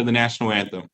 for the national anthem.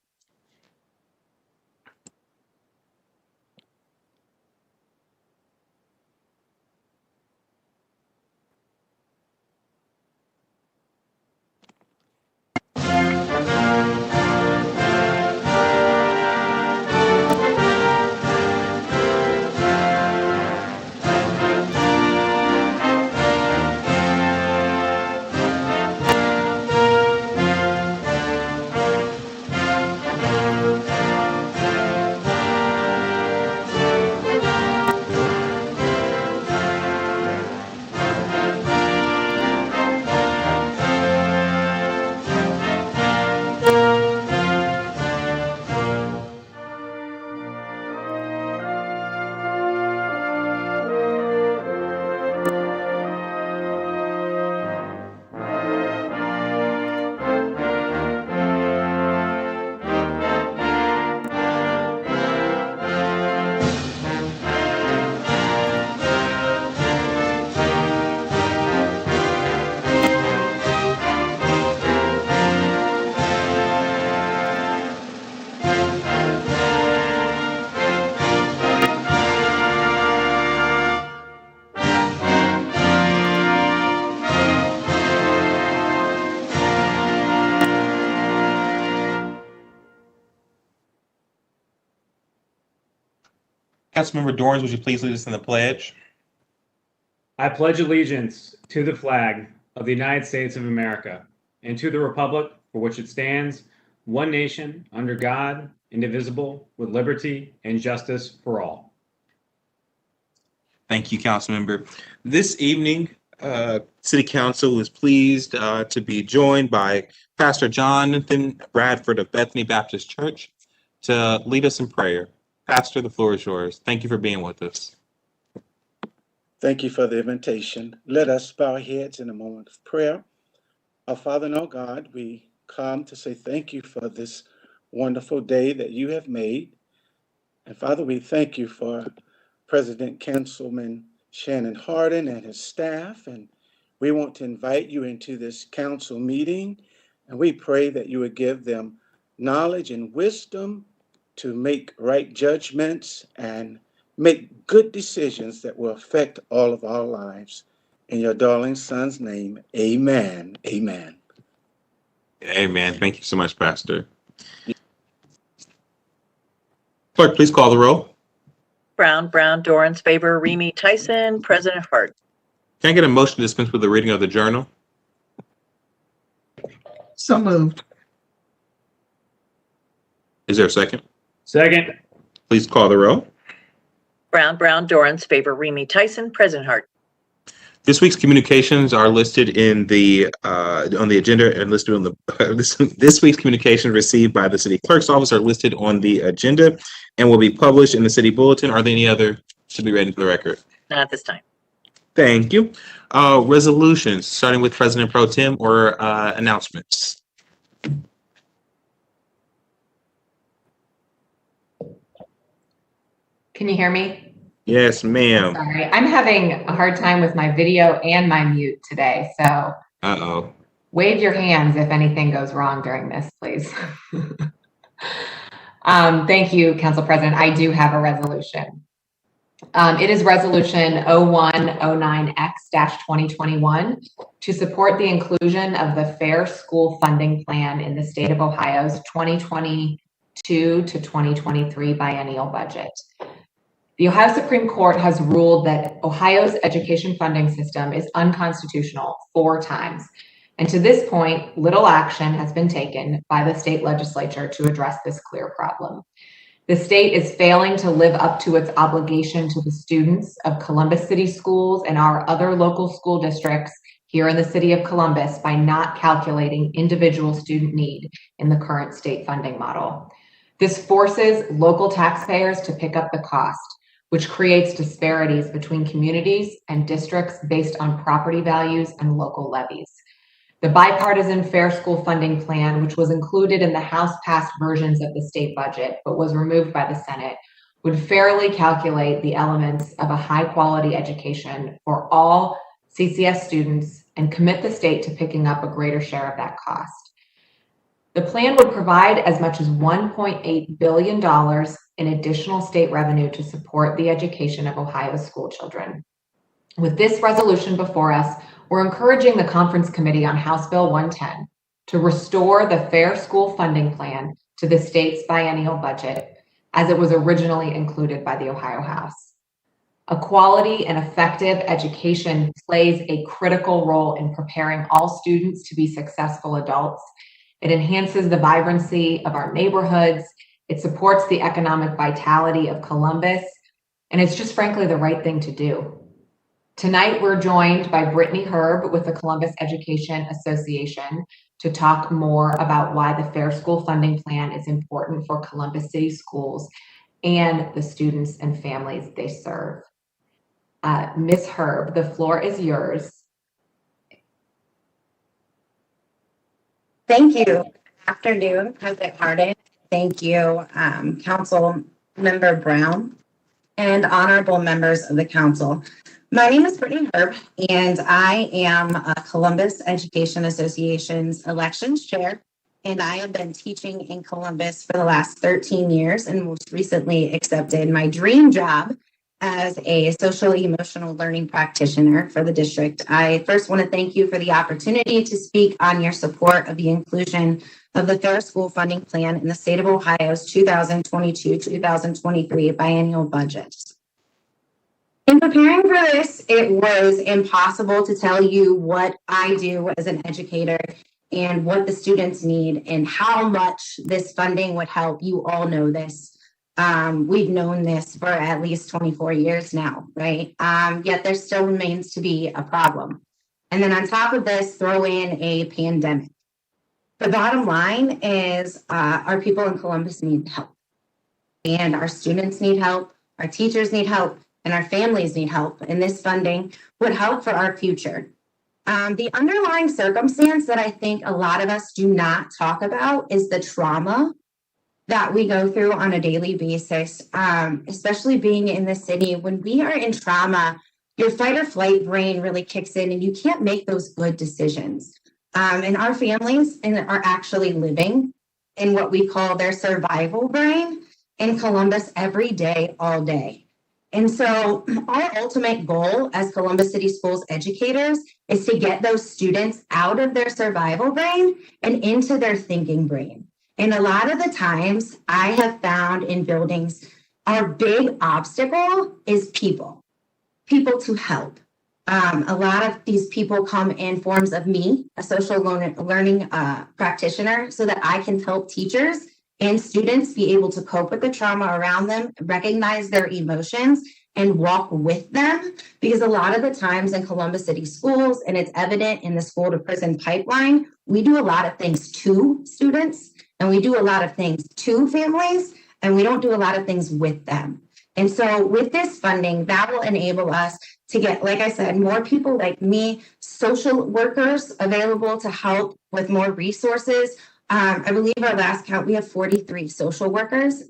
Councilmember Dorns, would you please lead us in the pledge? I pledge allegiance to the flag of the United States of America and to the republic for which it stands, one nation, under God, indivisible, with liberty and justice for all. Thank you, Councilmember. This evening, City Council is pleased to be joined by Pastor Jonathan Bradford of Bethany Baptist Church to lead us in prayer. Pastor, the floor is yours. Thank you for being with us. Thank you for the invitation. Let us bow our heads in a moment of prayer. Our Father and our God, we come to say thank you for this wonderful day that you have made. And Father, we thank you for President Councilman Shannon Hardin and his staff. And we want to invite you into this council meeting. And we pray that you would give them knowledge and wisdom to make right judgments and make good decisions that will affect all of our lives. In your darling son's name, amen. Amen. Amen. Thank you so much, Pastor. Clerk, please call the roll. Brown, Dorans, Faber, Remy, Tyson, President Hart. Can I get a motion to dispense with the reading of the journal? So moved. Is there a second? Second. Please call the roll. Brown, Dorans, Faber, Remy, Tyson, President Hart. This week's communications are listed in the on the agenda and listed on the this week's communications received by the city clerk's office are listed on the agenda and will be published in the city bulletin. Are there any other to be read into the record? Not at this time. Thank you. Resolutions, starting with President Pro Tem or announcements. Can you hear me? Yes, ma'am. Sorry, I'm having a hard time with my video and my mute today. So wave your hands if anything goes wrong during this, please. Thank you, Council President. I do have a resolution. It is Resolution 0109X-2021 to support the inclusion of the Fair School Funding Plan in the state of Ohio's 2022 to 2023 biennial budget. The Ohio Supreme Court has ruled that Ohio's education funding system is unconstitutional 4 times. And to this point, little action has been taken by the state legislature to address this clear problem. The state is failing to live up to its obligation to the students of Columbus City Schools and our other local school districts here in the city of Columbus by not calculating individual student need in the current state funding model. This forces local taxpayers to pick up the cost, which creates disparities between communities and districts based on property values and local levies. The bipartisan Fair School Funding Plan, which was included in the House-passed versions of the state budget, but was removed by the Senate, would fairly calculate the elements of a high-quality education for all CCS students and commit the state to picking up a greater share of that cost. The plan would provide as much as $1.8 billion in additional state revenue to support the education of Ohio's school children. With this resolution before us, we're encouraging the Conference Committee on House Bill 110 to restore the Fair School Funding Plan to the state's biennial budget as it was originally included by the Ohio House. A quality and effective education plays a critical role in preparing all students to be successful adults. It enhances the vibrancy of our neighborhoods. It supports the economic vitality of Columbus, and it's just frankly the right thing to do. Tonight, we're joined by Brittany Herb with the Columbus Education Association to talk more about why the Fair School Funding Plan is important for Columbus City Schools and the students and families they serve. Ms. Herb, the floor is yours. Thank you. Good afternoon, President Harden. Thank you, Councilmember Brown, and honorable members of the council. My name is Brittany Herb, and I am Columbus Education Association's elections chair, and I have been teaching in Columbus for the last 13 years and most recently accepted my dream job as a social emotional learning practitioner for the district. I first want to thank you for the opportunity to speak on your support of the inclusion of the Fair School Funding Plan in the state of Ohio's 2022-2023 biennial budget. In preparing for this, it was impossible to tell you what I do as an educator and what the students need and how much this funding would help. You all know this. We've known this for at least 24 years now, right? Yet there still remains to be a problem. And then on top of this, throw in a pandemic. The bottom line is our people in Columbus need help. And our students need help, our teachers need help, and our families need help. And this funding would help for our future. The underlying circumstance that I think a lot of us do not talk about is the trauma that we go through on a daily basis, especially being in the city. When we are in trauma, your fight or flight brain really kicks in and you can't make those good decisions. And our families are actually living in what we call their survival brain in Columbus every day, all day. And so our ultimate goal as Columbus City Schools educators is to get those students out of their survival brain and into their thinking brain. And a lot of the times I have found in buildings, our big obstacle is people to help. A lot of these people come in forms of me, a social learning practitioner, so that I can help teachers and students be able to cope with the trauma around them, recognize their emotions, and walk with them. Because a lot of the times in Columbus City Schools, and it's evident in the school to prison pipeline, we do a lot of things to students, and we do a lot of things to families, and we don't do a lot of things with them. And so with this funding, that will enable us to get, like I said, more people like me, social workers available to help with more resources. I believe our last count, we have 43 social workers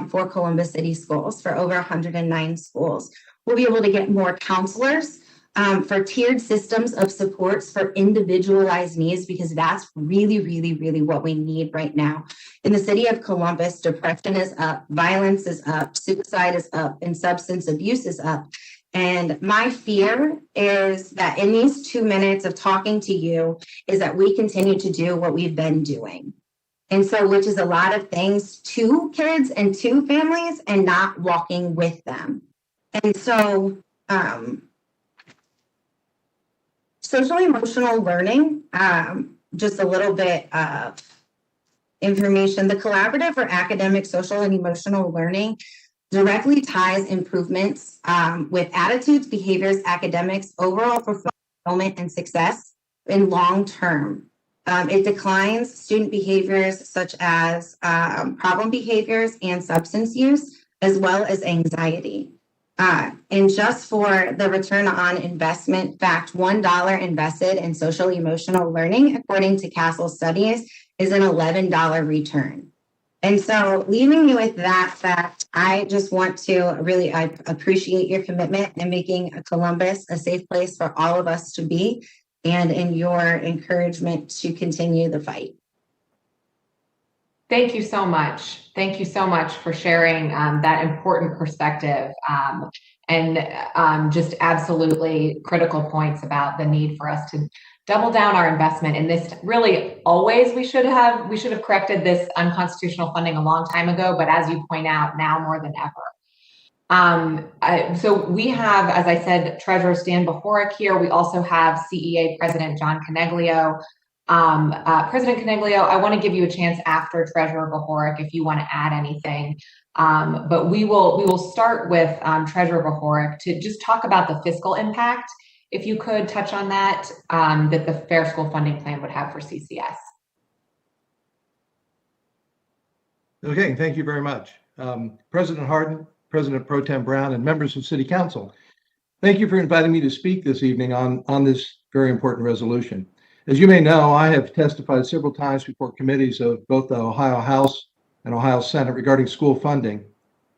for Columbus City Schools for over 109 schools. We'll be able to get more counselors for tiered systems of supports for individualized needs, because that's really, really, really what we need right now. In the city of Columbus, depression is up, violence is up, suicide is up, and substance abuse is up. And my fear is that in these 2 minutes of talking to you is that we continue to do what we've been doing. And so, which is a lot of things to kids and to families and not walking with them. And so, social emotional learning, just a little bit of information. The Collaborative for Academic, Social, and Emotional Learning directly ties improvements with attitudes, behaviors, academics, overall fulfillment, and success in long term. It declines student behaviors such as problem behaviors and substance use, as well as anxiety. And just for the return on investment fact, $1 invested in social emotional learning, according to Castle Studies, is an $11 return. And so leaving you with that fact, I just want to really appreciate your commitment in making Columbus a safe place for all of us to be, and in your encouragement to continue the fight. Thank you so much. Thank you so much for sharing that important perspective and just absolutely critical points about the need for us to double down our investment in this. Really, always we should have corrected this unconstitutional funding a long time ago, but as you point out, now more than ever. So we have, as I said, Treasurer Stan Bohoric here. We also have CEA President John Coneglio. President Coneglio, I want to give you a chance after Treasurer Bohoric if you want to add anything. But we will start with Treasurer Bohoric to just talk about the fiscal impact. If you could touch on that, that the Fair School Funding Plan would have for CCS. Okay, thank you very much. President Hardin, President Pro Tem Brown, and members of City Council, thank you for inviting me to speak this evening on this very important resolution. As you may know, I have testified several times before committees of both the Ohio House and Ohio Senate regarding school funding,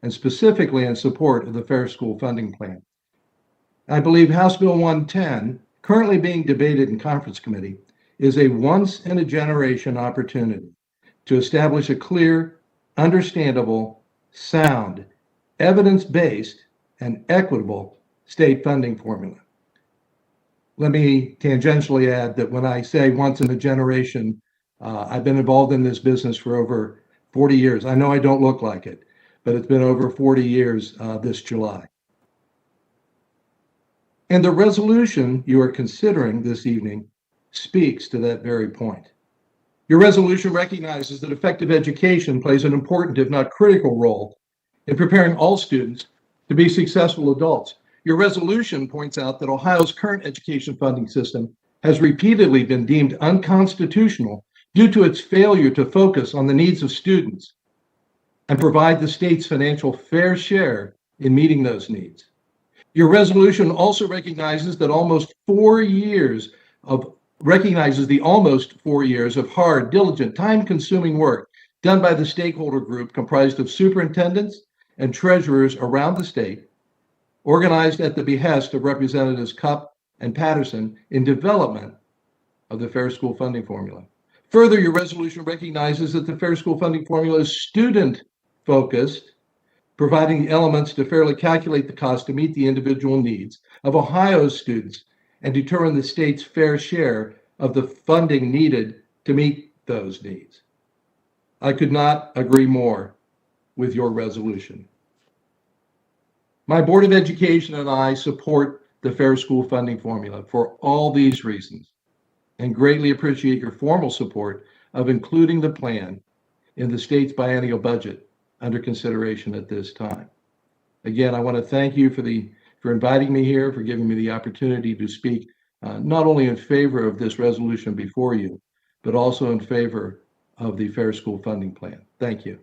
and specifically in support of the Fair School Funding Plan. I believe House Bill 110, currently being debated in conference committee, is a once-in-a-generation opportunity to establish a clear, understandable, sound, evidence-based, and equitable state funding formula. Let me tangentially add that when I say once in a generation, I've been involved in this business for over 40 years. I know I don't look like it, but it's been over 40 years this July. And the resolution you are considering this evening speaks to that very point. Your resolution recognizes that effective education plays an important, if not critical, role in preparing all students to be successful adults. Your resolution points out that Ohio's current education funding system has repeatedly been deemed unconstitutional due to its failure to focus on the needs of students and provide the state's financial fair share in meeting those needs. Your resolution also recognizes the almost 4 years of hard, diligent, time-consuming work done by the stakeholder group comprised of superintendents and treasurers around the state, organized at the behest of Representatives Cupp and Patterson in development of the Fair School Funding Formula. Further, your resolution recognizes that the Fair School Funding Formula is student-focused, providing the elements to fairly calculate the cost to meet the individual needs of Ohio's students and determine the state's fair share of the funding needed to meet those needs. I could not agree more with your resolution. My Board of Education and I support the Fair School Funding Formula for all these reasons and greatly appreciate your formal support of including the plan in the state's biennial budget under consideration at this time. Again, I want to thank you for inviting me here, for giving me the opportunity to speak not only in favor of this resolution before you, but also in favor of the Fair School Funding Plan. Thank you.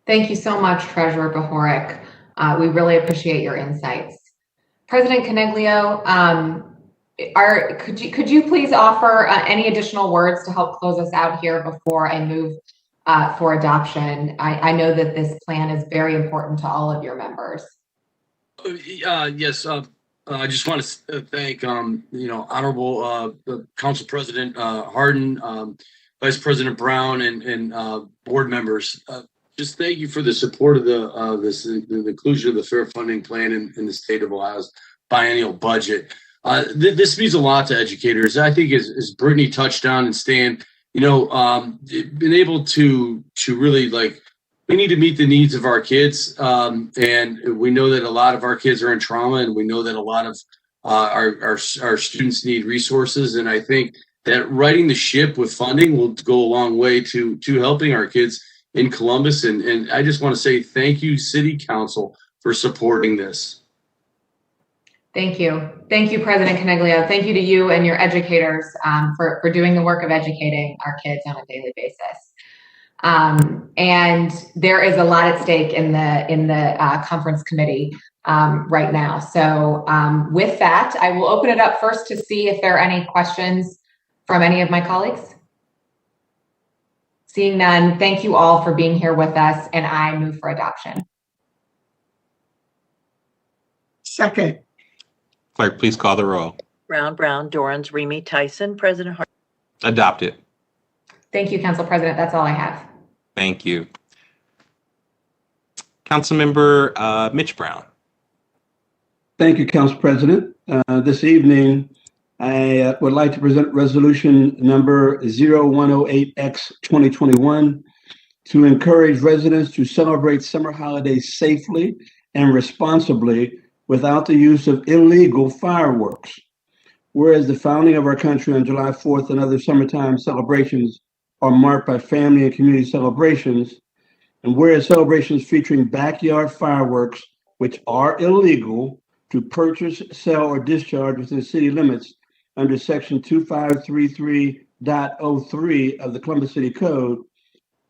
Thank you so much, Treasurer Bohoric. We really appreciate your insights. President Coneglio, could you please offer any additional words to help close us out here before I move for adoption? I know that this plan is very important to all of your members. Yes. I just want to thank, Honorable Council President Hardin, Vice President Brown, and board members. Just thank you for the support of the inclusion of the Fair Funding Plan in the state of Ohio's biennial budget. This means a lot to educators. I think, as Brittany touched on and Stan, been able to really we need to meet the needs of our kids, and we know that a lot of our kids are in trauma, and we know that a lot of our students need resources. And I think that righting the ship with funding will go a long way to helping our kids in Columbus. And I just want to say thank you, City Council, for supporting this. Thank you. Thank you, President Coneglio. Thank you to you and your educators for doing the work of educating our kids on a daily basis. And there is a lot at stake in the conference committee right now. So with that, I will open it up first to see if there are any questions from any of my colleagues. Seeing none, thank you all for being here with us, and I move for adoption. Second. Clerk, please call the roll. Brown, Dorans, Remy, Tyson, President Hart. Adopted. Thank you, Council President. That's all I have. Thank you. Councilmember Mitch Brown. Thank you, Council President. This evening, I would like to present resolution number 0108X 2021 to encourage residents to celebrate summer holidays safely and responsibly without the use of illegal fireworks. Whereas the founding of our country on July 4th and other summertime celebrations are marked by family and community celebrations, and whereas celebrations featuring backyard fireworks, which are illegal to purchase, sell, or discharge within city limits under Section 2533.03 of the Columbus City Code,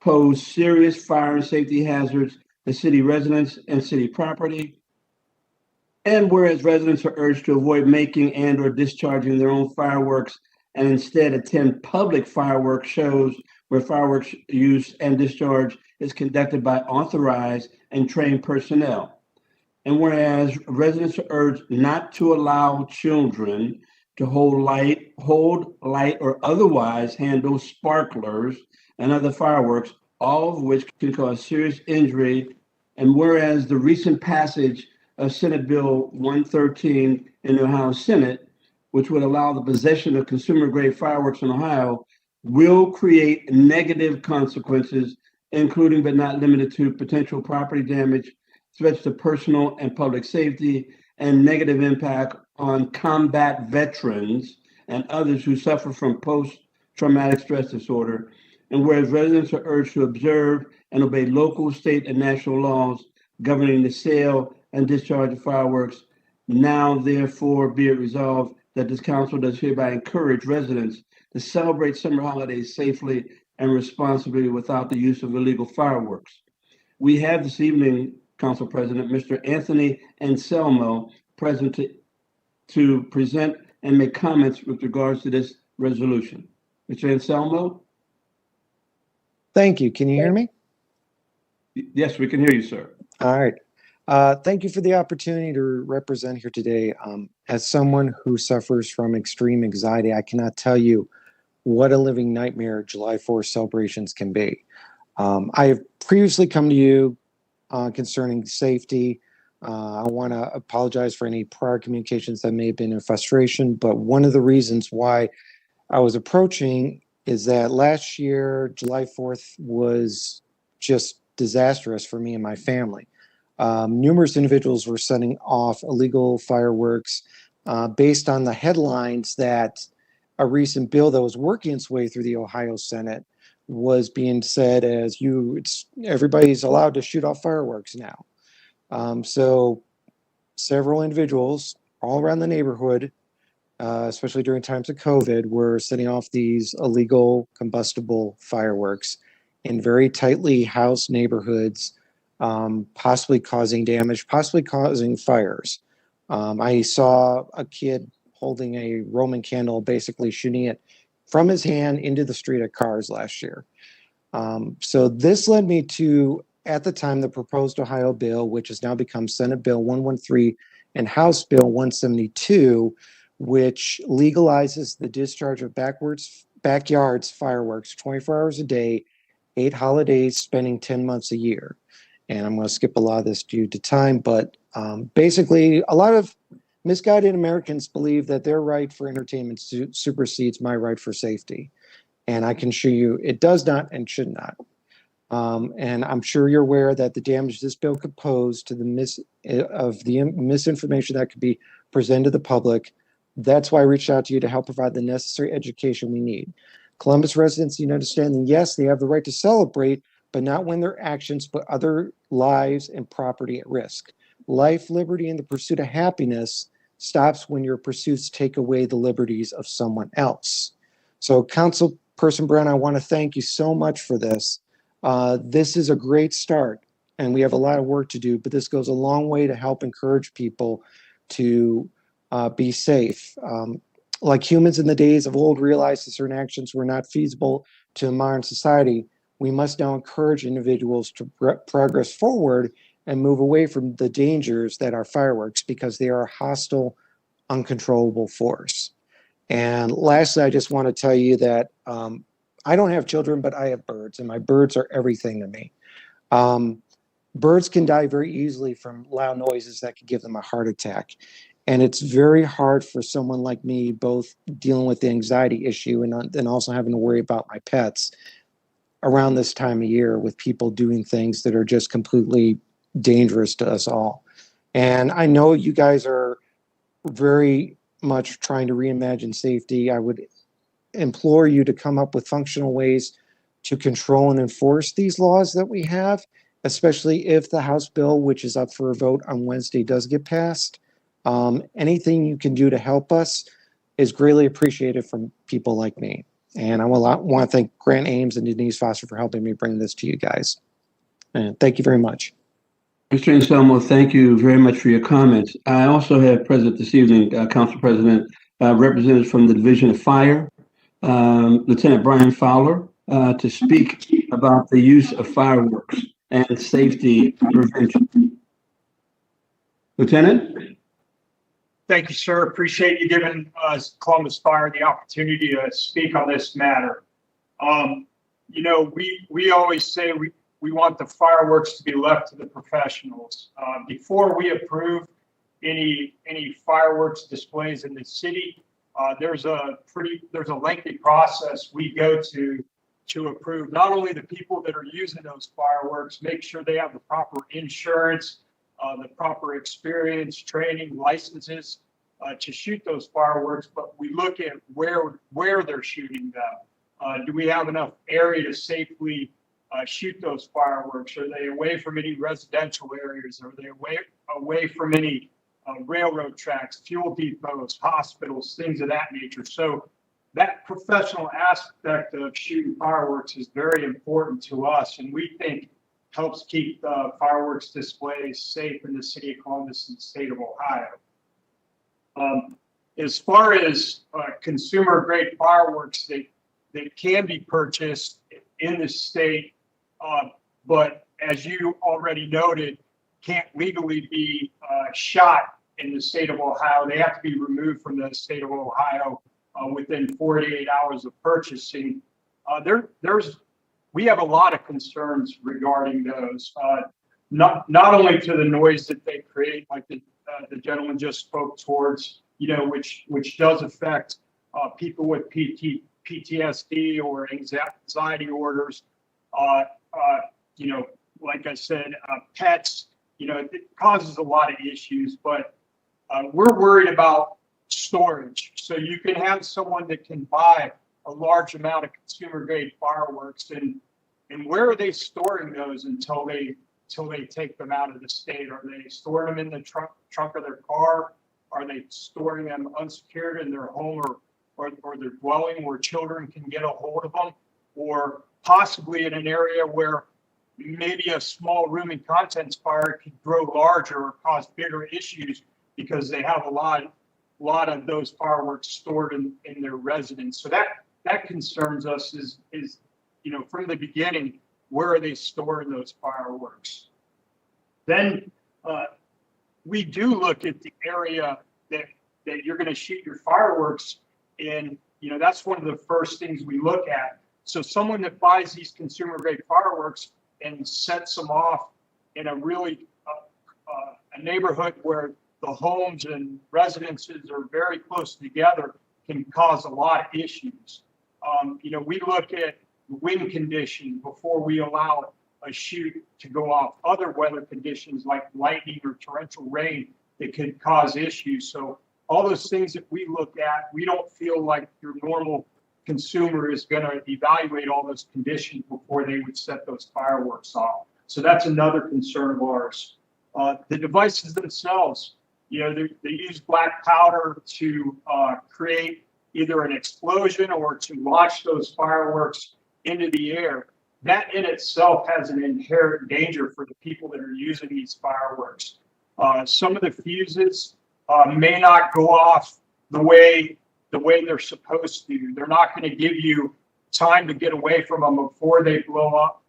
pose serious fire and safety hazards to city residents and city property. And whereas residents are urged to avoid making and or discharging their own fireworks and instead attend public fireworks shows where fireworks use and discharge is conducted by authorized and trained personnel. And whereas residents are urged not to allow children to hold, light, or otherwise handle sparklers and other fireworks, all of which can cause serious injury. And whereas the recent passage of Senate Bill 113 in the Ohio Senate, which would allow the possession of consumer-grade fireworks in Ohio, will create negative consequences, including but not limited to potential property damage, threats to personal and public safety, and negative impact on combat veterans and others who suffer from post-traumatic stress disorder. And whereas residents are urged to observe and obey local, state, and national laws governing the sale and discharge of fireworks, now therefore be it resolved that this council does hereby encourage residents to celebrate summer holidays safely and responsibly without the use of illegal fireworks. We have this evening, Council President, Mr. Anthony Anselmo present to present and make comments with regards to this resolution. Mr. Anselmo? Thank you. Can you hear me? Yes, we can hear you, sir. All right. Thank you for the opportunity to represent here today. As someone who suffers from extreme anxiety, I cannot tell you what a living nightmare July 4th celebrations can be. I have previously come to you concerning safety. I want to apologize for any prior communications that may have been in frustration, but one of the reasons why I was approaching is that last year, July 4th was just disastrous for me and my family. Numerous individuals were setting off illegal fireworks based on the headlines that a recent bill that was working its way through the Ohio Senate was being said as everybody's allowed to shoot off fireworks now. So several individuals all around the neighborhood, especially during times of COVID, were setting off these illegal combustible fireworks in very tightly housed neighborhoods, possibly causing damage, possibly causing fires. I saw a kid holding a Roman candle, basically shooting it from his hand into the street of cars last year. So this led me to, at the time, the proposed Ohio bill, which has now become Senate Bill 113 and House Bill 172, which legalizes the discharge of backyards fireworks 24 hours a day, 8 holidays, spending 10 months a year. And I'm going to skip a lot of this due to time, but basically a lot of misguided Americans believe that their right for entertainment supersedes my right for safety. And I can assure you it does not and should not. And I'm sure you're aware that the damage this bill could pose to the misinformation that could be presented to the public. That's why I reached out to you to help provide the necessary education we need. Columbus residents need to understand that yes, they have the right to celebrate, but not when their actions put other lives and property at risk. Life, liberty, and the pursuit of happiness stops when your pursuits take away the liberties of someone else. So, Councilperson Brown, I want to thank you so much for this. This is a great start, and we have a lot of work to do, but this goes a long way to help encourage people to be safe. Like humans in the days of old realized that certain actions were not feasible to modern society, we must now encourage individuals to progress forward and move away from the dangers that are fireworks, because they are a hostile, uncontrollable force. And lastly, I just want to tell you that I don't have children, but I have birds, and my birds are everything to me. Birds can die very easily from loud noises that could give them a heart attack. And it's very hard for someone like me, both dealing with the anxiety issue and also having to worry about my pets around this time of year with people doing things that are just completely dangerous to us all. And I know you guys are very much trying to reimagine safety. I would implore you to come up with functional ways to control and enforce these laws that we have, especially if the House bill, which is up for a vote on Wednesday, does get passed. Anything you can do to help us is greatly appreciated from people like me. And I want to thank Grant Ames and Denise Foster for helping me bring this to you guys. And thank you very much. Mr. Anselmo, thank you very much for your comments. I also have present this evening, Council President, representatives from the Division of Fire, Lieutenant Brian Fowler, to speak about the use of fireworks and safety prevention. Lieutenant? Thank you, sir. Appreciate you giving us Columbus Fire the opportunity to speak on this matter. You know, we always say we want the fireworks to be left to the professionals. Before we approve any fireworks displays in the city, there's a lengthy process we go to approve not only the people that are using those fireworks, make sure they have the proper insurance, the proper experience, training, licenses to shoot those fireworks, but we look at where they're shooting them. Do we have enough area to safely shoot those fireworks? Are they away from any residential areas? Are they away from any railroad tracks, fuel depots, hospitals, things of that nature? So that professional aspect of shooting fireworks is very important to us, and we think helps keep fireworks displays safe in the city of Columbus and the state of Ohio. As far as consumer grade fireworks that can be purchased in the state, but as you already noted, can't legally be shot in the state of Ohio. They have to be removed from the state of Ohio within 48 hours of purchasing. We have a lot of concerns regarding those, not only to the noise that they create, like the gentleman just spoke towards, you know, which does affect people with PTSD or anxiety orders. You know, like I said, pets, you know, it causes a lot of issues, but we're worried about storage. So you can have someone that can buy a large amount of consumer grade fireworks, and where are they storing those until they take them out of the state? Are they storing them in the trunk of their car? Are they storing them unsecured in their home or their dwelling where children can get a hold of them, or possibly in an area where maybe a small room and contents fire could grow larger or cause bigger issues because they have a lot of those fireworks stored in their residence? So that concerns us is, you know, from the beginning, where are they storing those fireworks? Then we do look at the area that you're going to shoot your fireworks in. You know, that's one of the first things we look at. So someone that buys these consumer grade fireworks and sets them off in a really a neighborhood where the homes and residences are very close together can cause a lot of issues. You know, we look at wind conditions before we allow a shoot to go off, other weather conditions like lightning or torrential rain that could cause issues. So all those things that we look at, we don't feel like your normal consumer is going to evaluate all those conditions before they would set those fireworks off. So that's another concern of ours. The devices themselves, you know, they use black powder to create either an explosion or to launch those fireworks into the air. That in itself has an inherent danger for the people that are using these fireworks. Some of the fuses may not go off the way they're supposed to. They're not going to give you time to get away from them before they blow up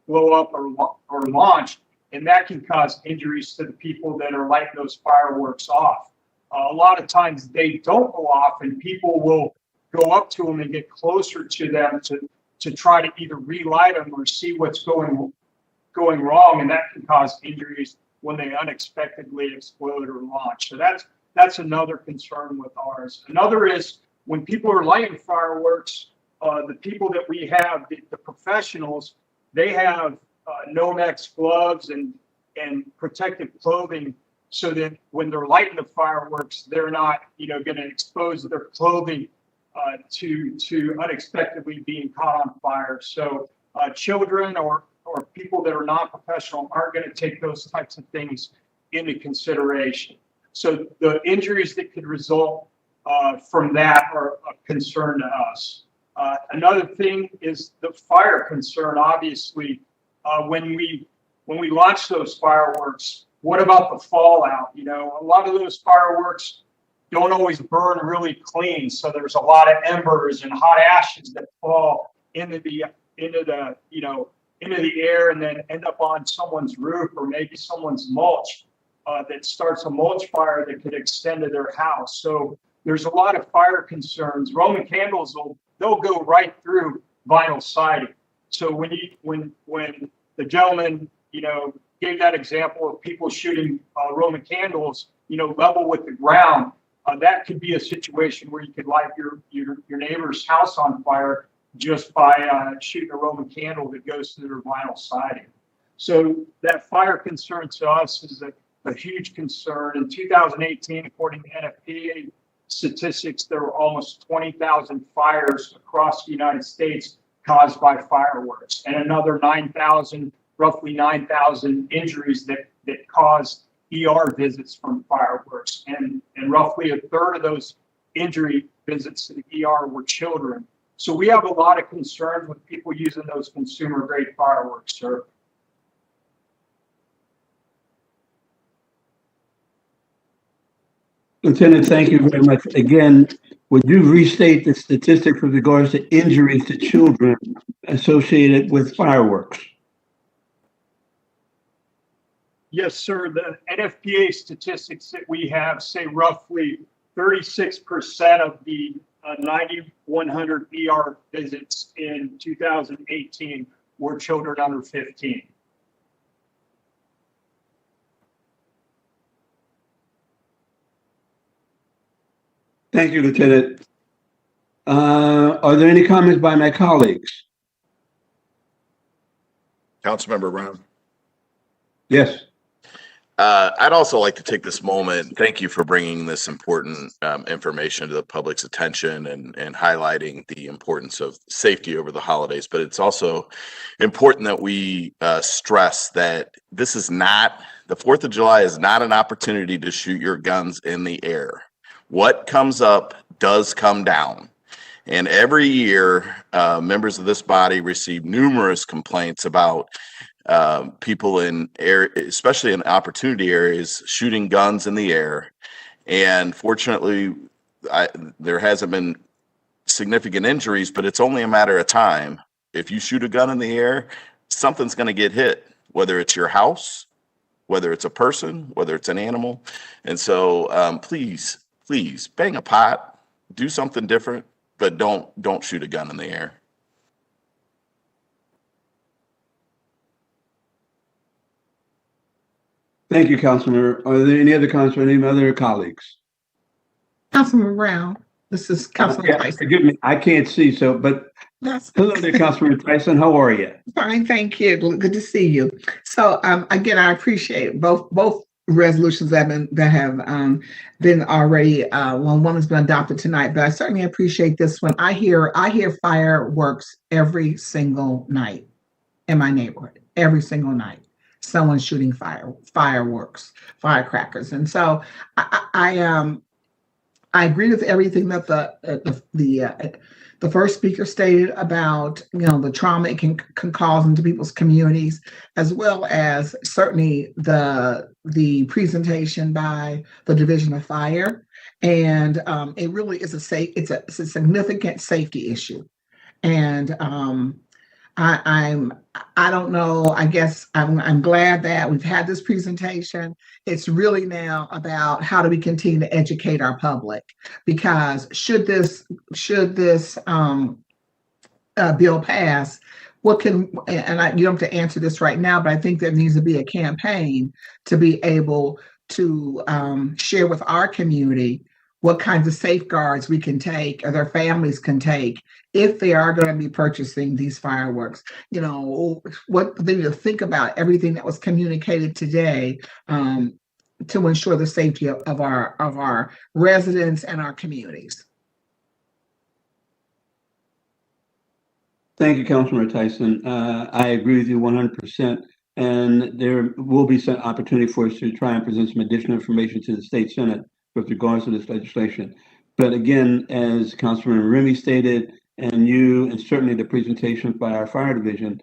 or launch, and that can cause injuries to the people that are lighting those fireworks off. A lot of times they don't go off, and people will go up to them and get closer to them to try to either relight them or see what's going wrong, and that can cause injuries when they unexpectedly explode or launch. So that's another concern with ours. Another is when people are lighting fireworks, the people that we have, the professionals, they have Nomex gloves and protective clothing, so that when they're lighting the fireworks, they're not, going to expose their clothing to unexpectedly being caught on fire. So children or people that are non-professional aren't going to take those types of things into consideration. So the injuries that could result from that are a concern to us. Another thing is the fire concern. Obviously, when we launch those fireworks, what about the fallout? A lot of those fireworks don't always burn really clean, so there's a lot of embers and hot ashes that fall into the air and then end up on someone's roof or maybe someone's mulch that starts a mulch fire that could extend to their house. So there's a lot of fire concerns. Roman candles they'll go right through vinyl siding. So when the gentleman gave that example of people shooting Roman candles level with the ground, that could be a situation where you could light your neighbor's house on fire just by shooting a Roman candle that goes through their vinyl siding. So that fire concern to us is a huge concern. In 2018, according to NFPA statistics, there were almost 20,000 fires across the United States caused by fireworks, and another roughly 9,000 injuries that caused ER visits from fireworks, and roughly a third of those injury visits to the ER were children. So we have a lot of concerns with people using those consumer grade fireworks, sir. Lieutenant, thank you very much. Again, would you restate the statistics with regards to injuries to children associated with fireworks? Yes, sir. The NFPA statistics that we have say roughly 36% of the 9,100 ER visits in 2018 were children under 15. Thank you, Lieutenant. Are there any comments by my colleagues? Councilmember Brown. Yes. I'd also like to take this moment. Thank you for bringing this important information to the public's attention and highlighting the importance of safety over the holidays. But it's also important that we stress that this is not, the 4th of July is not an opportunity to shoot your guns in the air. What comes up does come down. And every year, members of this body receive numerous complaints about people in air, especially in opportunity areas, shooting guns in the air. And fortunately, there hasn't been significant injuries, but it's only a matter of time. If you shoot a gun in the air, something's going to get hit, whether it's your house, whether it's a person, whether it's an animal. And so please bang a pot, do something different, but don't shoot a gun in the air. Thank you, Councilmember. Are there any other comments from any other colleagues? Councilmember Brown, this is Councilmember Tyson. Forgive me, I can't see, but hello there, Councilmember Tyson. How are you? Fine, thank you. Good to see you. So again, I appreciate both resolutions that have been already one has been adopted tonight, but I certainly appreciate this one. I hear fireworks every single night in my neighborhood, every single night. Someone's shooting fireworks, firecrackers, and so I agree with everything that the first speaker stated about the trauma it can cause into people's communities, as well as certainly the presentation by the Division of Fire, and it really is it's a significant safety issue, and I don't know. I guess I'm glad that we've had this presentation. It's really now about how do we continue to educate our public, because should this bill pass, what can, you don't have to answer this right now, but I think there needs to be a campaign to be able to share with our community what kinds of safeguards we can take or their families can take if they are going to be purchasing these fireworks. You know, what they need to think about everything that was communicated today to ensure the safety of our residents and our communities. Thank you, Councilmember Tyson. I agree with you 100%. And there will be some opportunity for us to try and present some additional information to the State Senate with regards to this legislation. But again, as Councilmember Remy stated, and you, and certainly the presentations by our fire division,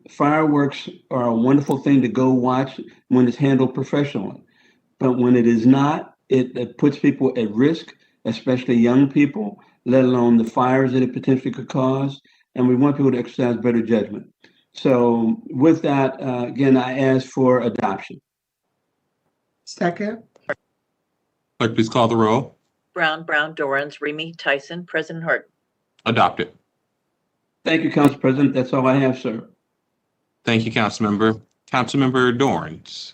fireworks are a wonderful thing to go watch when it's handled professionally. But when it is not, it puts people at risk, especially young people, let alone the fires that it potentially could cause. And we want people to exercise better judgment. So with that, again, I ask for adoption. Second. Clerk, please call the roll. Brown, Dorans, Remy, Tyson, President Harden. Adopted. Thank you, Council President. That's all I have, sir. Thank you, Councilmember. Councilmember Dorans.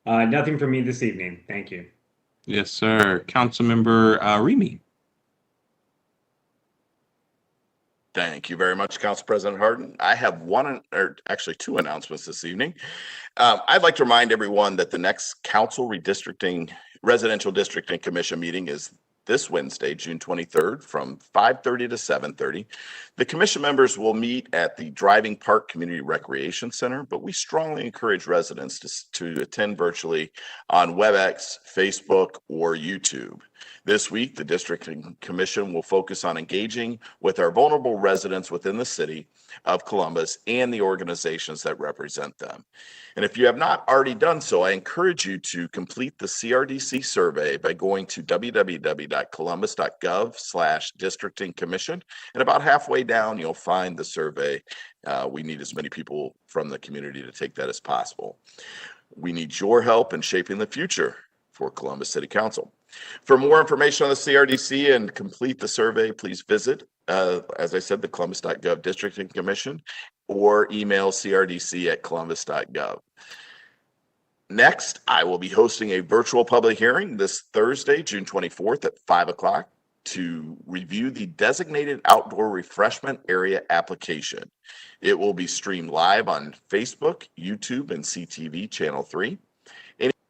Nothing for me this evening. Thank you. Yes, sir. Councilmember Remy. Thank you very much, Council President Harden. I have two announcements this evening. I'd like to remind everyone that the next Council Residential Districting Commission meeting is this Wednesday, June 23rd, from 5:30 to 7:30. The commission members will meet at the Driving Park Community Recreation Center, but we strongly encourage residents to attend virtually on WebEx, Facebook, or YouTube. This week, the Districting Commission will focus on engaging with our vulnerable residents within the city of Columbus and the organizations that represent them. And if you have not already done so, I encourage you to complete the CRDC survey by going to www.columbus.gov/districtingcommission. And about halfway down, you'll find the survey. We need as many people from the community to take that as possible. We need your help in shaping the future for Columbus City Council. For more information on the CRDC and complete the survey, please visit, as I said, the columbus.gov Districting Commission or email crdc@columbus.gov. Next, I will be hosting a virtual public hearing this Thursday, June 24th at 5 o'clock to review the designated outdoor refreshment area application. It will be streamed live on Facebook, YouTube, and CTV Channel 3.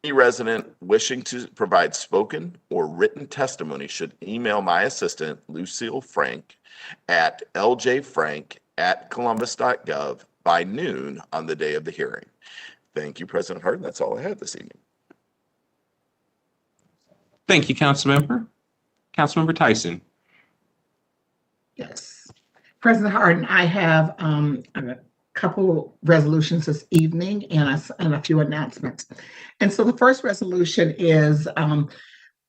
Any resident wishing to provide spoken or written testimony should email my assistant, Lucille Frank, at ljfrank@columbus.gov by noon on the day of the hearing. Thank you, President Harden. That's all I have this evening. Thank you, Councilmember. Councilmember Tyson. Yes. President Harden, I have a couple resolutions this evening and a few announcements. And so the first resolution is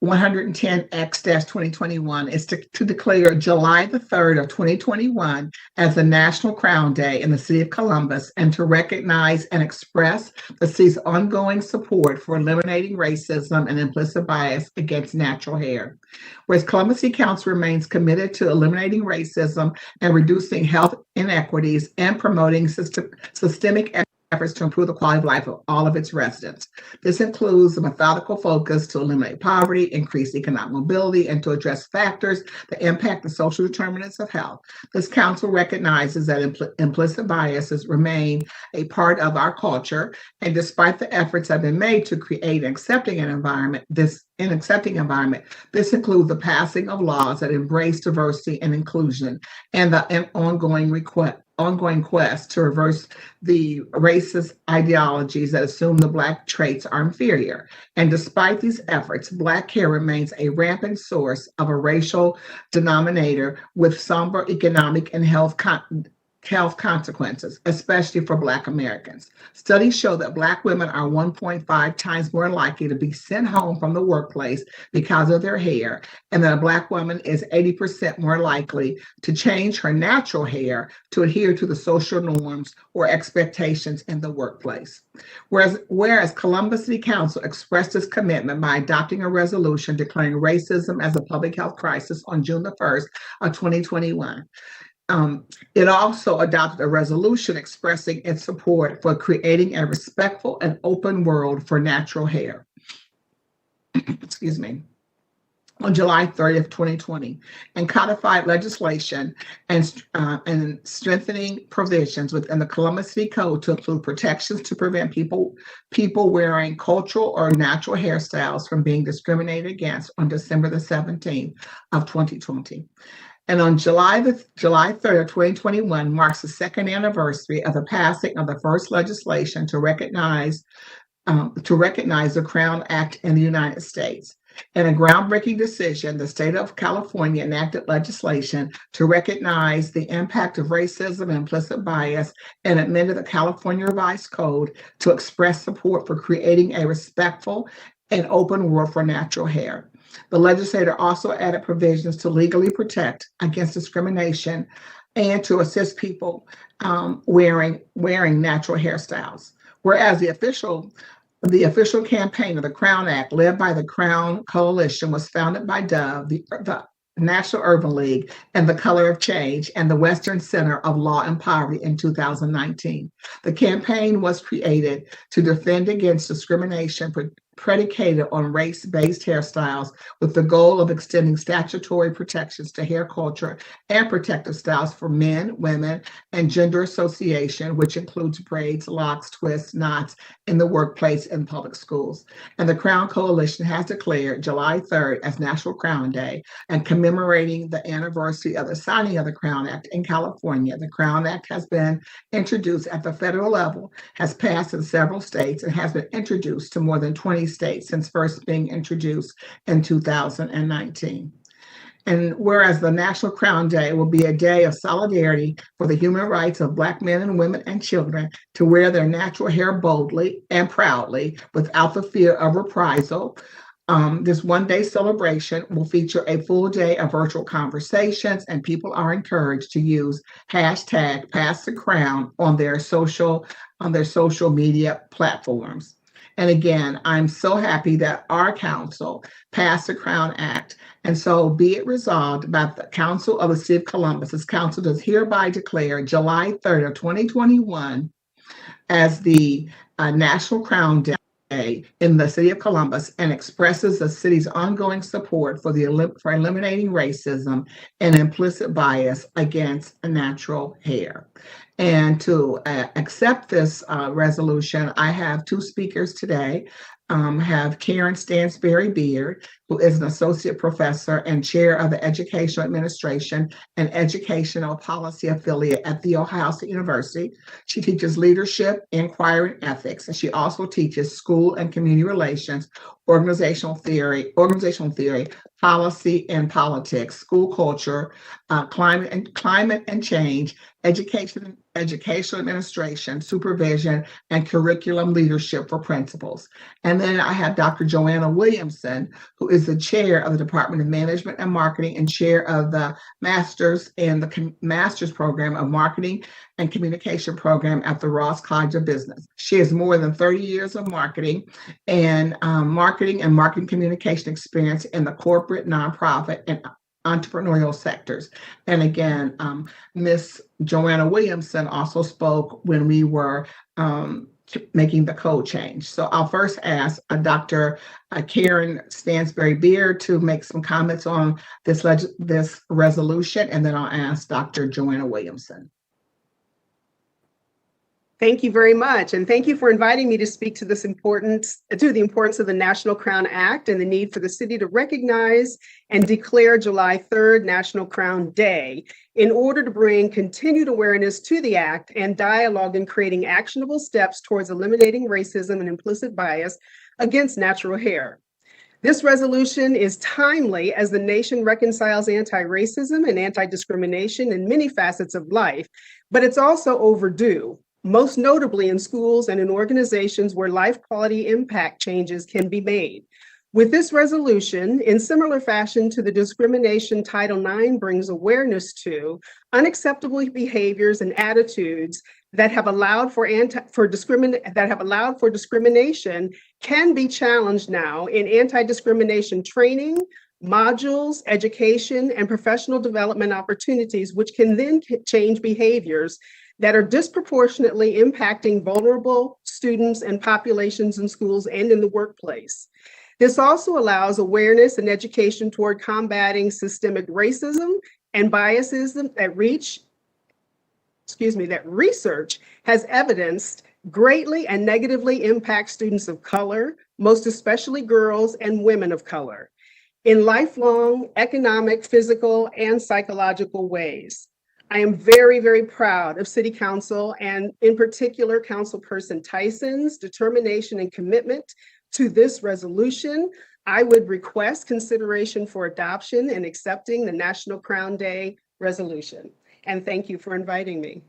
110X-2021 is to declare July the 3rd of 2021 as the National Crown Day in the City of Columbus and to recognize and express the city's ongoing support for eliminating racism and implicit bias against natural hair. Whereas Columbus City Council remains committed to eliminating racism and reducing health inequities and promoting systemic efforts to improve the quality of life of all of its residents. This includes a methodical focus to eliminate poverty, increase economic mobility, and to address factors that impact the social determinants of health. This council recognizes that implicit biases remain a part of our culture, and despite the efforts that have been made to create an accepting environment, this includes the passing of laws that embrace diversity and inclusion and the ongoing quest to reverse the racist ideologies that assume the Black traits are inferior. And despite these efforts, Black hair remains a rampant source of a racial denominator with somber economic and health consequences, especially for Black Americans. Studies show that Black women are 1.5 times more likely to be sent home from the workplace because of their hair, and that a Black woman is 80% more likely to change her natural hair to adhere to the social norms or expectations in the workplace. Whereas Columbus City Council expressed its commitment by adopting a resolution declaring racism as a public health crisis on June the 1st of 2021. It also adopted a resolution expressing its support for creating a respectful and open world for natural hair. Excuse me. On July 30th, 2020, and codified legislation and strengthening provisions within the Columbus City Code to include protections to prevent people wearing cultural or natural hairstyles from being discriminated against on December the 17th of 2020. And on July 3rd, 2021 marks the second anniversary of the passing of the first legislation to recognize the Crown Act in the United States. In a groundbreaking decision, the state of California enacted legislation to recognize the impact of racism and implicit bias and amended the California Revised Code to express support for creating a respectful and open world for natural hair. The legislator also added provisions to legally protect against discrimination and to assist people wearing natural hairstyles. Whereas the official campaign of the Crown Act, led by the Crown Coalition, was founded by Dove, the National Urban League, and the Color of Change, and the Western Center of Law and Poverty in 2019. The campaign was created to defend against discrimination predicated on race-based hairstyles, with the goal of extending statutory protections to hair culture and protective styles for men, women, and gender association, which includes braids, locks, twists, knots in the workplace and public schools. And the Crown Coalition has declared July 3rd as National Crown Day, and commemorating the anniversary of the signing of the Crown Act in California. The Crown Act has been introduced at the federal level, has passed in several states, and has been introduced to more than 20 states since first being introduced in 2019. And whereas the National Crown Day will be a day of solidarity for the human rights of Black men and women and children to wear their natural hair boldly and proudly without the fear of reprisal, this one-day celebration will feature a full day of virtual conversations, and people are encouraged to use hashtag #PassTheCrown on their social media platforms. And again, I'm so happy that our council passed the Crown Act. And so be it resolved by the Council of the City of Columbus, this council does hereby declare July 3rd of 2021 as the National Crown Day in the City of Columbus, and expresses the city's ongoing support for eliminating racism and implicit bias against natural hair. And to accept this resolution, I have two speakers today. Have Karen Stansberry Beard, who is an associate professor and chair of the Educational Administration and Educational Policy Affiliate at The Ohio State University. She teaches leadership, inquiry, and ethics, and she also teaches school and community relations, organizational theory, policy and politics, school culture, climate and change, educational administration, supervision, and curriculum leadership for principals. And then I have Dr. Joanna Williamson, who is the chair of the Department of Management and Marketing and chair of the Master's Program of Marketing and Communication program at the Ross College of Business. She has more than 30 years of marketing communication experience in the corporate, nonprofit, and entrepreneurial sectors. And again, Ms. Joanna Williamson also spoke when we were making the code change. So I'll first ask Dr. Karen Stansberry Beard to make some comments on this resolution, and then I'll ask Dr. Joanna Williamson. Thank you very much. And thank you for inviting me to speak to the importance of the National Crown Act and the need for the city to recognize and declare July 3rd National Crown Day in order to bring continued awareness to the act and dialogue in creating actionable steps towards eliminating racism and implicit bias against natural hair. This resolution is timely as the nation reconciles anti-racism and anti-discrimination in many facets of life, but it's also overdue, most notably in schools and in organizations where life quality impact changes can be made. With this resolution, in similar fashion to the discrimination Title IX brings awareness to, unacceptable behaviors and attitudes that have allowed for discrimination can be challenged now in anti-discrimination training, modules, education, and professional development opportunities, which can then change behaviors that are disproportionately impacting vulnerable students and populations in schools and in the workplace. This also allows awareness and education toward combating systemic racism and biases that research has evidenced greatly and negatively impact students of color, most especially girls and women of color, in lifelong economic, physical, and psychological ways. I am very, very proud of City Council and in particular Councilperson Tyson's determination and commitment to this resolution. I would request consideration for adoption and accepting the National Crown Day resolution. And thank you for inviting me.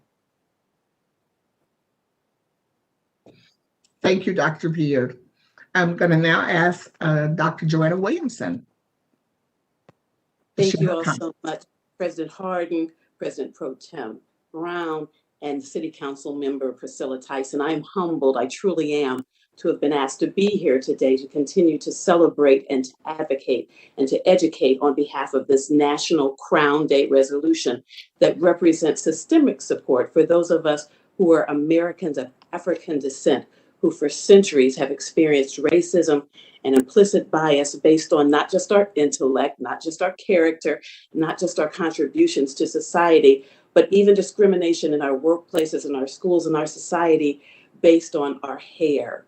Thank you, Dr. Beard. I'm going to now ask Dr. Joanna Williamson. Thank you all so much, President Hardin, President Pro Tem Brown, and City Council Member Priscilla Tyson. I am humbled, I truly am, to have been asked to be here today to continue to celebrate and to advocate and to educate on behalf of this National Crown Day resolution that represents systemic support for those of us who are Americans of African descent, who for centuries have experienced racism and implicit bias based on not just our intellect, not just our character, not just our contributions to society, but even discrimination in our workplaces, in our schools, in our society based on our hair.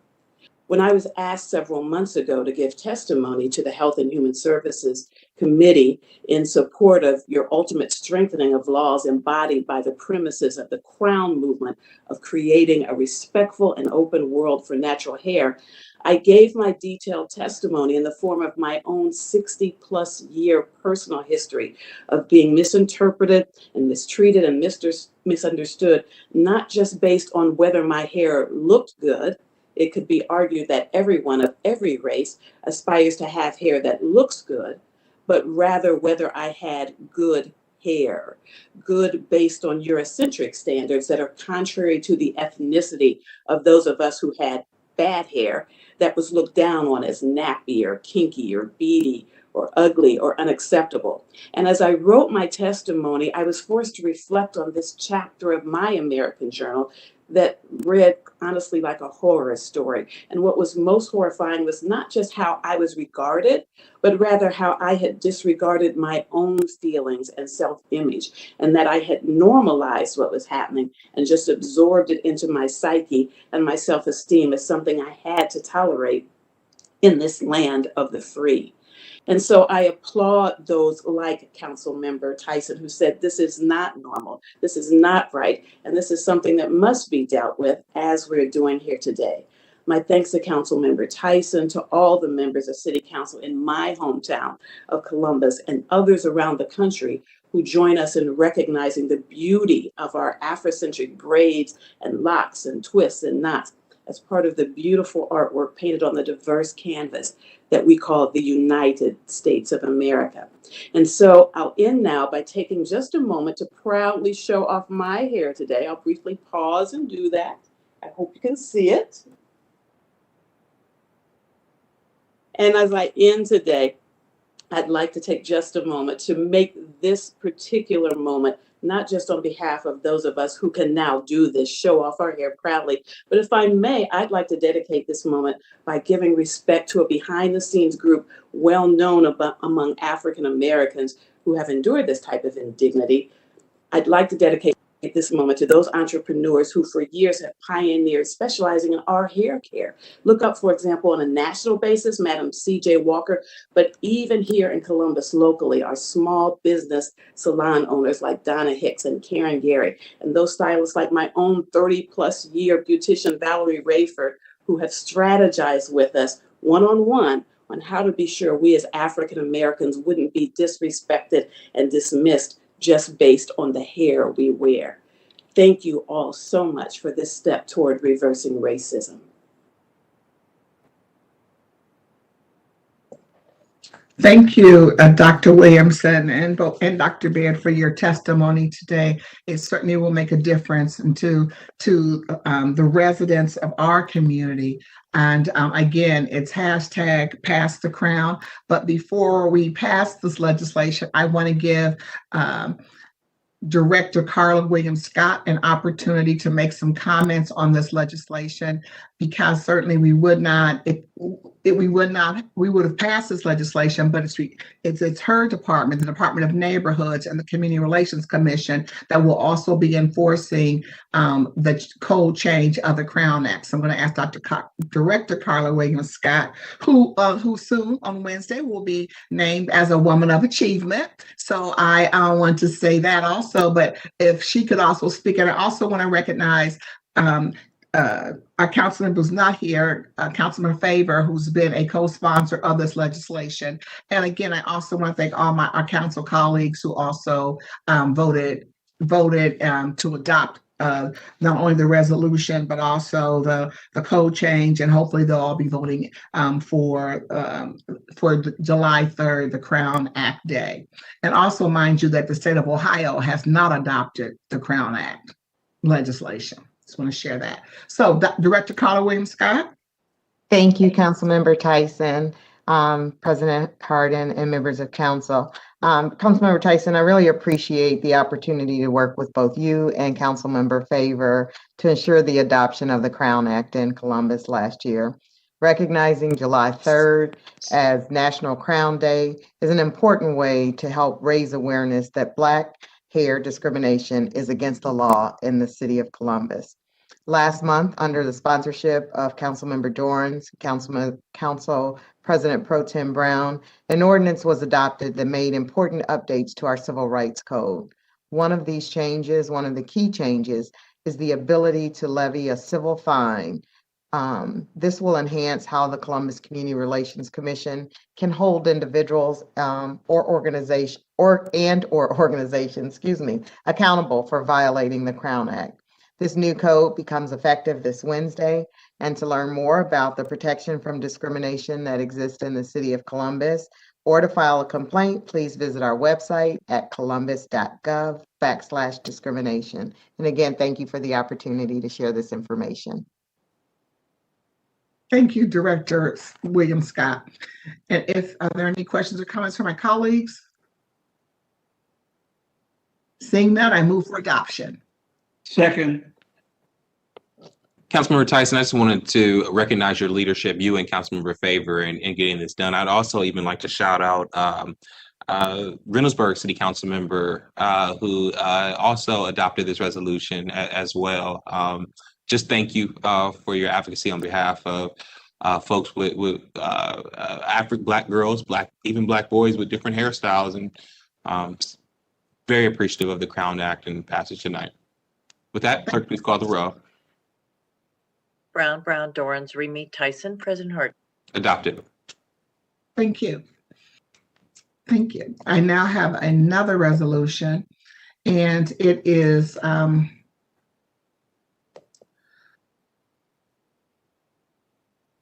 When I was asked several months ago to give testimony to the Health and Human Services Committee in support of your ultimate strengthening of laws embodied by the premises of the Crown movement of creating a respectful and open world for natural hair, I gave my detailed testimony in the form of my own 60+ year personal history of being misinterpreted and mistreated and misunderstood, not just based on whether my hair looked good. It could be argued that everyone of every race aspires to have hair that looks good, but rather whether I had good hair, good based on Eurocentric standards that are contrary to the ethnicity of those of us who had bad hair that was looked down on as nappy or kinky or beady or ugly or unacceptable. And as I wrote my testimony, I was forced to reflect on this chapter of my American journal that read honestly like a horror story. And what was most horrifying was not just how I was regarded, but rather how I had disregarded my own feelings and self-image, and that I had normalized what was happening and just absorbed it into my psyche and my self-esteem as something I had to tolerate in this land of the free. And so I applaud those like Councilmember Tyson who said this is not normal, this is not right, and this is something that must be dealt with as we're doing here today. My thanks to Councilmember Tyson, to all the members of City Council in my hometown of Columbus and others around the country who join us in recognizing the beauty of our Afrocentric braids and locks and twists and knots as part of the beautiful artwork painted on the diverse canvas that we call the United States of America. And so I'll end now by taking just a moment to proudly show off my hair today. I'll briefly pause and do that. I hope you can see it. And as I end today, I'd like to take just a moment to make this particular moment not just on behalf of those of us who can now do this, show off our hair proudly, but if I may, I'd like to dedicate this moment by giving respect to a behind-the-scenes group well known among African Americans who have endured this type of indignity. I'd like to dedicate this moment to those entrepreneurs who for years have pioneered specializing in our hair care. Look up, for example, on a national basis, Madam C.J. Walker, but even here in Columbus locally, our small business salon owners like Donna Hicks and Karen Gary, and those stylists like my own 30+ year beautician Valerie Rayford, who have strategized with us one-on-one on how to be sure we as African Americans wouldn't be disrespected and dismissed just based on the hair we wear. Thank you all so much for this step toward reversing racism. Thank you, Dr. Williamson and Dr. Baird for your testimony today. It certainly will make a difference to the residents of our community. And again, it's hashtag pass the crown. But before we pass this legislation, I want to give Director Carla Williams Scott an opportunity to make some comments on this legislation, because certainly we would have passed this legislation, but it's her department, the Department of Neighborhoods and the Community Relations Commission, that will also be enforcing the code change of the Crown Act. So I'm going to ask Director Carla Williams Scott, who soon on Wednesday will be named as a Woman of Achievement. So I want to say that also, but if she could also speak, and I also want to recognize our council member who's not here, Councilmember Favor, who's been a co-sponsor of this legislation. And again, I also want to thank all our council colleagues who also voted to adopt not only the resolution, but also the code change, and hopefully they'll all be voting for July 3rd, the Crown Act Day. And also mind you that the state of Ohio has not adopted the Crown Act legislation. Just want to share that. So Director Carla Williams Scott. Thank you, Councilmember Tyson, President Hardin, and members of council. Councilmember Tyson, I really appreciate the opportunity to work with both you and Councilmember Favor to ensure the adoption of the Crown Act in Columbus last year. Recognizing July 3rd as National Crown Day is an important way to help raise awareness that Black hair discrimination is against the law in the city of Columbus. Last month, under the sponsorship of Councilmember Dorans, Council President Pro Tem Brown, an ordinance was adopted that made important updates to our Civil Rights Code. One of these changes, one of the key changes, is the ability to levy a civil fine. This will enhance how the Columbus Community Relations Commission can hold individuals or organizations accountable for violating the Crown Act. This new code becomes effective this Wednesday, and to learn more about the protection from discrimination that exists in the city of Columbus, or to file a complaint, please visit our website at columbus.gov/discrimination. And again, thank you for the opportunity to share this information. Thank you, Director Williams Scott. And are there any questions or comments from my colleagues? Seeing that, I move for adoption. Second. Councilmember Tyson, I just wanted to recognize your leadership, you and Councilmember Favor, in getting this done. I'd also even like to shout out Reynoldsburg City Council member who also adopted this resolution as well. Just thank you for your advocacy on behalf of folks with Black girls, even Black boys with different hairstyles, and very appreciative of the Crown Act and passage tonight. With that, clerk, please call the roll. Brown, Dorans, Remy, Tyson, President Hart. Adopted. Thank you. Thank you. I now have another resolution, and it is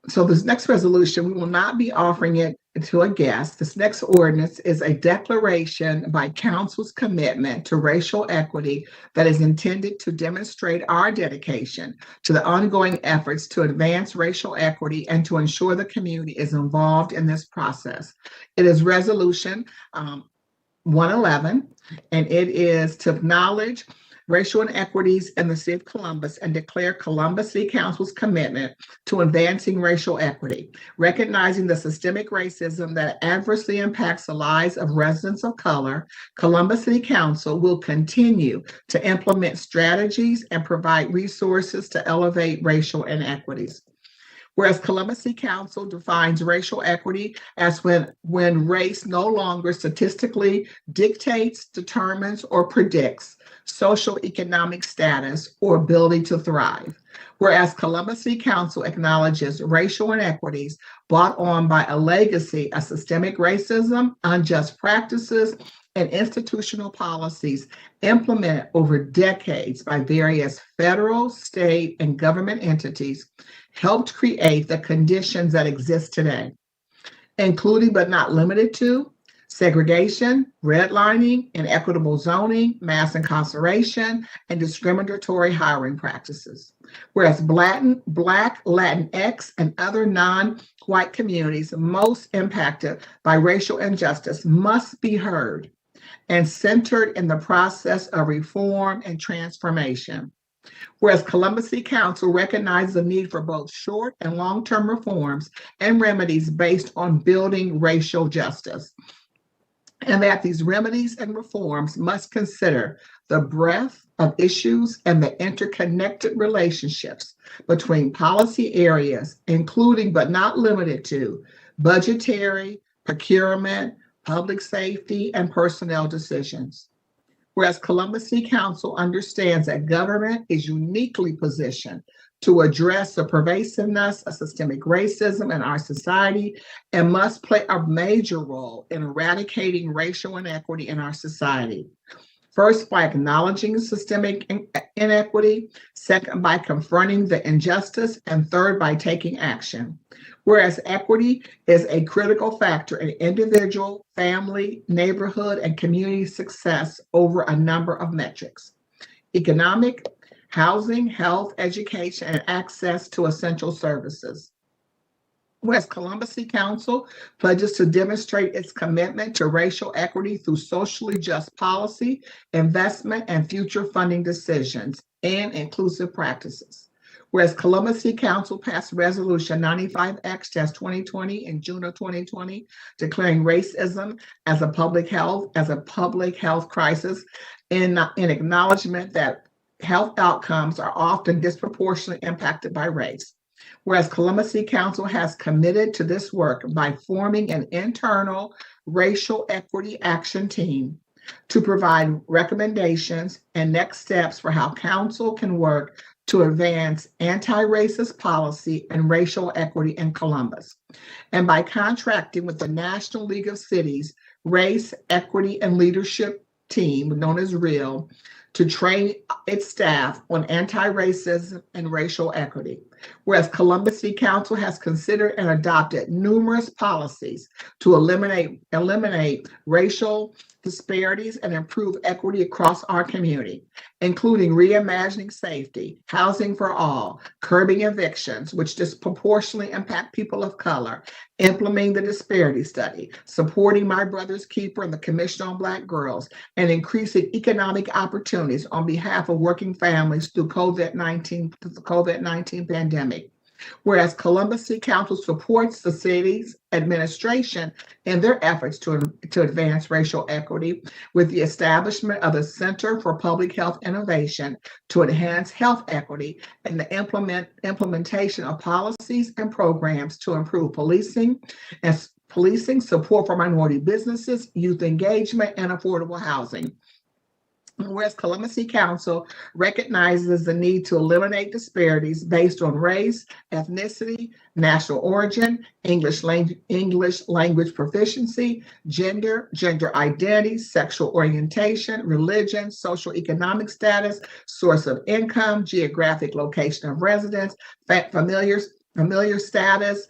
so this next resolution, we will not be offering it to a guest. This next ordinance is a declaration by council's commitment to racial equity that is intended to demonstrate our dedication to the ongoing efforts to advance racial equity and to ensure the community is involved in this process. It is Resolution 111, and it is to acknowledge racial inequities in the city of Columbus and declare Columbus City Council's commitment to advancing racial equity, recognizing the systemic racism that adversely impacts the lives of residents of color. Columbus City Council will continue to implement strategies and provide resources to elevate racial inequities. Whereas Columbus City Council defines racial equity as when race no longer statistically dictates, determines, or predicts social economic status or ability to thrive. Whereas Columbus City Council acknowledges racial inequities brought on by a legacy of systemic racism, unjust practices, and institutional policies implemented over decades by various federal, state, and government entities helped create the conditions that exist today. including but not limited to segregation, redlining, inequitable zoning, mass incarceration, and discriminatory hiring practices. Whereas Black, Latinx, and other non-white communities most impacted by racial injustice must be heard and centered in the process of reform and transformation. Whereas Columbus City Council recognizes the need for both short and long-term reforms and remedies based on building racial justice, and that these remedies and reforms must consider the breadth of issues and the interconnected relationships between policy areas, including but not limited to budgetary, procurement, public safety, and personnel decisions. Whereas Columbus City Council understands that government is uniquely positioned to address the pervasiveness of systemic racism in our society and must play a major role in eradicating racial inequity in our society. First, by acknowledging systemic inequity, second, by confronting the injustice, and third, by taking action. Whereas equity is a critical factor in individual, family, neighborhood, and community success over a number of metrics: economic, housing, health, education, and access to essential services. Whereas Columbus City Council pledges to demonstrate its commitment to racial equity through socially just policy, investment, and future funding decisions and inclusive practices. Whereas Columbus City Council passed Resolution 95X-2020 in June of 2020, declaring racism as a public health crisis in acknowledgement that health outcomes are often disproportionately impacted by race. Whereas Columbus City Council has committed to this work by forming an internal racial equity action team to provide recommendations and next steps for how council can work to advance anti-racist policy and racial equity in Columbus, and by contracting with the National League of Cities Race, Equity, and Leadership Team, known as REAL, to train its staff on anti-racism and racial equity. Whereas Columbus City Council has considered and adopted numerous policies to eliminate racial disparities and improve equity across our community, including reimagining safety, housing for all, curbing evictions, which disproportionately impact people of color, implementing the disparity study, supporting My Brother's Keeper and the Commission on Black Girls, and increasing economic opportunities on behalf of working families through the COVID-19 pandemic. Whereas Columbus City Council supports the city's administration in their efforts to advance racial equity with the establishment of the Center for Public Health Innovation to enhance health equity and the implementation of policies and programs to improve policing, support for minority businesses, youth engagement, and affordable housing. Whereas Columbus City Council recognizes the need to eliminate disparities based on race, ethnicity, national origin, English language proficiency, gender identity, sexual orientation, religion, social economic status, source of income, geographic location of residence, familiar status,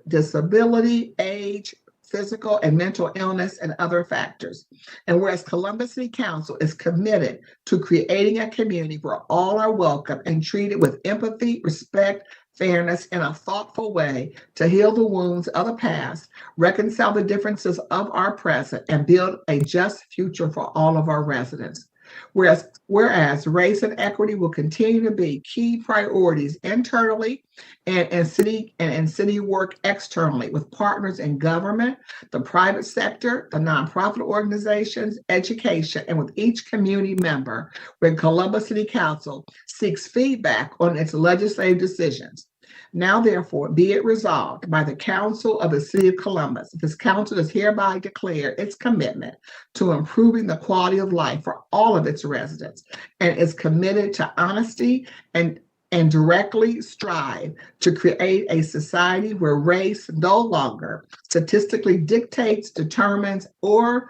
disability, age, physical and mental illness, and other factors. And whereas Columbus City Council is committed to creating a community where all are welcome and treated with empathy, respect, fairness, in a thoughtful way to heal the wounds of the past, reconcile the differences of our present, and build a just future for all of our residents. Whereas race and equity will continue to be key priorities internally and in city work externally with partners in government, the private sector, the nonprofit organizations, education, and with each community member when Columbus City Council seeks feedback on its legislative decisions. Now, therefore, be it resolved by the Council of the City of Columbus, this council does hereby declare its commitment to improving the quality of life for all of its residents and is committed to honesty and directly strive to create a society where race no longer statistically dictates, determines, or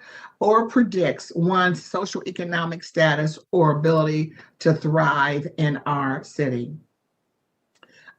predicts one's socioeconomic status or ability to thrive in our city.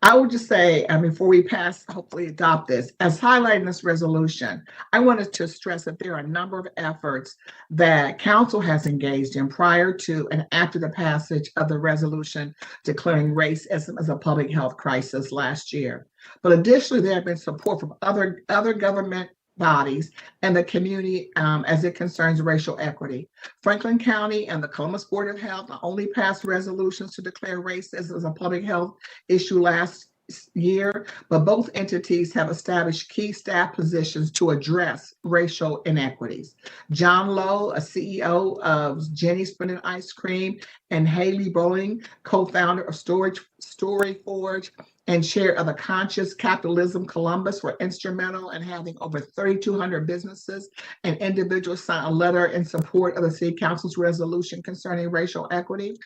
I would just say, before we pass, hopefully adopt this, as highlighted in this resolution, I wanted to stress that there are a number of efforts that council has engaged in prior to and after the passage of the resolution declaring racism as a public health crisis last year. But additionally, there have been support from other government bodies and the community as it concerns racial equity. Franklin County and the Columbus Board of Health not only passed resolutions to declare racism as a public health issue last year, but both entities have established key staff positions to address racial inequities. John Lowe, a CEO of Jenny's Spinning Ice Cream, and Haley Bowling, co-founder of Story Forge and chair of the Conscious Capitalism Columbus, were instrumental in having over 3,200 businesses and individuals sign a letter in support of the City Council's resolution concerning racial equity.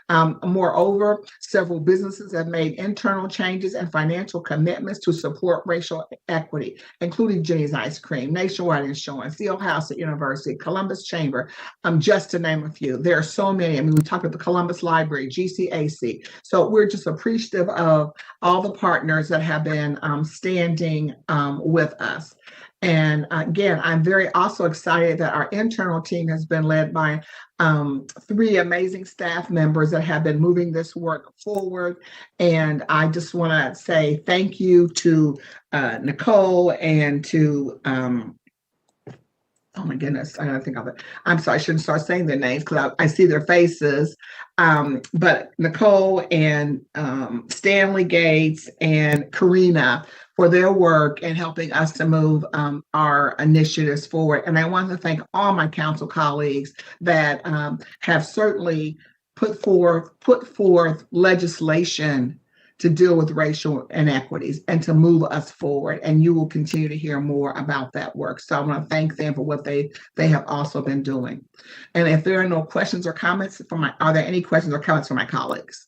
Moreover, several businesses have made internal changes and financial commitments to support racial equity, including Jenny's Ice Cream, Nationwide Insurance, the Ohio State University, Columbus Chamber, just to name a few. There are so many. We talked about the Columbus Library, GCAC. So we're just appreciative of all the partners that have been standing with us. And again, I'm very also excited that our internal team has been led by 3 amazing staff members that have been moving this work forward. And I just want to say thank you to Nicole and to oh my goodness, I gotta think of it. I'm sorry, I shouldn't start saying their names because I see their faces. But Nicole and Stanley Gates and Karina for their work in helping us to move our initiatives forward. And I want to thank all my council colleagues that have certainly put forth legislation to deal with racial inequities and to move us forward. And you will continue to hear more about that work. So I want to thank them for what they have also been doing. And if there are no questions or comments are there any questions or comments from my colleagues?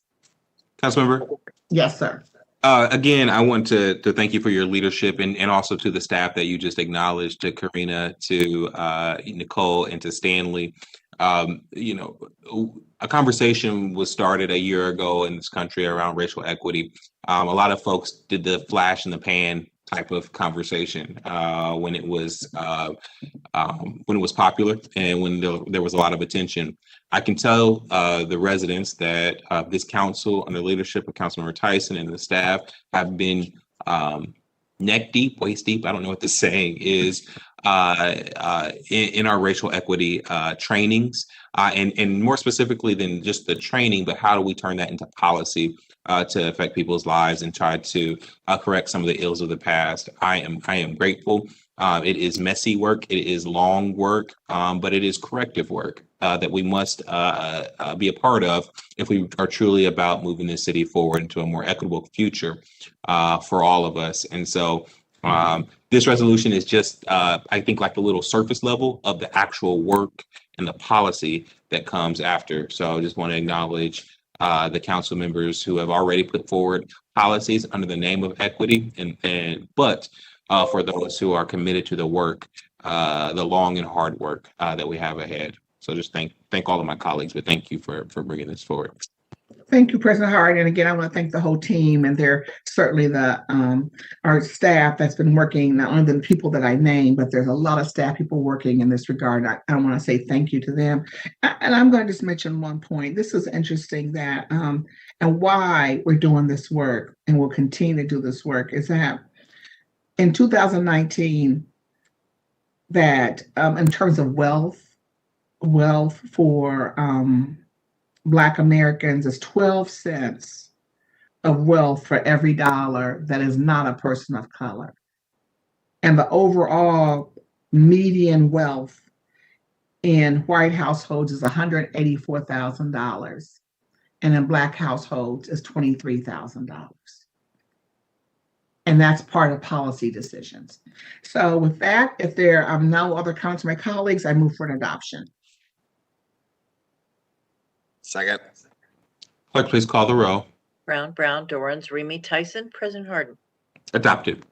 Councilmember? Yes, sir. Again, I want to thank you for your leadership and also to the staff that you just acknowledged, to Karina, to Nicole, and to Stanley. A conversation was started a year ago in this country around racial equity. A lot of folks did the flash in the pan type of conversation when it was popular and when there was a lot of attention. I can tell the residents that this council, under the leadership of Councilmember Tyson and the staff, have been neck deep, waist deep, I don't know what the saying is, in our racial equity trainings, and more specifically than just the training, but how do we turn that into policy to affect people's lives and try to correct some of the ills of the past. I am grateful. It is messy work, it is long work, but it is corrective work that we must be a part of if we are truly about moving this city forward into a more equitable future for all of us. And so this resolution is just, I think, like the little surface level of the actual work and the policy that comes after. So I just want to acknowledge the council members who have already put forward policies under the name of equity, but for those who are committed to the work, the long and hard work that we have ahead. So just thank all of my colleagues, but thank you for bringing this forward. Thank you, President Hart. And again, I want to thank the whole team, and they're certainly our staff that's been working, not only the people that I named, but there's a lot of staff people working in this regard. I want to say thank you to them. And I'm going to just mention one point. This is interesting that, and why we're doing this work and will continue to do this work is that in 2019, that in terms of wealth for Black Americans is 12 cents of wealth for every dollar that is not a person of color. And the overall median wealth in white households is $184,000. And in Black households is $23,000. And that's part of policy decisions. So with that, if there are no other comments from my colleagues, I move for an adoption. Second. Clerk, please call the row. Brown, Dorans, Remy, Tyson, President Harden. Adopted.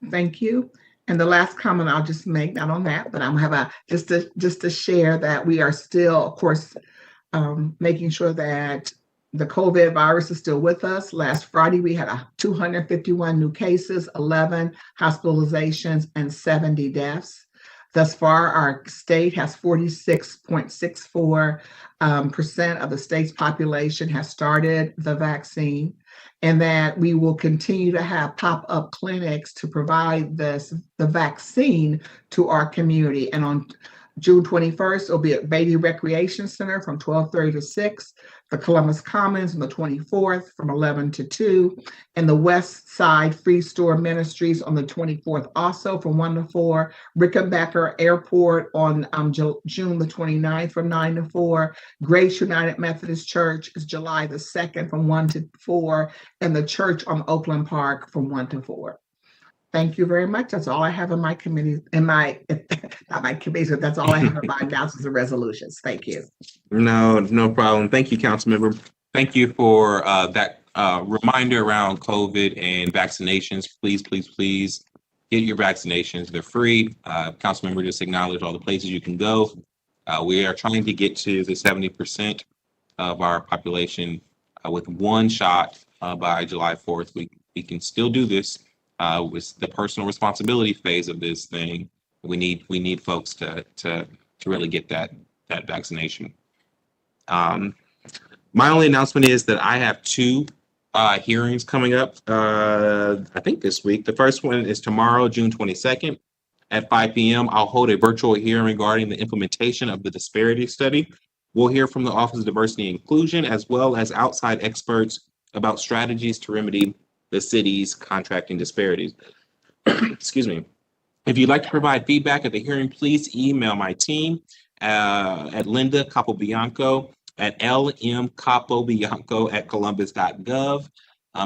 Thank you. And the last comment I'll just make, not on that, but I'm gonna have just to share that we are still, of course, making sure that the COVID virus is still with us. Last Friday, we had 251 new cases, 11 hospitalizations, and 70 deaths. Thus far, our state has 46.64% of the state's population has started the vaccine, and that we will continue to have pop-up clinics to provide the vaccine to our community. And on June 21st, it'll be at Beatty Recreation Center from 12:30 to 6, the Columbus Commons on the 24th from 11 to 2, and the West Side Free Store Ministries on the 24th also from 1 to 4, Rickenbacker Airport on June the 29th from 9 to 4, Grace United Methodist Church is July the 2nd from 1 to 4, and the church on Oakland Park from 1 to 4. Thank you very much. That's all I have in my committee, not my committee, but that's all I have in my announcements and resolutions. Thank you. No problem. Thank you, Councilmember. Thank you for that reminder around COVID and vaccinations. Please get your vaccinations. They're free. Councilmember just acknowledged all the places you can go. We are trying to get to the 70% of our population with one shot by July 4th. We can still do this. With the personal responsibility phase of this thing, we need folks to really get that vaccination. My only announcement is that I have two hearings coming up, I think this week. The first one is tomorrow, June 22nd at 5 p.m. I'll hold a virtual hearing regarding the implementation of the disparity study. We'll hear from the Office of Diversity and Inclusion as well as outside experts about strategies to remedy the city's contracting disparities. Excuse me. If you'd like to provide feedback at the hearing, please email my team at Linda Capobianco at lmcapobianco@columbus.gov.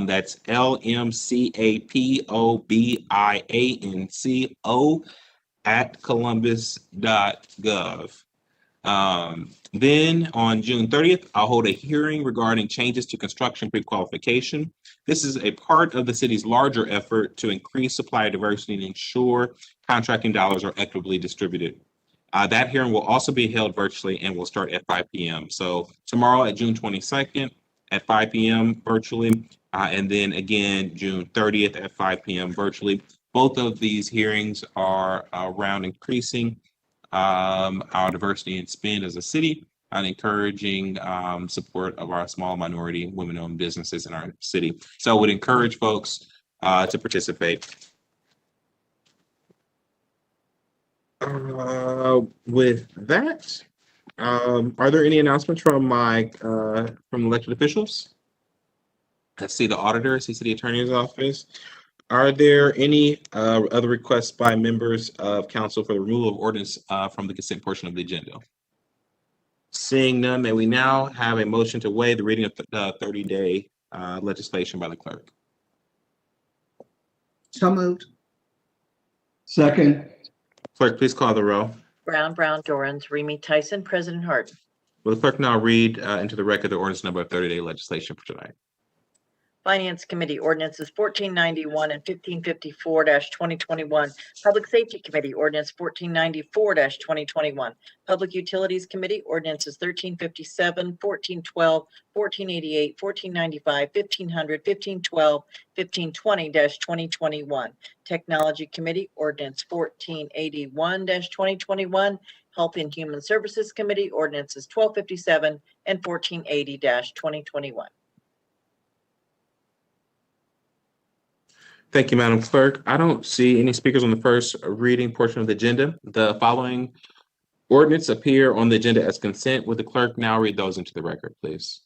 That's lmcapobianco@columbus.gov. Then on June 30th, I'll hold a hearing regarding changes to construction pre-qualification. This is a part of the city's larger effort to increase supply diversity and ensure contracting dollars are equitably distributed. That hearing will also be held virtually and will start at 5 p.m. So tomorrow at June 22nd at 5 p.m. virtually, and then again June 30th at 5 p.m. virtually. Both of these hearings are around increasing our diversity and spend as a city and encouraging support of our small minority women-owned businesses in our city. So I would encourage folks to participate. With that, are there any announcements from elected officials? I see the auditor, I see city attorney's office. Are there any other requests by members of council for the removal of ordinance from the consent portion of the agenda? Seeing none, may we now have a motion to waive the reading of 30-day legislation by the clerk? So moved. Second. Clerk, please call the roll. Brown, Dorans, Remy, Tyson, President Harden. Will the clerk now read into the record the ordinance number of 30-day legislation for tonight? Finance Committee ordinances 1491 and 1554-2021. Public Safety Committee ordinance 1494-2021. Public Utilities Committee ordinances 1357, 1412, 1488, 1495, 1500, 1512, 1520-2021. Technology Committee ordinance 1481-2021. Health and Human Services Committee ordinances 1257 and 1480-2021. Thank you, Madam Clerk. I don't see any speakers on the first reading portion of the agenda. The following ordinance appear on the agenda as consent. Would the clerk now read those into the record, please?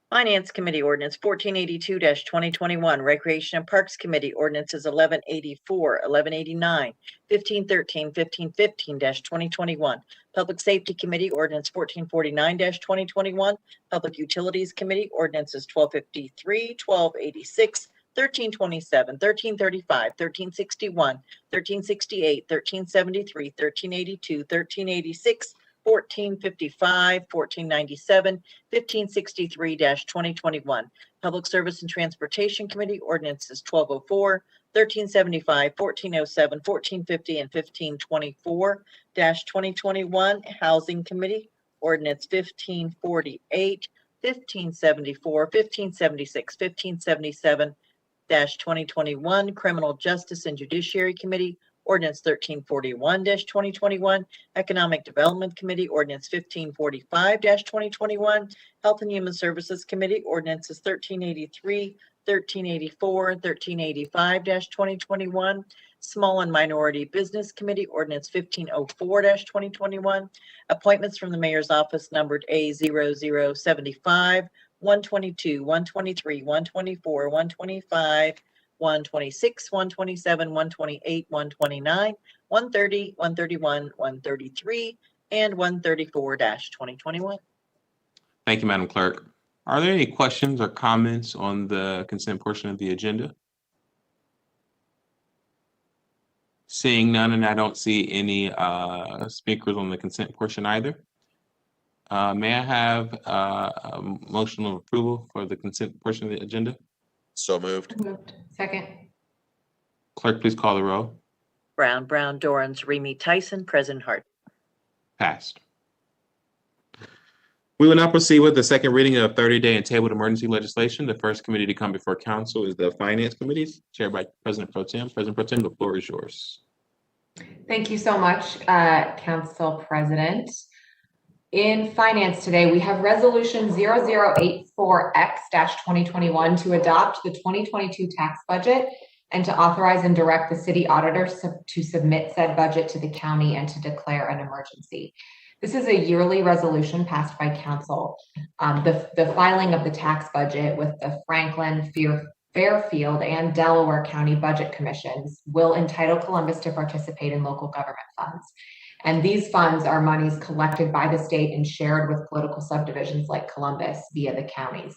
Finance Committee ordinance 1482-2021. Recreation and Parks Committee ordinances 1184, 1189, 1513, 1515-2021. Public Safety Committee ordinance 1449-2021. Public Utilities Committee ordinances 1253, 1286, 1327, 1335, 1361, 1368, 1373, 1382, 1386, 1455, 1497, 1563-2021. Public Service and Transportation Committee ordinances 1204, 1375, 1407, 1450, and 1524-2021. Housing Committee ordinance 1548, 1574, 1576, 1577-2021, Criminal Justice and Judiciary Committee, Ordinance 1341-2021, Economic Development Committee, Ordinance 1545-2021, Health and Human Services Committee, Ordinances 1383, 1384, 1385-2021, Small and Minority Business Committee, Ordinance 1504-2021, appointments from the Mayor's Office numbered A0075, 122, 123, 124, 125, 126, 127, 128, 129, 130, 131, 133, and 134-2021. Thank you, Madam Clerk. Are there any questions or comments on the consent portion of the agenda? Seeing none, and I don't see any speakers on the consent portion either. May I have a motion of approval for the consent portion of the agenda? So moved. Second. Clerk, please call the roll. Brown, Dorans, Remy, Tyson, President Hart. Passed. We will now proceed with the second reading of 30-day and tabled emergency legislation. The first committee to come before council is the Finance Committee, chaired by President Pro Tem. President Pro Tem, the floor is yours. Thank you so much, Council President. In Finance today, we have Resolution 0084X-2021 to adopt the 2022 tax budget and to authorize and direct the city auditor to submit said budget to the county and to declare an emergency. This is a yearly resolution passed by council. The filing of the tax budget with the Franklin, Fairfield, and Delaware County Budget Commissions will entitle Columbus to participate in local government funds. And these funds are monies collected by the state and shared with political subdivisions like Columbus via the counties.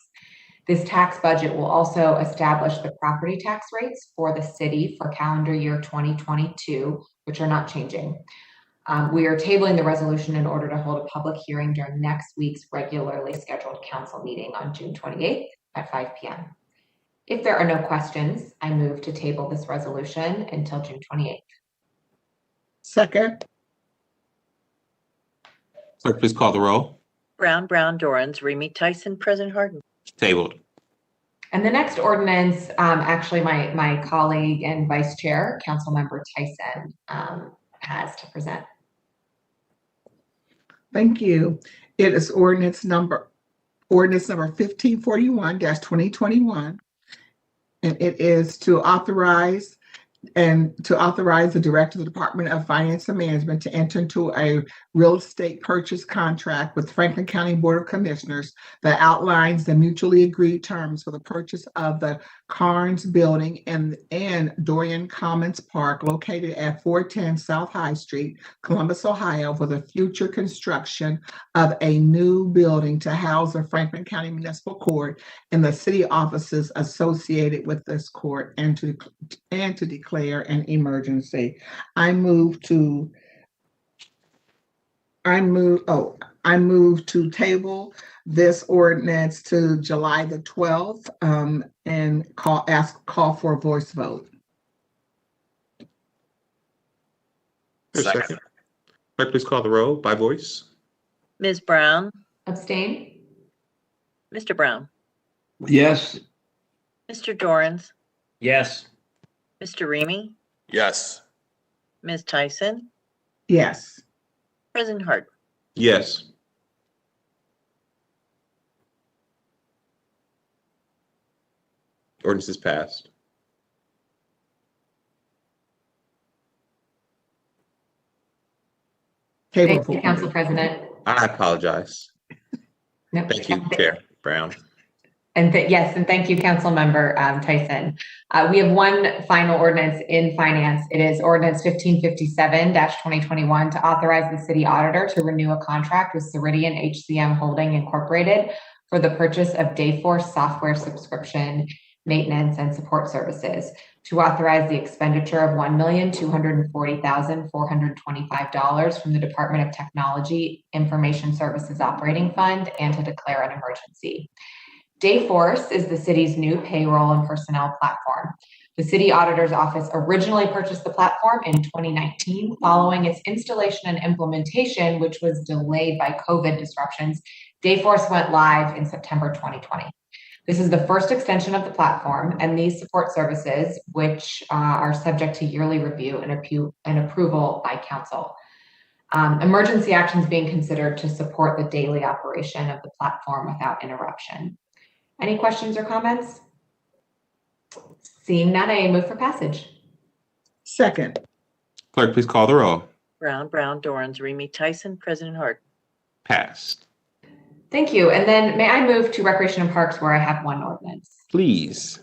This tax budget will also establish the property tax rates for the city for calendar year 2022, which are not changing. We are tabling the resolution in order to hold a public hearing during next week's regularly scheduled council meeting on June 28th at 5 p.m. If there are no questions, I move to table this resolution until June 28th. Second. Clerk, please call the roll. Brown, Dorans, Remy, Tyson, President Harden. Tabled. And the next ordinance, actually my colleague and Vice Chair, Councilmember Tyson, has to present. Thank you. It is ordinance number 1541-2021. And it is to authorize the director of the Department of Finance and Management to enter into a real estate purchase contract with Franklin County Board of Commissioners that outlines the mutually agreed terms for the purchase of the Carnes Building and Dorian Commons Park located at 410 South High Street, Columbus, Ohio, for the future construction of a new building to house the Franklin County Municipal Court and the city offices associated with this court, and to declare an emergency. I move to table this ordinance to July the 12th and call for a voice vote. Second. Clerk, please call the roll by voice. Ms. Brown. Abstain. Mr. Brown. Yes. Mr. Dorans. Yes. Mr. Remy. Yes. Ms. Tyson. Yes. President Hart. Yes. Ordinance is passed. Thank you, Council President. I apologize. Nope. Thank you, Chair Brown. And yes, and thank you, Councilmember Tyson. We have one final ordinance in finance. It is Ordinance 1557-2021 to authorize the city auditor to renew a contract with Ceridian HCM Holding Incorporated for the purchase of Dayforce software subscription, maintenance, and support services, to authorize the expenditure of $1,240,425 from the Department of Technology Information Services Operating Fund, and to declare an emergency. Dayforce is the city's new payroll and personnel platform. The city auditor's office originally purchased the platform in 2019. Following its installation and implementation, which was delayed by COVID disruptions, Dayforce went live in September 2020. This is the first extension of the platform, and these support services, which are subject to yearly review and approval by council. Emergency actions being considered to support the daily operation of the platform without interruption. Any questions or comments? Seeing none, I move for passage. Second. Clerk, please call the roll. Brown, Dorans, Remy, Tyson, President Harden. Passed. Thank you. And then may I move to Recreation and Parks where I have one ordinance? Please.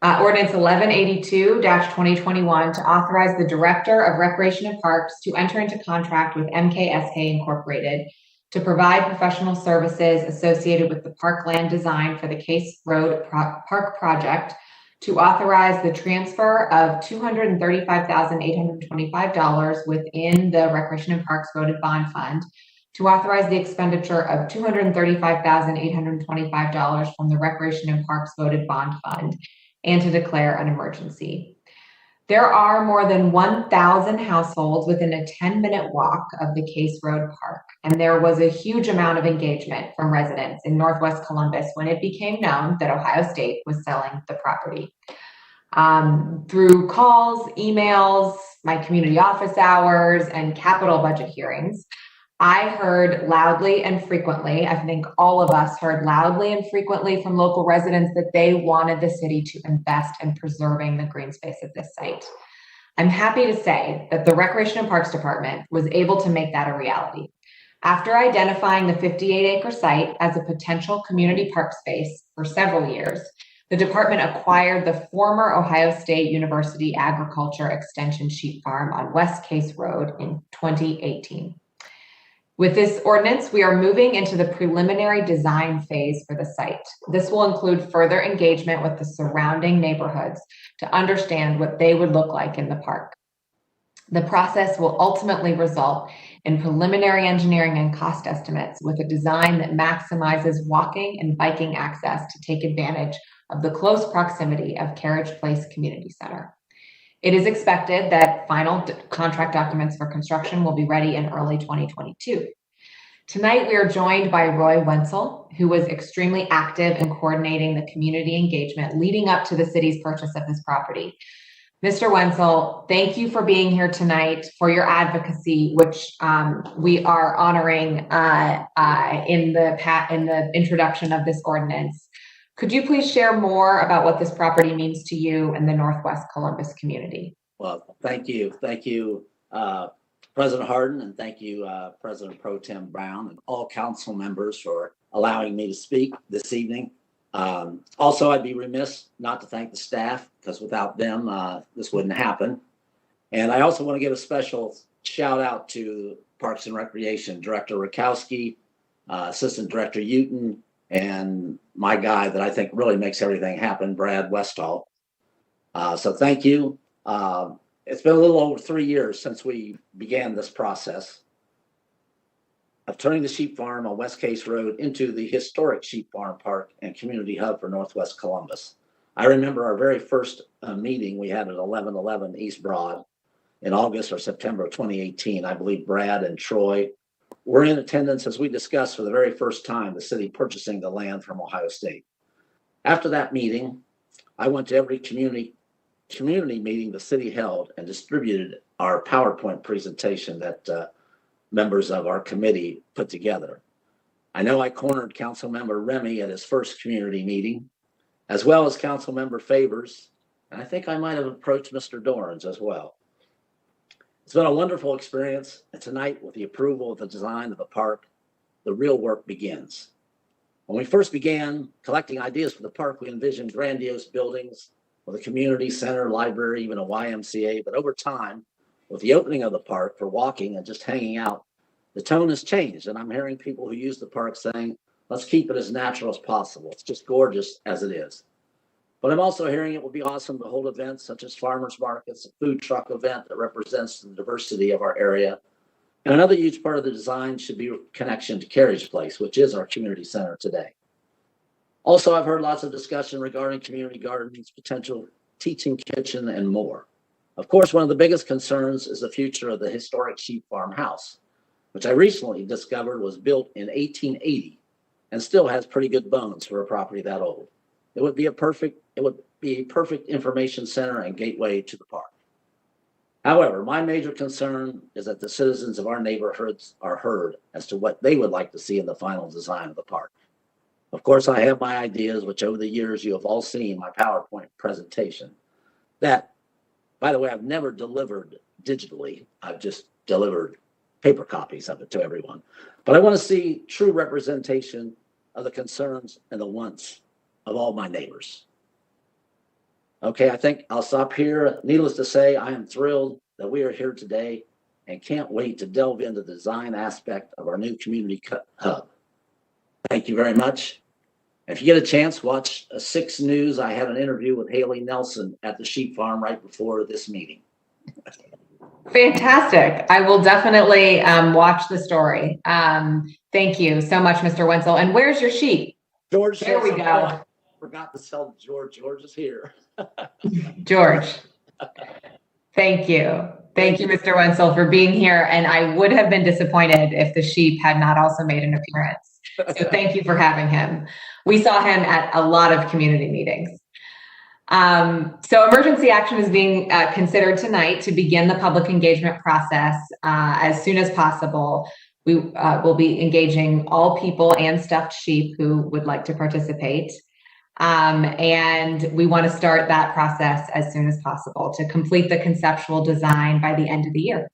Ordinance 1182-2021 to authorize the Director of Recreation and Parks to enter into contract with MKSK Incorporated to provide professional services associated with the parkland design for the Case Road Park project, to authorize the transfer of $235,825 within the Recreation and Parks Voted Bond Fund, to authorize the expenditure of $235,825 from the Recreation and Parks Voted Bond Fund, and to declare an emergency. There are more than 1,000 households within a 10-minute walk of the Case Road Park, and there was a huge amount of engagement from residents in Northwest Columbus when it became known that Ohio State was selling the property. Through calls, emails, my community office hours, and capital budget hearings, I heard loudly and frequently, I think all of us heard loudly and frequently from local residents that they wanted the city to invest in preserving the green space at this site. I'm happy to say that the Recreation and Parks Department was able to make that a reality. After identifying the 58-acre site as a potential community park space for several years, the department acquired the former Ohio State University Agriculture Extension Sheep Farm on West Case Road in 2018. With this ordinance, we are moving into the preliminary design phase for the site. This will include further engagement with the surrounding neighborhoods to understand what they would look like in the park. The process will ultimately result in preliminary engineering and cost estimates with a design that maximizes walking and biking access to take advantage of the close proximity of Carriage Place Community Center. It is expected that final contract documents for construction will be ready in early 2022. Tonight, we are joined by Roy Wenzel, who was extremely active in coordinating the community engagement leading up to the city's purchase of this property. Mr. Wenzel, thank you for being here tonight, for your advocacy, which we are honoring in the introduction of this ordinance. Could you please share more about what this property means to you and the Northwest Columbus community? Well, thank you. Thank you, President Harden, and thank you, President Pro Tem Brown, and all council members for allowing me to speak this evening. Also, I'd be remiss not to thank the staff, because without them, this wouldn't happen. And I also want to give a special shout out to Parks and Recreation, Director Rakowski, Assistant Director Uton, and my guy that I think really makes everything happen, Brad Westall. So thank you. It's been a little over 3 years since we began this process of turning the sheep farm on West Case Road into the historic sheep farm park and community hub for Northwest Columbus. I remember our very first meeting we had at 1111 East Broad in August or September of 2018. I believe Brad and Troy were in attendance as we discussed for the very first time the city purchasing the land from Ohio State. After that meeting, I went to every community meeting the city held and distributed our PowerPoint presentation that members of our committee put together. I know I cornered Councilmember Remy at his first community meeting, as well as Councilmember Favors, and I think I might have approached Mr. Dorans as well. It's been a wonderful experience, and tonight, with the approval of the design of the park, the real work begins. When we first began collecting ideas for the park, we envisioned grandiose buildings with a community center, library, even a YMCA, but over time, with the opening of the park for walking and just hanging out, the tone has changed, and I'm hearing people who use the park saying, let's keep it as natural as possible. It's just gorgeous as it is. But I'm also hearing it would be awesome to hold events such as farmers markets, a food truck event that represents the diversity of our area. And another huge part of the design should be a connection to Carriage Place, which is our community center today. Also, I've heard lots of discussion regarding community gardens, potential teaching kitchen, and more. Of course, one of the biggest concerns is the future of the historic sheep farm house, which I recently discovered was built in 1880 and still has pretty good bones for a property that old. It would be a perfect information center and gateway to the park. However, my major concern is that the citizens of our neighborhoods are heard as to what they would like to see in the final design of the park. Of course, I have my ideas, which over the years you have all seen my PowerPoint presentation. That, by the way, I've never delivered digitally. I've just delivered paper copies of it to everyone. But I want to see true representation of the concerns and the wants of all my neighbors. Okay, I think I'll stop here. Needless to say, I am thrilled that we are here today and can't wait to delve into the design aspect of our new community hub. Thank you very much. If you get a chance, watch 6 News. I had an interview with Haley Nelson at the sheep farm right before this meeting. Fantastic. I will definitely watch the story. Thank you so much, Mr. Wenzel. And where's your sheep? George, there we go. Forgot to tell George. George is here. George, thank you. Thank you, Mr. Wenzel, for being here. And I would have been disappointed if the sheep had not also made an appearance. So thank you for having him. We saw him at a lot of community meetings. So emergency action is being considered tonight to begin the public engagement process as soon as possible. We will be engaging all people and stuffed sheep who would like to participate. And we want to start that process as soon as possible to complete the conceptual design by the end of the year.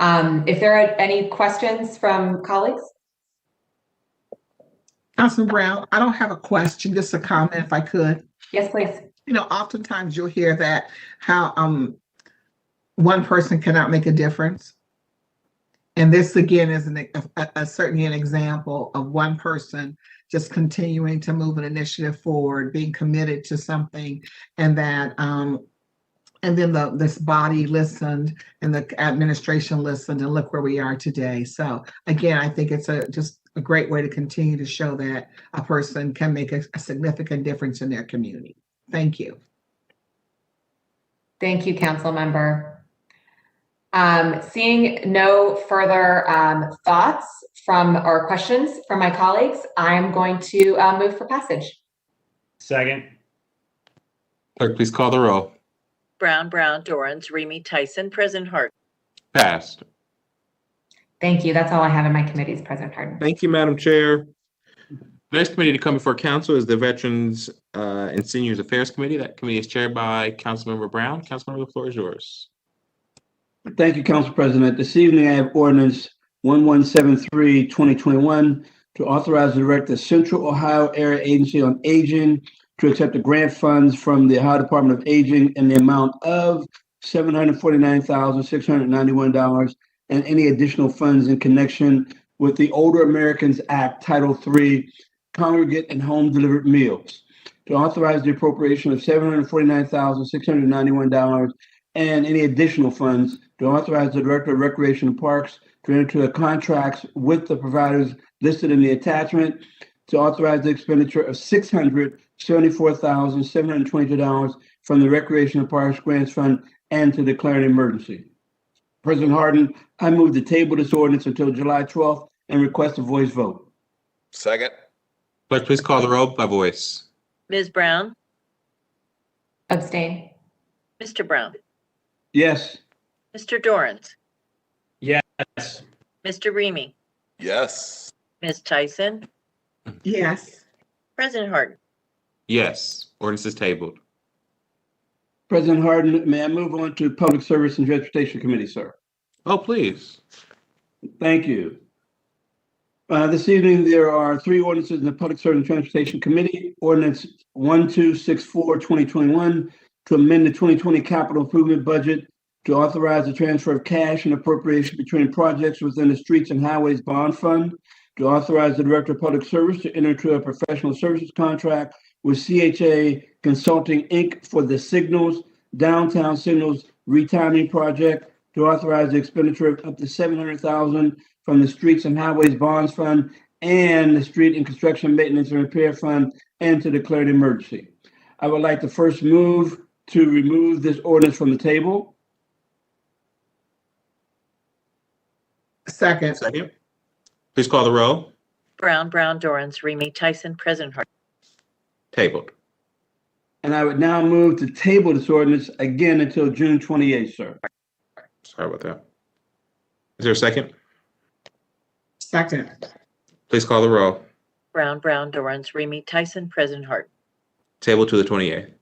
If there are any questions from colleagues? Councilman Brown, I don't have a question, just a comment if I could. Yes, please. You know, oftentimes you'll hear that how one person cannot make a difference. And this again is certainly an example of one person just continuing to move an initiative forward, being committed to something, and that and then this body listened and the administration listened, and look where we are today. So again, I think it's just a great way to continue to show that a person can make a significant difference in their community. Thank you. Thank you, council member. Seeing no further thoughts or questions from my colleagues, I'm going to move for passage. Second. Clerk, please call the roll. Brown, Dorans, Remy, Tyson, President Hart. Passed. Thank you. That's all I have in my committees, President Harden. Thank you, Madam Chair. Next committee to come before council is the Veterans and Seniors Affairs Committee. That committee is chaired by Councilmember Brown. Councilmember, the floor is yours. Thank you, Council President. This evening I have Ordinance 1173-2021 to authorize the Director of Central Ohio Area Agency on Aging to accept the grant funds from the Ohio Department of Aging in the amount of $749,691 and any additional funds in connection with the Older Americans Act, Title III, Congregate and Home Delivered Meals, to authorize the appropriation of $749,691 and any additional funds to authorize the Director of Recreation and Parks to enter into contracts with the providers listed in the attachment, to authorize the expenditure of $674,722 from the Recreation and Parks Grants Fund and to declare an emergency. President Harden, I move to table this ordinance until July 12th and request a voice vote. Second. Clerk, please call the roll by voice. Ms. Brown, Abstain. Mr. Brown, Yes. Mr. Dorans, Yes. Mr. Remy, Yes. Ms. Tyson, Yes. President Hart. Yes, ordinance is tabled. President Harden, may I move on to Public Service and Transportation Committee, sir? Oh, please. Thank you. This evening, there are 3 ordinances in the Public Service and Transportation Committee. Ordinance 1264-2021 to amend the 2020 capital improvement budget to authorize the transfer of cash and appropriation between projects within the Streets and Highways Bond Fund, to authorize the Director of Public Service to enter into a professional services contract with CHA Consulting, Inc. for the Downtown Signals Retiming Project, to authorize the expenditure of up to $700,000 from the Streets and Highways Bonds Fund and the Street and Construction Maintenance and Repair Fund, and to declare an emergency. I would like to first move to remove this ordinance from the table. Second. Second. Please call the roll. Brown, Dorans, Remy, Tyson, President Harden. Tabled. And I would now move to table this ordinance again until June 28th, sir. Sorry about that. Is there a second? Second. Please call the roll. Brown, Dorans, Remy, Tyson, President Harden. Table to the 28th.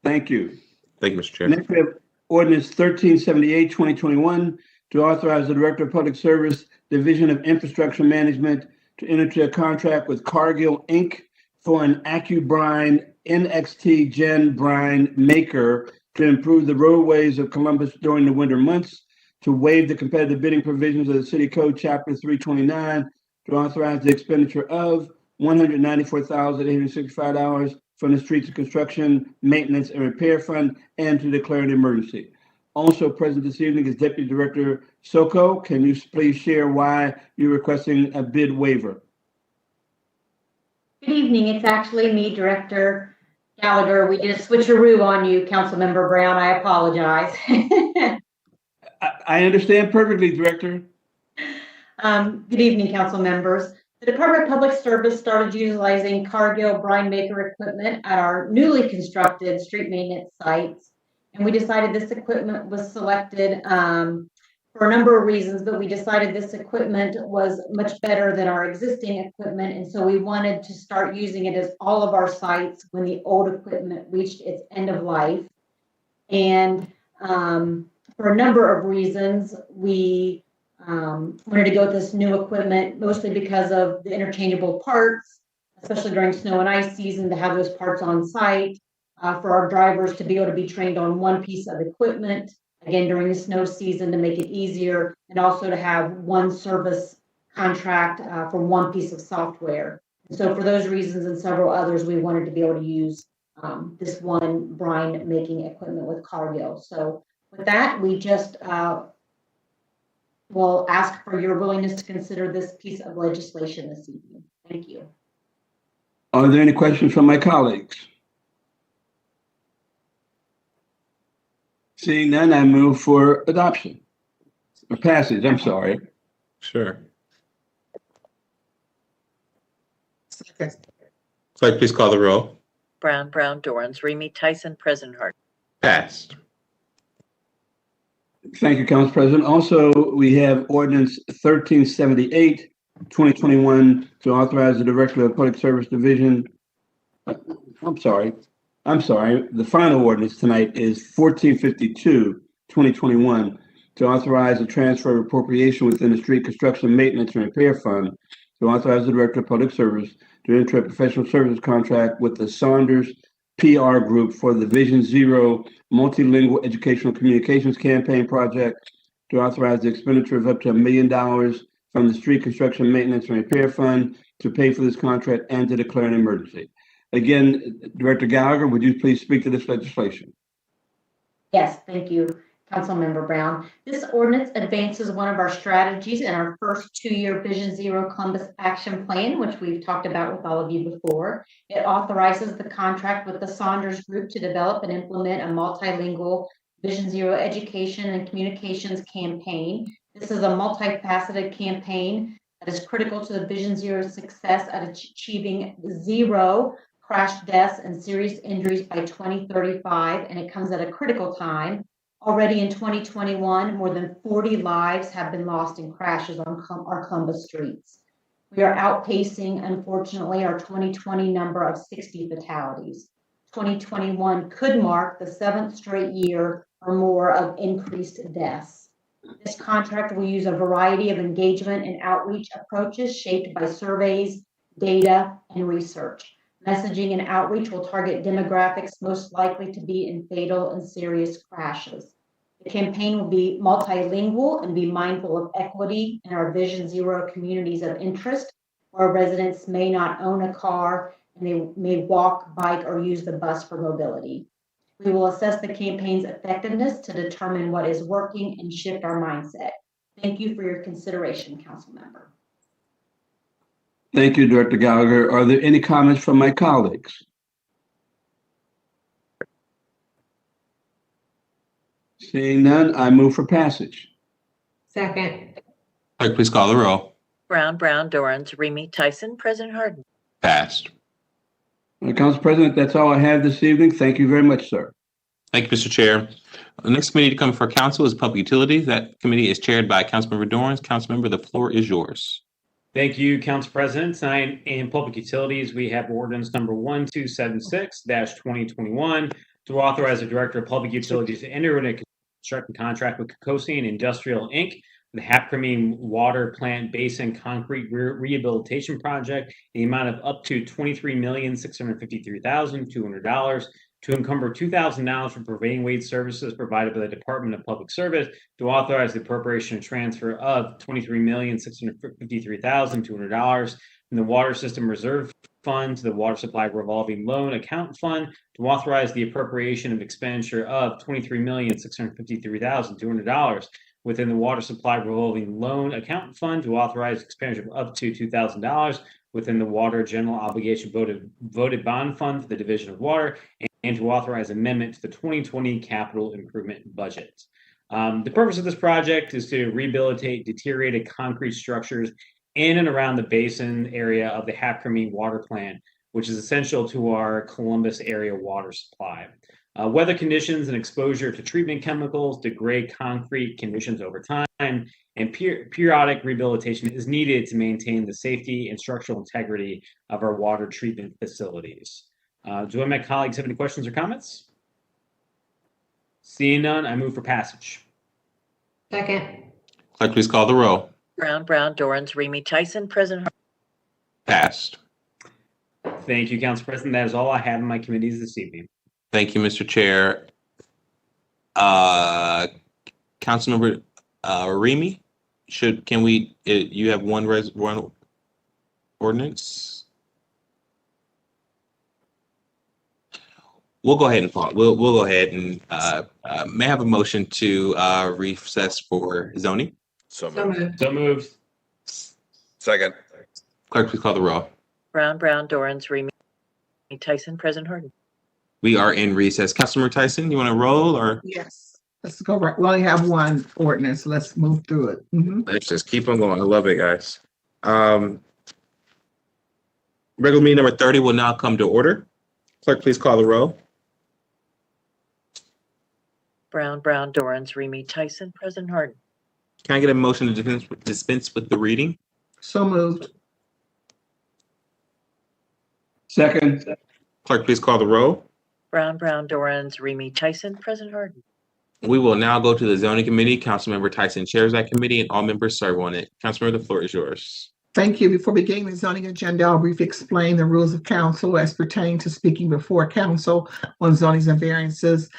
Thank you. Thank you, Mr. Chair. Next, we have ordinance 1378, 2021, to authorize the Director of Public Service, Division of Infrastructure Management, to enter into a contract with Cargill, Inc. for an AccuBrine NXT Gen brine maker to improve the roadways of Columbus during the winter months, to waive the competitive bidding provisions of the City Code Chapter 329, to authorize the expenditure of $194,865 from the Streets and Construction Maintenance and Repair Fund, and to declare an emergency. Also present this evening is Deputy Director Soko. Can you please share why you're requesting a bid waiver? Good evening. It's actually me, Director Gallagher. We did a switcheroo on you, Councilmember Brown. I apologize. I understand perfectly, Director. Good evening, council members. The Department of Public Service started utilizing Cargill brine maker equipment at our newly constructed street maintenance sites. And we decided this equipment was selected for a number of reasons, but we decided this equipment was much better than our existing equipment. And so we wanted to start using it at all of our sites when the old equipment reached its end of life. And for a number of reasons, we wanted to go with this new equipment, mostly because of the interchangeable parts, especially during snow and ice season, to have those parts on site, for our drivers to be able to be trained on one piece of equipment, again, during the snow season to make it easier, and also to have one service contract for one piece of software. And so for those reasons and several others, we wanted to be able to use this one brine making equipment with Cargill. So with that, we just will ask for your willingness to consider this piece of legislation this evening. Thank you. Are there any questions from my colleagues? Seeing none, I move for adoption or passage. I'm sorry. Sure. Second. Clerk, please call the roll. Brown, Dorans, Remy, Tyson, President Harden. Passed. Thank you, Council President. Also, we have ordinance 1378, 2021, to authorize the Director of Public Service Division. I'm sorry. The final ordinance tonight is 1452, 2021, to authorize a transfer of appropriation within the Street Construction Maintenance and Repair Fund, to authorize the Director of Public Service to enter a professional services contract with the Saunders PR Group for the Vision Zero Multilingual Educational Communications Campaign project, to authorize the expenditure of up to $1 million from the Street Construction Maintenance and Repair Fund to pay for this contract, and to declare an emergency. Again, Director Gallagher, would you please speak to this legislation? Yes, thank you, Councilmember Brown. This ordinance advances one of our strategies in our first two-year Vision Zero Columbus Action Plan, which we've talked about with all of you before. It authorizes the contract with the Saunders Group to develop and implement a multilingual Vision Zero education and communications campaign. This is a multifaceted campaign that is critical to the Vision Zero success at achieving zero crash deaths and serious injuries by 2035, and it comes at a critical time. Already in 2021, more than 40 lives have been lost in crashes on our Columbus streets. We are outpacing, unfortunately, our 2020 number of 60 fatalities. 2021 could mark the 7th straight year or more of increased deaths. This contract will use a variety of engagement and outreach approaches shaped by surveys, data, and research. Messaging and outreach will target demographics most likely to be in fatal and serious crashes. The campaign will be multilingual and be mindful of equity in our Vision Zero communities of interest, where residents may not own a car and they may walk, bike, or use the bus for mobility. We will assess the campaign's effectiveness to determine what is working and shift our mindset. Thank you for your consideration, Council Member. Thank you, Director Gallagher. Are there any comments from my colleagues? Seeing none, I move for passage. Second. Clerk, please call the roll. Brown, Dorans, Remy, Tyson, President Harden. Passed. Council President, that's all I have this evening. Thank you very much, sir. Thank you, Mr. Chair. The next committee to come before council is Public Utilities. That committee is chaired by Councilmember Dorans. Councilmember, the floor is yours. Thank you, Council President. Tonight in Public Utilities, we have ordinance number 1276-2021 to authorize the Director of Public Utilities to enter into a construction contract with Cocosian Industrial, Inc., the Hapcremie Water Plant Basin Concrete Rehabilitation Project, in the amount of up to $23,653,200 to encumber $2,000 for prevailing wage services provided by the Department of Public Service, to authorize the appropriation and transfer of $23,653,200 from the Water System Reserve Fund to the Water Supply Revolving Loan Account Fund, to authorize the appropriation of expenditure of $23,653,200 within the Water Supply Revolving Loan Account Fund, to authorize expenditure of up to $2,000 within the Water General Obligation Voted Bond Fund for the Division of Water, and to authorize amendment to the 2020 capital improvement budget. The purpose of this project is to rehabilitate deteriorated concrete structures in and around the basin area of the Hapcremie Water Plant, which is essential to our Columbus area water supply. Weather conditions and exposure to treatment chemicals degrade concrete conditions over time, and periodic rehabilitation is needed to maintain the safety and structural integrity of our water treatment facilities. Do any of my colleagues have any questions or comments? Seeing none, I move for passage. Second. Clerk, please call the roll. Brown, Dorans, Remy, Tyson, President Harden. Passed. Thank you, Council President. That is all I have in my committees this evening. Thank you, Mr. Chair. Councilmember Remy, you have one ordinance? We'll go ahead and we'll go ahead and may I have a motion to recess for zoning? So moved. So moved. Second. Clerk, please call the roll. Brown, Dorans, Remy, Tyson, President Harden. We are in recess. Councilmember Tyson, you want to roll or? Yes, let's go right. We only have one ordinance. Let's move through it. Let's just keep on going. I love it, guys. Regular meeting number 30 will now come to order. Clerk, please call the roll. Brown, Dorans, Remy, Tyson, President Harden. Can I get a motion to dispense with the reading? So moved. Second. Clerk, please call the roll. Brown, Dorans, Remy, Tyson, President Harden. We will now go to the zoning committee. Councilmember Tyson chairs that committee and all members serve on it. Councilmember, the floor is yours. Thank you. Before beginning the zoning agenda, I'll briefly explain the rules of council as pertain to speaking before council on zonings and variances.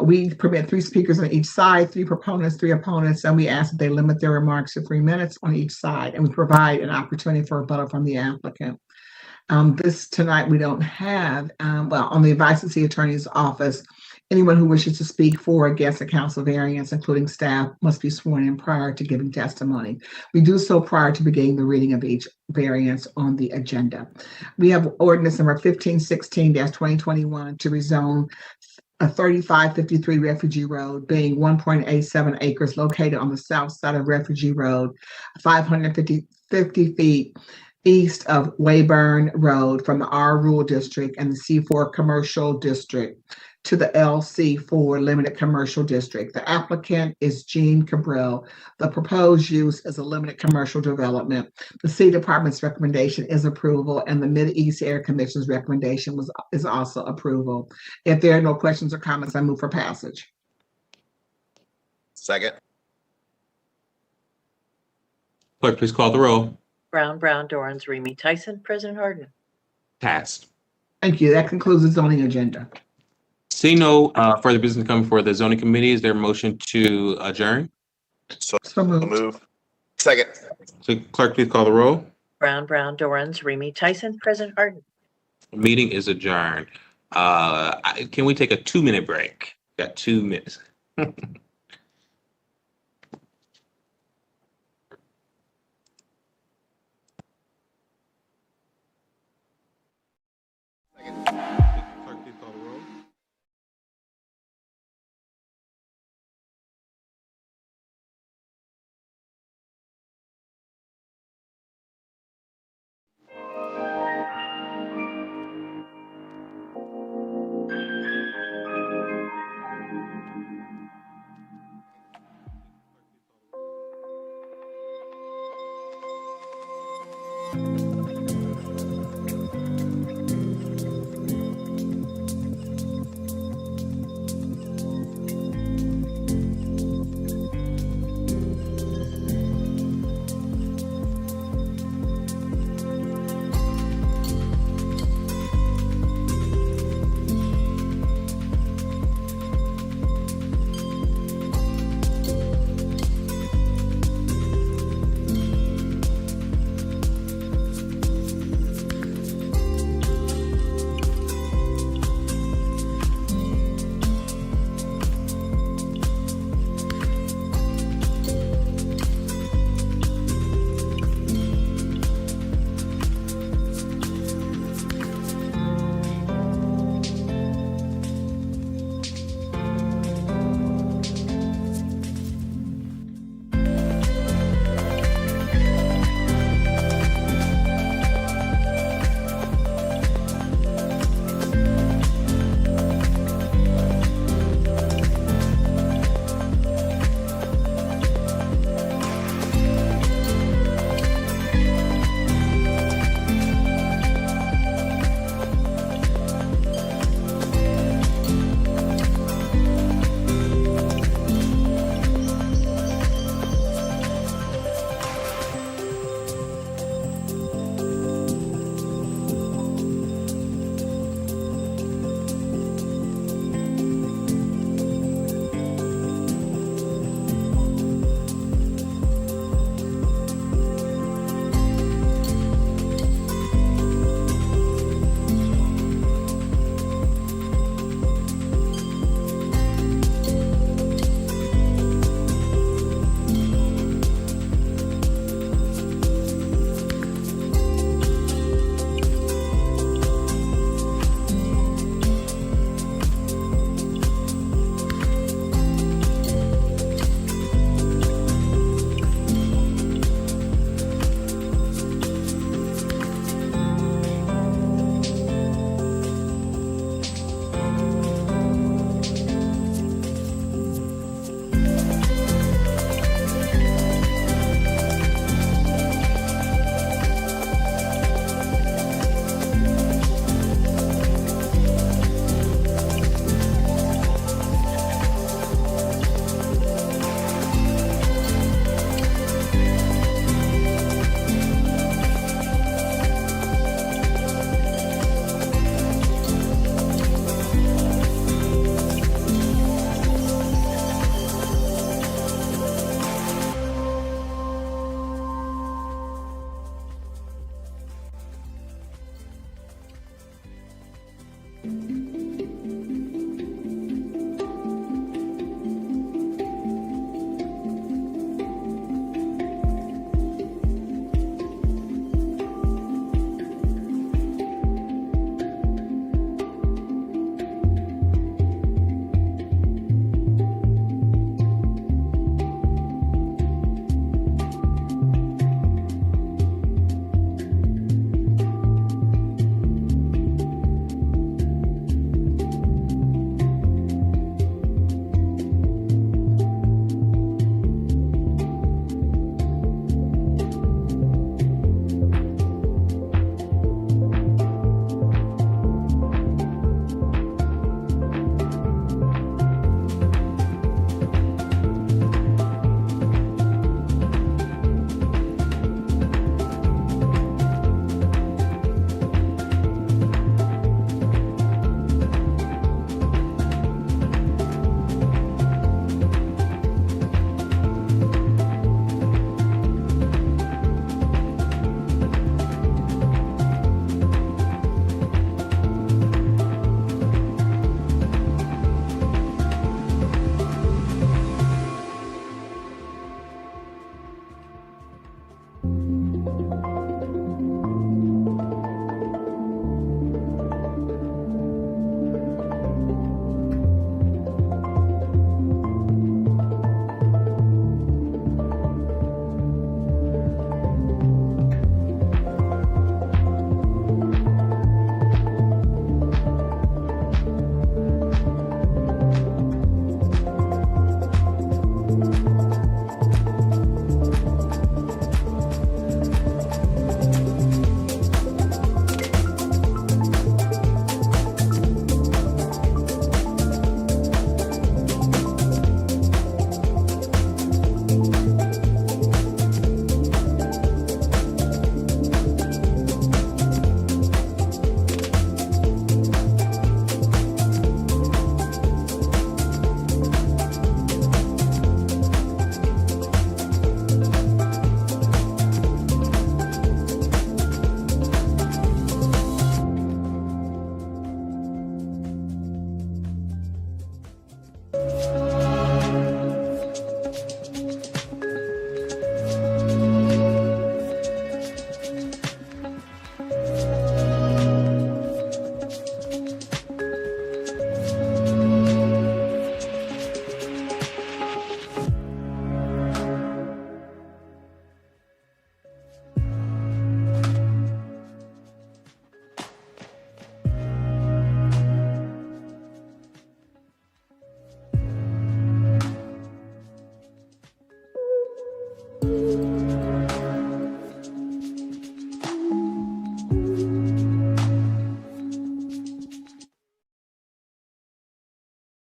We permit 3 speakers on each side, 3 proponents, 3 opponents, and we ask that they limit their remarks to 3 minutes on each side, and we provide an opportunity for rebuttal from the applicant. This tonight we don't have, on the advice of the city attorney's office, anyone who wishes to speak for or against a council variance, including staff, must be sworn in prior to giving testimony. We do so prior to beginning the reading of each variance on the agenda. We have ordinance number 1516-2021 to rezone a 3553 Refugee Road, being 1.87 acres located on the south side of Refugee Road, 550 feet east of Wayburn Road from the R Rural District and the C4 Commercial District to the LC4 Limited Commercial District. The applicant is Jean Cabral. The proposed use is a limited commercial development. The city department's recommendation is approval, and the Mid-East Area Commission's recommendation is also approval. If there are no questions or comments, I move for passage. Second. Clerk, please call the roll. Brown, Dorans, Remy, Tyson, President Harden. Passed. Thank you. That concludes the zoning agenda. See no further business coming for the zoning committee. Is there a motion to adjourn? So move. Second. So clerk, please call the roll. Brown, Dorans, Remy, Tyson, President Harden. Meeting is adjourned. Can we take a 2-minute break? Got 2 minutes.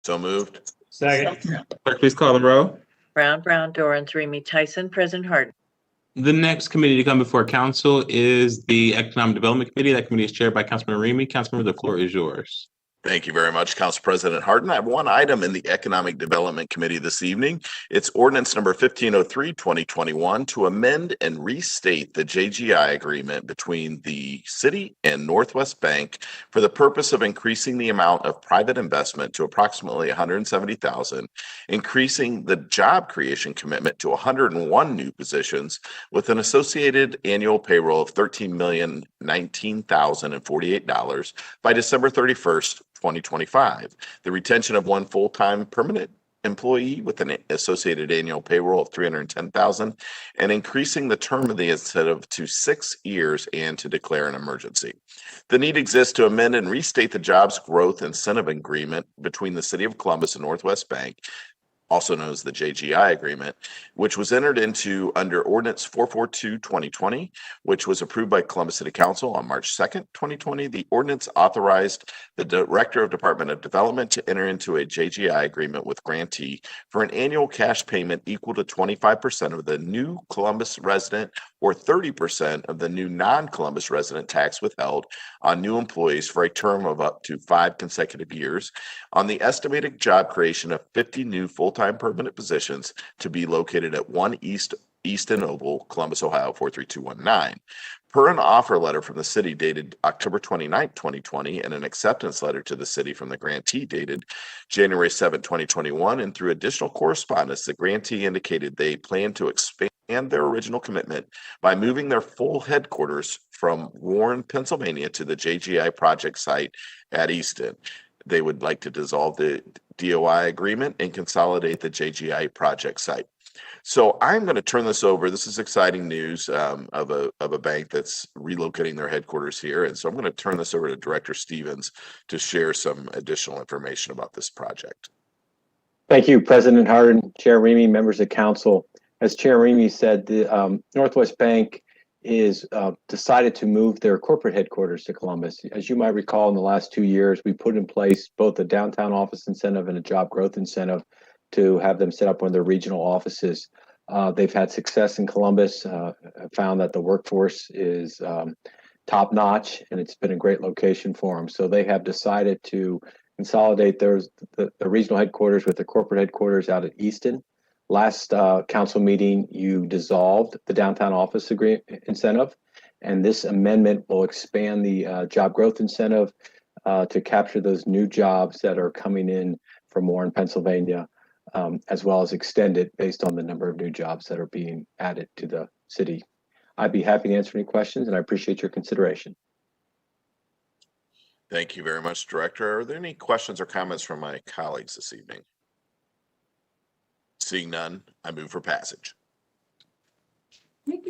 So moved. Second. Clerk, please call the row. Brown, Dorans, Remy, Tyson, President Harden. The next committee to come before council is the Economic Development Committee. That committee is chaired by Councilmember Remy. Councilmember, the floor is yours. Thank you very much, Council President Harden. I have one item in the Economic Development Committee this evening. It's ordinance number 1503, 2021 to amend and restate the JGI agreement between the city and Northwest Bank for the purpose of increasing the amount of private investment to approximately $170,000, increasing the job creation commitment to 101 new positions with an associated annual payroll of $13,019,048 by December 31st, 2025. The retention of one full-time permanent employee with an associated annual payroll of $310,000 and increasing the term of the incentive to 6 years and to declare an emergency. The need exists to amend and restate the Jobs Growth Incentive Agreement between the City of Columbus and Northwest Bank, also known as the JGI agreement, which was entered into under Ordinance 442, 2020, which was approved by Columbus City Council on March 2nd, 2020. The ordinance authorized the Director of Department of Development to enter into a JGI agreement with grantee for an annual cash payment equal to 25% of the new Columbus resident or 30% of the new non-Columbus resident tax withheld on new employees for a term of up to 5 consecutive years on the estimated job creation of 50 new full-time permanent positions to be located at 1 Easton Oval, Columbus, Ohio, 43219. Per an offer letter from the city dated October 29, 2020, and an acceptance letter to the city from the grantee dated January 7, 2021, and through additional correspondence, the grantee indicated they plan to expand their original commitment by moving their full headquarters from Warren, Pennsylvania to the JGI project site at Easton. They would like to dissolve the DOI agreement and consolidate the JGI project site. So I'm going to turn this over. This is exciting news of a bank that's relocating their headquarters here. And so I'm going to turn this over to Director Stevens to share some additional information about this project. Thank you, President Harden, Chair Remy, members of council. As Chair Remy said, the Northwest Bank is decided to move their corporate headquarters to Columbus. As you might recall, in the last 2 years, we put in place both a downtown office incentive and a job growth incentive to have them set up one of their regional offices. They've had success in Columbus, found that the workforce is top notch, and it's been a great location for them. So they have decided to consolidate the regional headquarters with the corporate headquarters out at Easton. Last council meeting, you dissolved the downtown office incentive, and this amendment will expand the job growth incentive to capture those new jobs that are coming in from Warren, Pennsylvania, as well as extend it based on the number of new jobs that are being added to the city. I'd be happy to answer any questions, and I appreciate your consideration. Thank you very much, Director. Are there any questions or comments from my colleagues this evening? Seeing none, I move for passage. Clerk,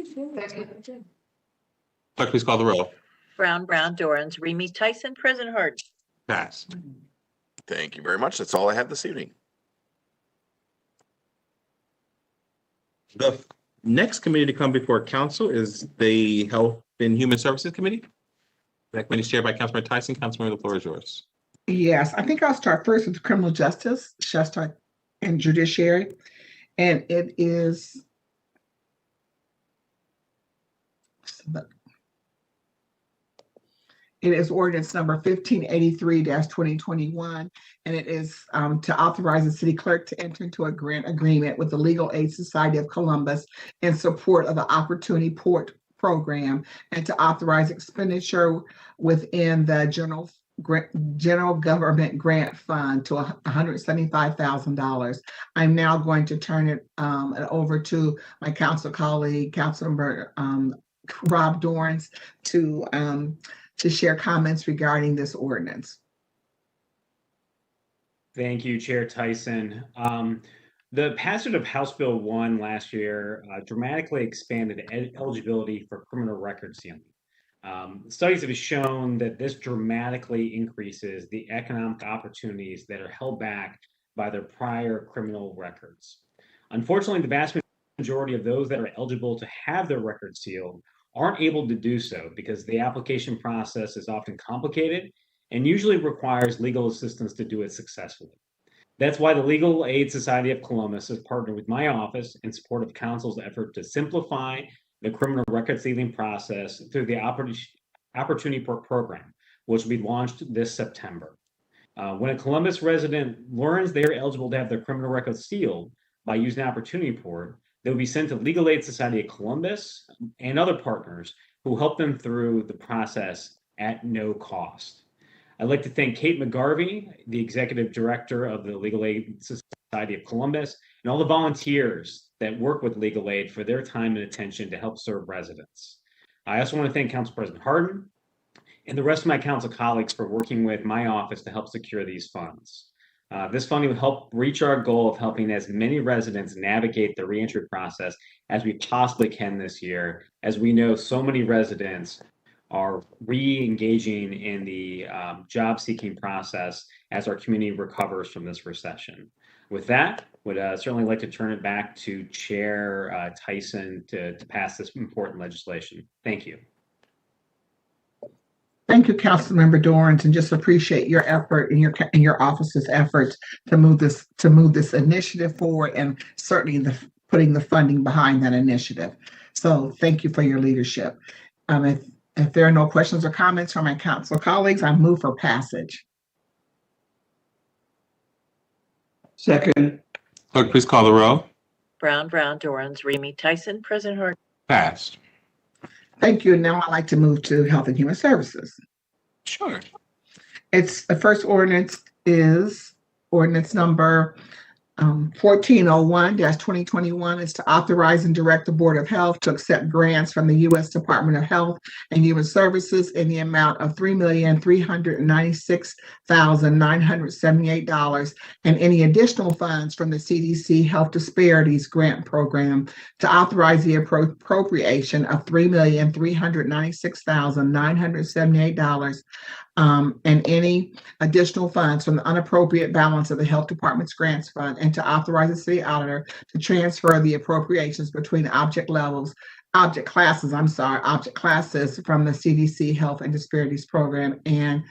please call the roll. Brown, Dorans, Remy, Tyson, President Harden. Pass. Thank you very much. That's all I have this evening. The next committee to come before council is the Health and Human Services Committee. That committee is chaired by Councilmember Tyson. Councilmember, the floor is yours. Yes, I think I'll start first with criminal justice, and judiciary. And it is ordinance number 1583-2021, and it is to authorize the city clerk to enter into a grant agreement with the Legal Aid Society of Columbus in support of the Opportunity Port Program, and to authorize expenditure within the general government grant fund to $175,000. I'm now going to turn it over to my council colleague, Councilmember Rob Dorans, to share comments regarding this ordinance. Thank you, Chair Tyson. The passage of House Bill 1 last year dramatically expanded eligibility for criminal record sealing. Studies have shown that this dramatically increases the economic opportunities that are held back by their prior criminal records. Unfortunately, the vast majority of those that are eligible to have their records sealed aren't able to do so because the application process is often complicated and usually requires legal assistance to do it successfully. That's why the Legal Aid Society of Columbus has partnered with my office in support of council's effort to simplify the criminal record sealing process through the Opportunity Program, which will be launched this September. When a Columbus resident learns they are eligible to have their criminal records sealed by using Opportunity Port, they will be sent to Legal Aid Society of Columbus and other partners who help them through the process at no cost. I'd like to thank Kate McGarvey, the Executive Director of the Legal Aid Society of Columbus, and all the volunteers that work with Legal Aid for their time and attention to help serve residents. I also want to thank Council President Hardin and the rest of my council colleagues for working with my office to help secure these funds. This funding will help reach our goal of helping as many residents navigate the reentry process as we possibly can this year, as we know so many residents are re-engaging in the job-seeking process as our community recovers from this recession. With that, would certainly like to turn it back to Chair Tyson to pass this important legislation. Thank you. Thank you, Councilmember Dorrance, and just appreciate your effort and your office's efforts to move this initiative forward, and certainly putting the funding behind that initiative. So thank you for your leadership. If there are no questions or comments from my council colleagues, I move for passage. Second. Clerk, please call the row. Brown, Dorrance, Remy, Tyson, President Hardin. Passed. Thank you. Now I'd like to move to Health and Human Services. Sure. It's the first ordinance is ordinance number 1401-2021 is to authorize and direct the Board of Health to accept grants from the U.S. Department of Health and Human Services in the amount of $3,396,978 and any additional funds from the CDC Health Disparities Grant Program to authorize the appropriation of $3,396,978 and any additional funds from the unappropriate balance of the Health Department's grants fund, and to authorize the city auditor to transfer the appropriations between object classes from the CDC Health and Disparities Program, and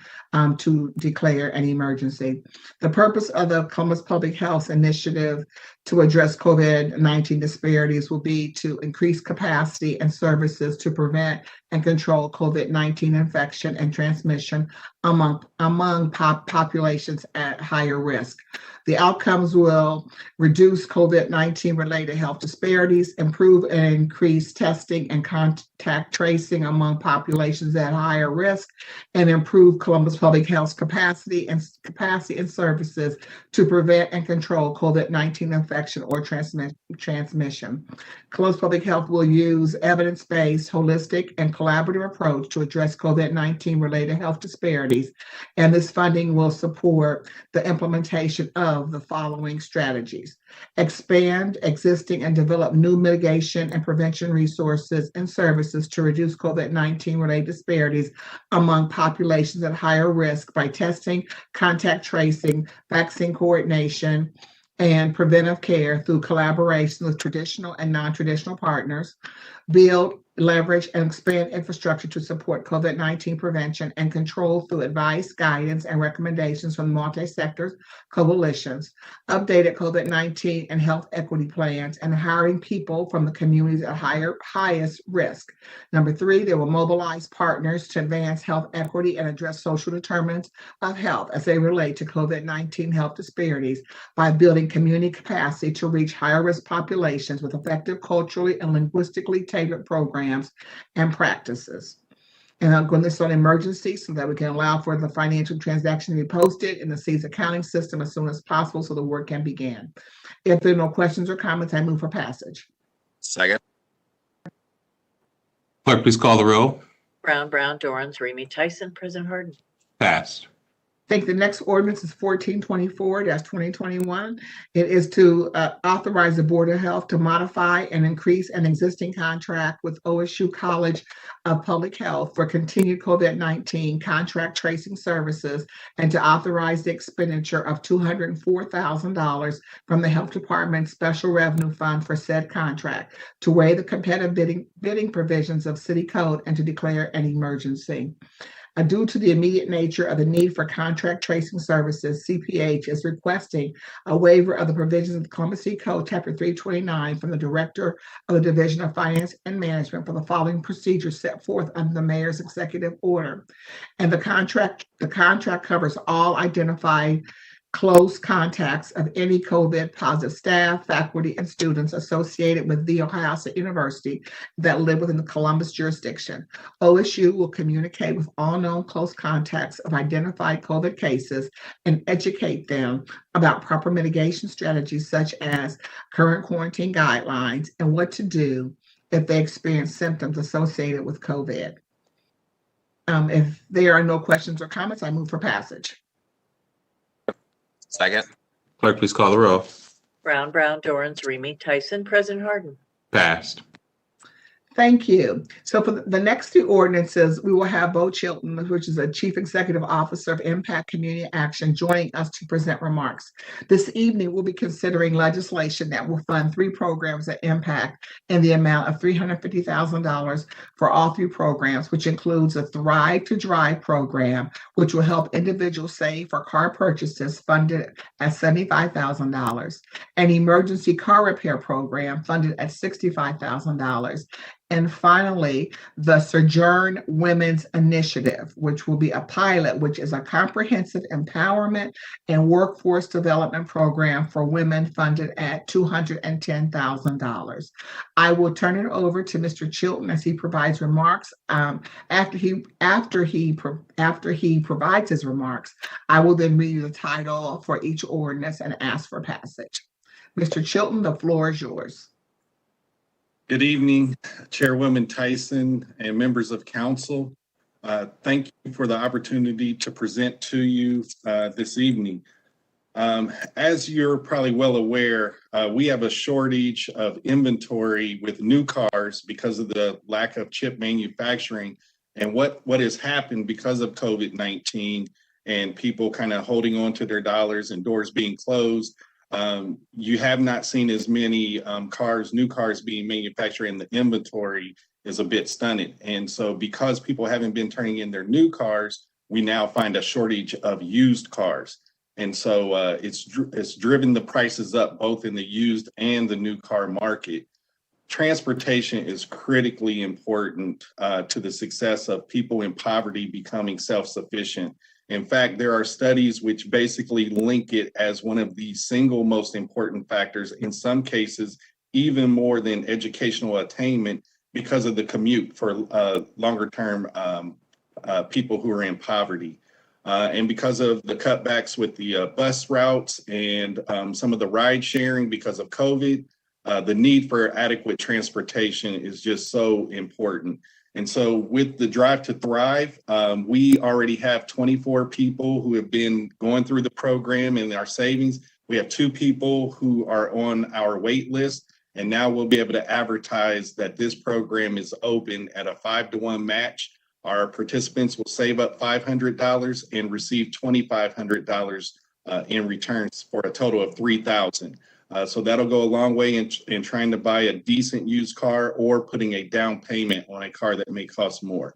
to declare an emergency. The purpose of the Columbus Public Health Initiative to address COVID-19 disparities will be to increase capacity and services to prevent and control COVID-19 infection and transmission among populations at higher risk. The outcomes will reduce COVID-19 related health disparities, improve and increase testing and contact tracing among populations at higher risk, and improve Columbus Public Health's capacity and services to prevent and control COVID-19 infection or transmission. Columbus Public Health will use evidence-based, holistic, and collaborative approach to address COVID-19 related health disparities, and this funding will support the implementation of the following strategies: expand existing and develop new mitigation and prevention resources and services to reduce COVID-19 related disparities among populations at higher risk by testing, contact tracing, vaccine coordination, and preventive care through collaboration with traditional and non-traditional partners. Build, leverage, and expand infrastructure to support COVID-19 prevention and control through advice, guidance, and recommendations from multi-sector coalitions. Updated COVID-19 and health equity plans, and hiring people from the communities at highest risk. Number 3, they will mobilize partners to advance health equity and address social determinants of health as they relate to COVID-19 health disparities by building community capacity to reach higher risk populations with effective culturally and linguistically tailored programs and practices. And I'm going to start an emergency so that we can allow for the financial transaction to be posted in the city's accounting system as soon as possible so the work can begin. If there are no questions or comments, I move for passage. Second. Clerk, please call the row. Brown, Dorrance, Remy, Tyson, President Hardin. Passed. I think the next ordinance is 1424-2021. It is to authorize the Board of Health to modify and increase an existing contract with OSU College of Public Health for continued COVID-19 contract tracing services, and to authorize the expenditure of $204,000 from the Health Department's Special Revenue Fund for said contract, to waive the competitive bidding provisions of City Code, and to declare an emergency. Due to the immediate nature of the need for contract tracing services, CPH is requesting a waiver of the provisions of the Columbus City Code, Chapter 329, from the Director of the Division of Finance and Management for the following procedures set forth under the Mayor's executive order. And the contract covers all identified close contacts of any COVID positive staff, faculty, and students associated with The Ohio State University that live within the Columbus jurisdiction. OSU will communicate with all known close contacts of identified COVID cases and educate them about proper mitigation strategies such as current quarantine guidelines and what to do if they experience symptoms associated with COVID. If there are no questions or comments, I move for passage. Second. Clerk, please call the roll. Brown, Dorans, Remy, Tyson, President Harden. Passed. Thank you. So for the next two ordinances, we will have Bo Chilton, which is a Chief Executive Officer of Impact Community Action, joining us to present remarks. This evening, we'll be considering legislation that will fund 3 programs at Impact in the amount of $350,000 for all 3 programs, which includes a Thrive to Drive program, which will help individuals save for car purchases funded at $75,000, an emergency car repair program funded at $65,000, and finally, the Sojourn Women's Initiative, which will be a pilot, which is a comprehensive empowerment and workforce development program for women funded at $210,000. I will turn it over to Mr. Chilton as he provides remarks. After he provides his remarks, I will then read the title for each ordinance and ask for passage. Mr. Chilton, the floor is yours. Good evening, Chairwoman Tyson and members of council. Thank you for the opportunity to present to you this evening. As you're probably well aware, we have a shortage of inventory with new cars because of the lack of chip manufacturing. And what has happened because of COVID-19 and people kind of holding on to their dollars and doors being closed, you have not seen as many new cars being manufactured, and the inventory is a bit stunted. And so because people haven't been turning in their new cars, we now find a shortage of used cars. And so it's driven the prices up both in the used and the new car market. Transportation is critically important to the success of people in poverty becoming self-sufficient. In fact, there are studies which basically link it as one of the single most important factors, in some cases, even more than educational attainment, because of the commute for longer term people who are in poverty. And because of the cutbacks with the bus routes and some of the ride sharing because of COVID, the need for adequate transportation is just so important. And so with the Drive to Thrive, we already have 24 people who have been going through the program in our savings. We have 2 people who are on our wait list, and now we'll be able to advertise that this program is open at a 5-to-1 match. Our participants will save up $500 and receive $2,500 in returns for a total of $3,000. So that'll go a long way in trying to buy a decent used car or putting a down payment on a car that may cost more.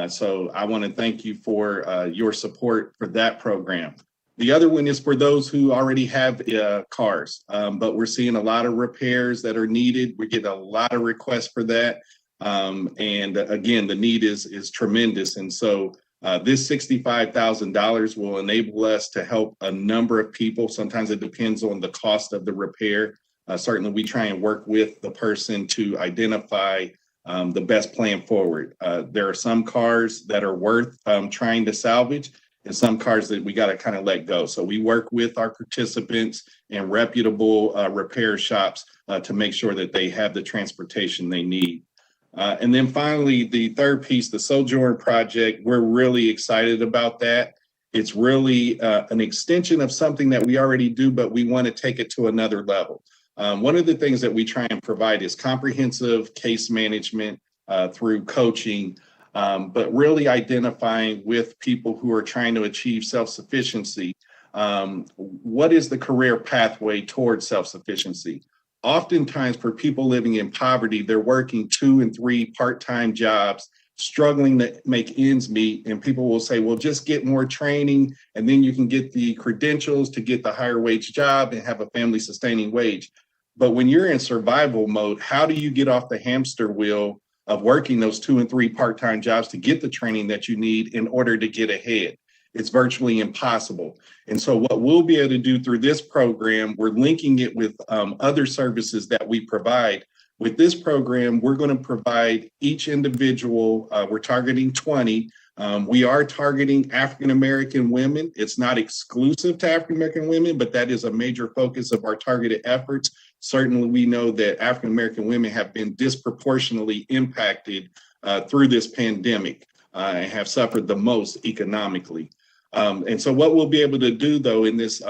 So I want to thank you for your support for that program. The other one is for those who already have cars, but we're seeing a lot of repairs that are needed. We get a lot of requests for that. And again, the need is tremendous. And so this $65,000 will enable us to help a number of people. Sometimes it depends on the cost of the repair. Certainly, we try and work with the person to identify the best plan forward. There are some cars that are worth trying to salvage, and some cars that we got to kind of let go. So we work with our participants and reputable repair shops to make sure that they have the transportation they need. And then finally, the third piece, the Sojourn Project, we're really excited about that. It's really an extension of something that we already do, but we want to take it to another level. One of the things that we try and provide is comprehensive case management through coaching, but really identifying with people who are trying to achieve self-sufficiency. What is the career pathway towards self-sufficiency? Oftentimes for people living in poverty, they're working 2 and 3 part-time jobs struggling to make ends meet. And people will say, well, just get more training and then you can get the credentials to get the higher wage job and have a family sustaining wage. But when you're in survival mode, how do you get off the hamster wheel of working those 2 and 3 part-time jobs to get the training that you need in order to get ahead? It's virtually impossible. And so what we'll be able to do through this program, we're linking it with other services that we provide. With this program, we're going to provide each individual, we're targeting 20. We are targeting African-American women. It's not exclusive to African-American women, but that is a major focus of our targeted efforts. Certainly, we know that African-American women have been disproportionately impacted through this pandemic and have suffered the most economically. And so what we'll be able to do, though, in this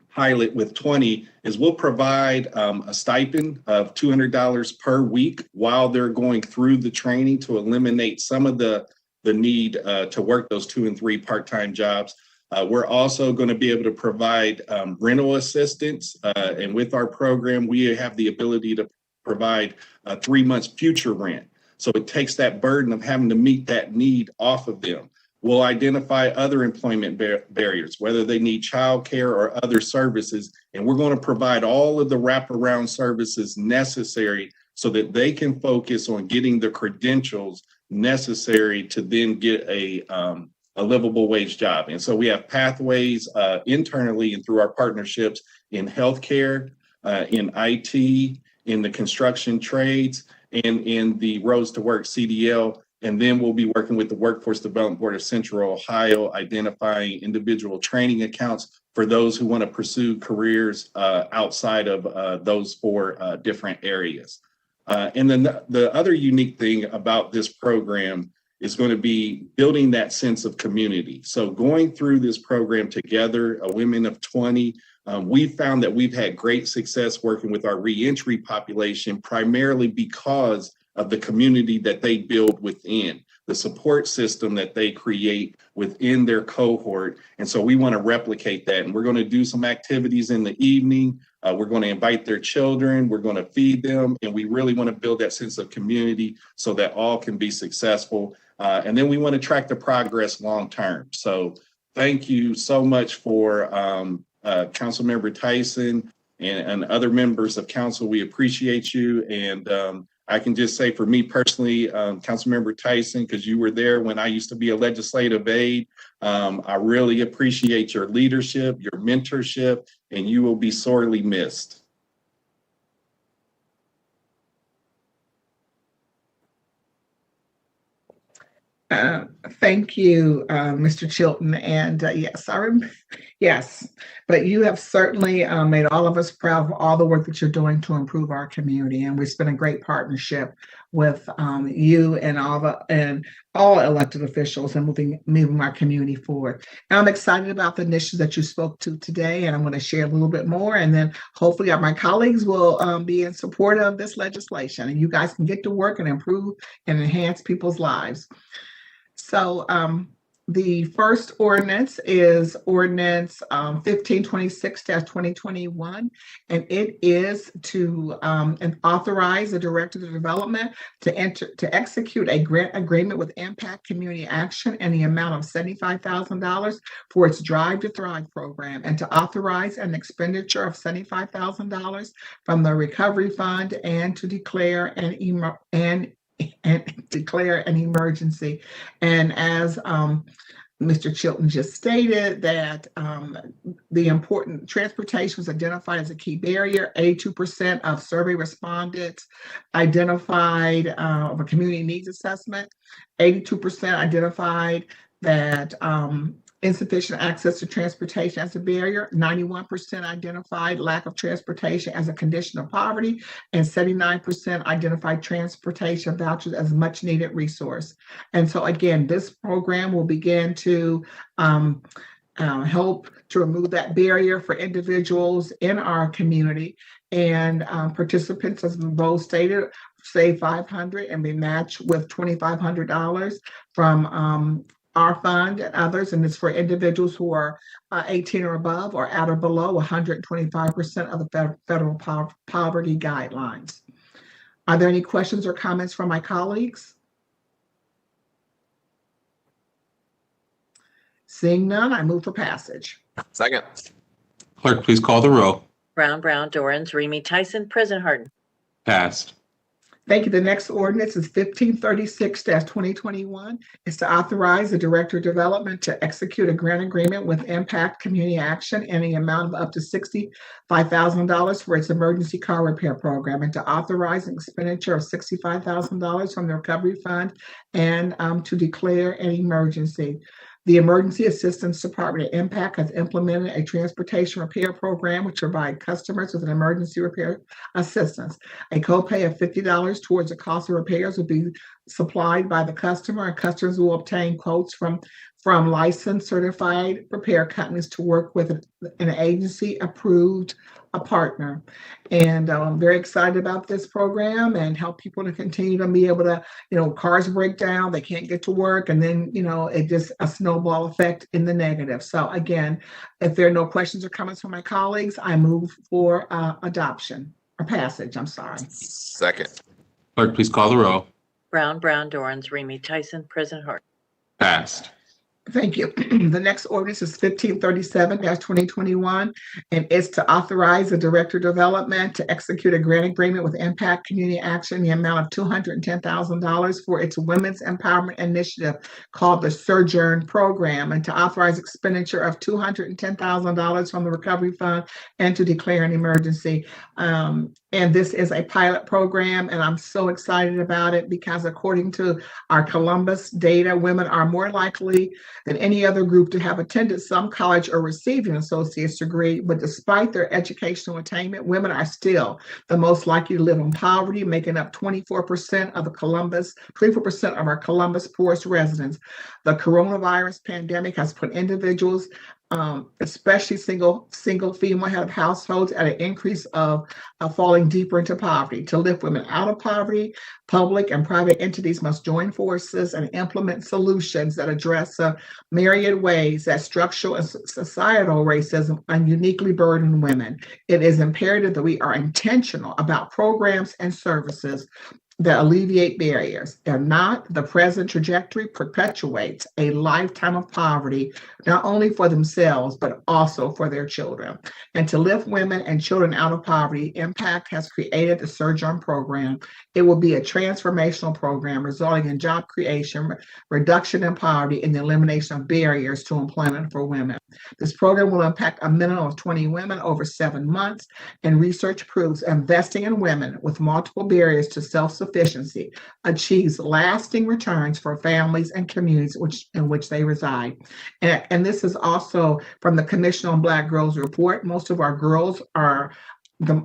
pilot with 20 is we'll provide a stipend of $200 per week while they're going through the training to eliminate some of the need to work those 2 and 3 part-time jobs. We're also going to be able to provide rental assistance. And with our program, we have the ability to provide 3 months future rent. So it takes that burden of having to meet that need off of them. We'll identify other employment barriers, whether they need childcare or other services, and we're going to provide all of the wraparound services necessary so that they can focus on getting the credentials necessary to then get a livable wage job. And so we have pathways internally and through our partnerships in healthcare, in IT, in the construction trades, and in the Roads to Work CDL. And then we'll be working with the Workforce Development Board of Central Ohio, identifying individual training accounts for those who want to pursue careers outside of those 4 different areas. And then the other unique thing about this program is going to be building that sense of community. So going through this program together, a Women of 20, we found that we've had great success working with our reentry population, primarily because of the community that they build within, the support system that they create within their cohort. And so we want to replicate that. And we're going to do some activities in the evening. We're going to invite their children. We're going to feed them. And we really want to build that sense of community so that all can be successful. And then we want to track the progress long term. So thank you so much for Councilmember Tyson and other members of council. We appreciate you. And I can just say for me personally, Councilmember Tyson, because you were there when I used to be a legislative aide, I really appreciate your leadership, your mentorship, and you will be sorely missed. Thank you, Mr. Chilton. And yes, but you have certainly made all of us proud of all the work that you're doing to improve our community. And it's been a great partnership with you and all elected officials and moving our community forward. And I'm excited about the initiatives that you spoke to today, and I'm going to share a little bit more. And then hopefully my colleagues will be in support of this legislation, and you guys can get to work and improve and enhance people's lives. So the first ordinance is Ordinance 1526-2021, and it is to authorize the Director of Development to execute a grant agreement with Impact Community Action in the amount of $75,000 for its Drive to Thrive program, and to authorize an expenditure of $75,000 from the Recovery Fund, and to declare an emergency. And as Mr. Chilton just stated, that the important transportation was identified as a key barrier. 82% of survey respondents identified of a community needs assessment. 82% identified that insufficient access to transportation as a barrier. 91% identified lack of transportation as a condition of poverty, and 79% identified transportation vouchers as a much needed resource. And so again, this program will begin to help to remove that barrier for individuals in our community. And participants, as both stated, save $500 and be matched with $2,500 from our fund and others, and it's for individuals who are 18 or above or at or below 125% of the federal poverty guidelines. Are there any questions or comments from my colleagues? Seeing none, I move for passage. Second. Clerk, please call the row. Brown, Dorans, Remy, Tyson, President Harden. Passed. Thank you. The next ordinance is 1536-2021. It's to authorize the Director of Development to execute a grant agreement with Impact Community Action in the amount of up to $65,000 for its emergency car repair program, and to authorize an expenditure of $65,000 from the recovery fund and to declare an emergency. The Emergency Assistance Department at Impact has implemented a transportation repair program which provides customers with an emergency repair assistance. A copay of $50 towards the cost of repairs will be supplied by the customer, and customers will obtain quotes from licensed certified repair companies to work with an agency approved a partner. And I'm very excited about this program and help people to continue to be able to, cars break down, they can't get to work, and then, it just a snowball effect in the negative. So again, if there are no questions or comments from my colleagues, I move for adoption or passage, I'm sorry. Second. Clerk, please call the row. Brown, Dorans, Remy, Tyson, President Harden. Passed. Thank you. The next ordinance is 1537-2021, and it's to authorize the Director of Development to execute a grant agreement with Impact Community Action in the amount of $210,000 for its Women's Empowerment Initiative called the Sojourn Program, and to authorize expenditure of $210,000 from the Recovery Fund and to declare an emergency. And this is a pilot program, and I'm so excited about it because according to our Columbus data, women are more likely than any other group to have attended some college or received an associate's degree. But despite their educational attainment, women are still the most likely to live in poverty, making up 24% of our Columbus poorest residents. The coronavirus pandemic has put individuals, especially single female head of households, at an increase of falling deeper into poverty. To lift women out of poverty, public and private entities must join forces and implement solutions that address myriad ways that structural and societal racism uniquely burden women. It is imperative that we are intentional about programs and services that alleviate barriers. If not, the present trajectory perpetuates a lifetime of poverty, not only for themselves, but also for their children. And to lift women and children out of poverty, Impact has created the Sojourn Program. It will be a transformational program resulting in job creation, reduction in poverty, and the elimination of barriers to employment for women. This program will impact a minimum of 20 women over 7 months, and research proves investing in women with multiple barriers to self-sufficiency achieves lasting returns for families and communities in which they reside. And this is also from the Commission on Black Girls report. Most of our girls are a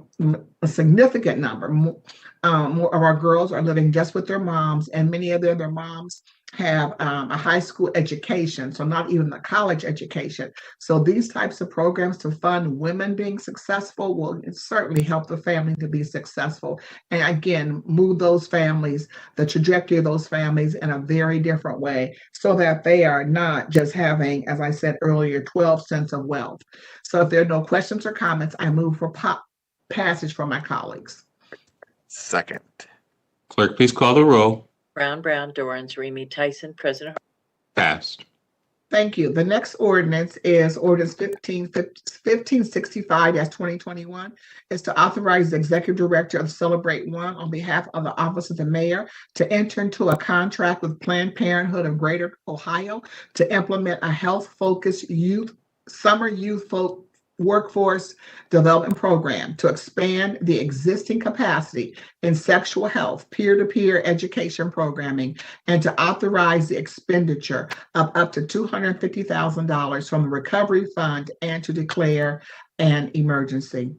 significant number. More of our girls are living just with their moms, and many of their moms have a high school education, so not even a college education. So these types of programs to fund women being successful will certainly help the family to be successful. And again, move those families, the trajectory of those families in a very different way so that they are not just having, as I said earlier, 12 cents of wealth. So if there are no questions or comments, I move for passage from my colleagues. Second. Clerk, please call the row. Brown, Dorans, Remy, Tyson, President Harden. Passed. Thank you. The next ordinance is Ordinance 1565-2021. It's to authorize the Executive Director of Celebrate One on behalf of the Office of the Mayor to enter into a contract with Planned Parenthood of Greater Ohio to implement a health-focused summer youth workforce development program to expand the existing capacity in sexual health, peer-to-peer education programming, and to authorize the expenditure of up to $250,000 from the Recovery Fund and to declare an emergency.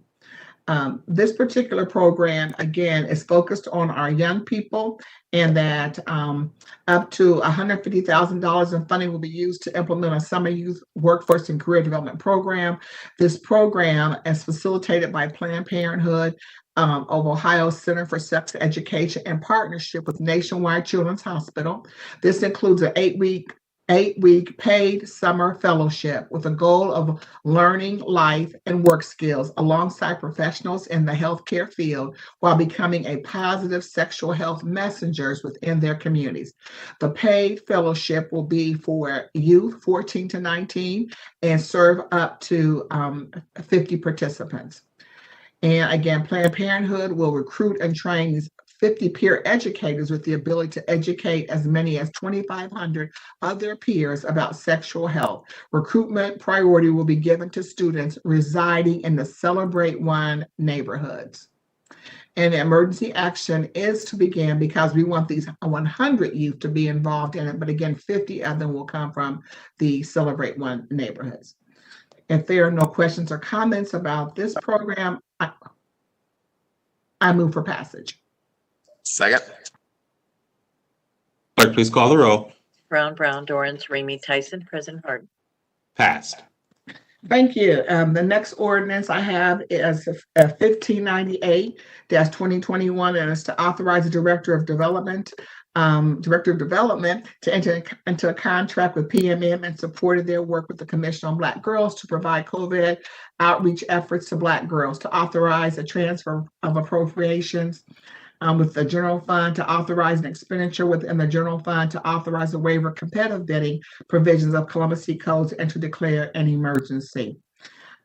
This particular program, again, is focused on our young people, and that up to $150,000 in funding will be used to implement a summer youth workforce and career development program. This program is facilitated by Planned Parenthood of Ohio Center for Sex Education in partnership with Nationwide Children's Hospital. This includes an 8-week 8-week paid summer fellowship with a goal of learning life and work skills alongside professionals in the healthcare field while becoming a positive sexual health messengers within their communities. The paid fellowship will be for youth 14 to 19 and serve up to 50 participants. And again, Planned Parenthood will recruit and train these 50 peer educators with the ability to educate as many as 2,500 of their peers about sexual health. Recruitment priority will be given to students residing in the Celebrate One neighborhoods. And emergency action is to begin because we want these 100 youth to be involved in it. But again, 50 of them will come from the Celebrate One neighborhoods. If there are no questions or comments about this program, I move for passage. Second. Clerk, please call the roll. Brown, Dorans, Remy, Tyson, President Harden. Passed. Thank you. The next ordinance I have is 1598-2021, and it's to authorize the Director of Development to enter into a contract with PMM in support of their work with the Commission on Black Girls to provide COVID outreach efforts to Black girls, to authorize a transfer of appropriations with the general fund, to authorize an expenditure within the general fund, to authorize a waiver of competitive bidding provisions of Columbus City Codes, and to declare an emergency.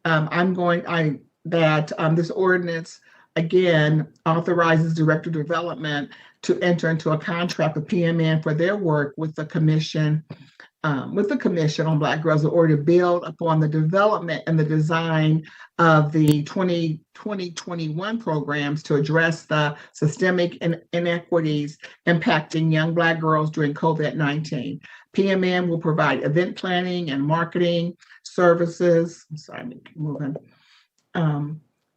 This ordinance again authorizes Director of Development to enter into a contract with PMN for their work with the Commission on Black Girls in order to build upon the development and the design of the 2020-21 programs to address the systemic inequities impacting young Black girls during COVID-19. PMN will provide event planning and marketing services.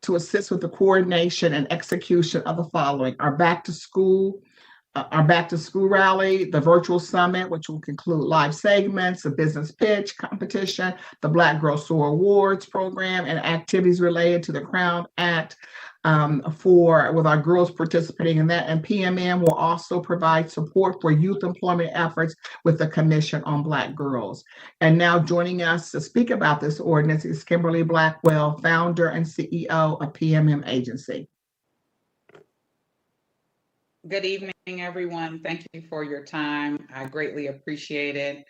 To assist with the coordination and execution of the following: our back to school rally, the virtual summit, which will include live segments, a business pitch competition, the Black Girl Soar Awards program, and activities related to the Crown Act with our girls participating in that. And PMM will also provide support for youth employment efforts with the Commission on Black Girls. And now joining us to speak about this ordinance is Kimberly Blackwell, founder and CEO of PMM Agency. Good evening, everyone. Thank you for your time. I greatly appreciate it.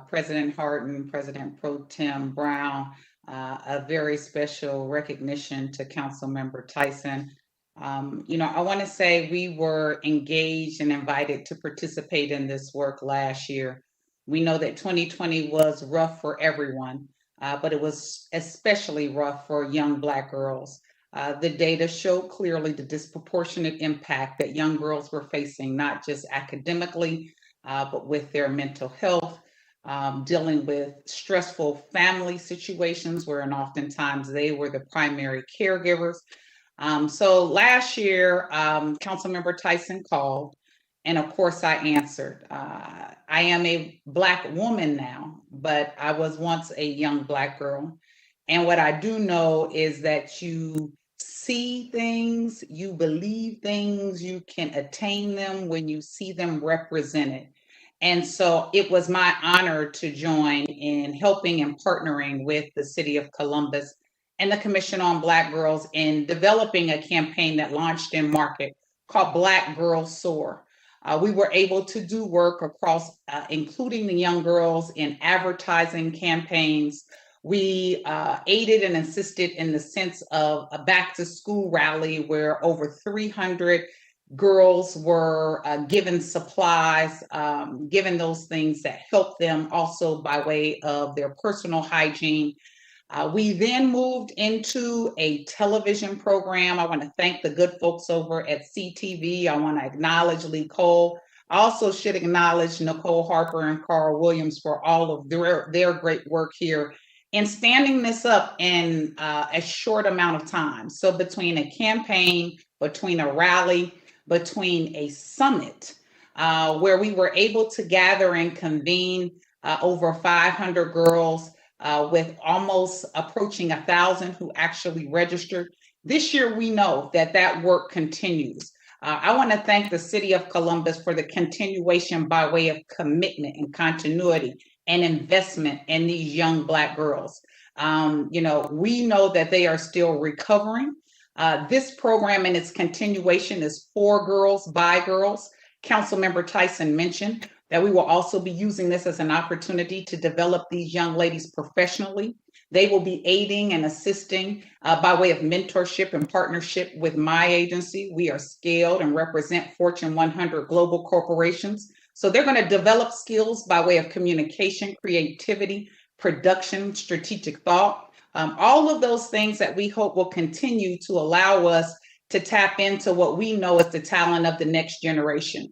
President Harden, President Pro Tem Brown, a very special recognition to Councilmember Tyson. I want to say we were engaged and invited to participate in this work last year. We know that 2020 was rough for everyone, but it was especially rough for young Black girls. The data showed clearly the disproportionate impact that young girls were facing, not just academically, but with their mental health, dealing with stressful family situations where oftentimes they were the primary caregivers. So last year, Councilmember Tyson called, and of course I answered. I am a Black woman now, but I was once a young Black girl. And what I do know is that you see things, you believe things, you can attain them when you see them represented. And so it was my honor to join in helping and partnering with the City of Columbus and the Commission on Black Girls in developing a campaign that launched in market called Black Girls Soar. We were able to do work across, including the young girls, in advertising campaigns. We aided and assisted in the sense of a back to school rally where over 300 girls were given supplies, given those things that helped them also by way of their personal hygiene. We then moved into a television program. I want to thank the good folks over at CTV. I want to acknowledge Lee Cole. I also should acknowledge Nicole Harper and Carl Williams for all of their great work here in standing this up in a short amount of time. So between a campaign, between a rally, between a summit, where we were able to gather and convene over 500 girls with almost approaching 1,000 who actually registered. This year, we know that work continues. I want to thank the City of Columbus for the continuation by way of commitment and continuity and investment in these young Black girls. We know that they are still recovering. This program and its continuation is for girls, by girls. Councilmember Tyson mentioned that we will also be using this as an opportunity to develop these young ladies professionally. They will be aiding and assisting by way of mentorship and partnership with my agency. We are scaled and represent Fortune 100 global corporations. So they're going to develop skills by way of communication, creativity, production, strategic thought, all of those things that we hope will continue to allow us to tap into what we know is the talent of the next generation.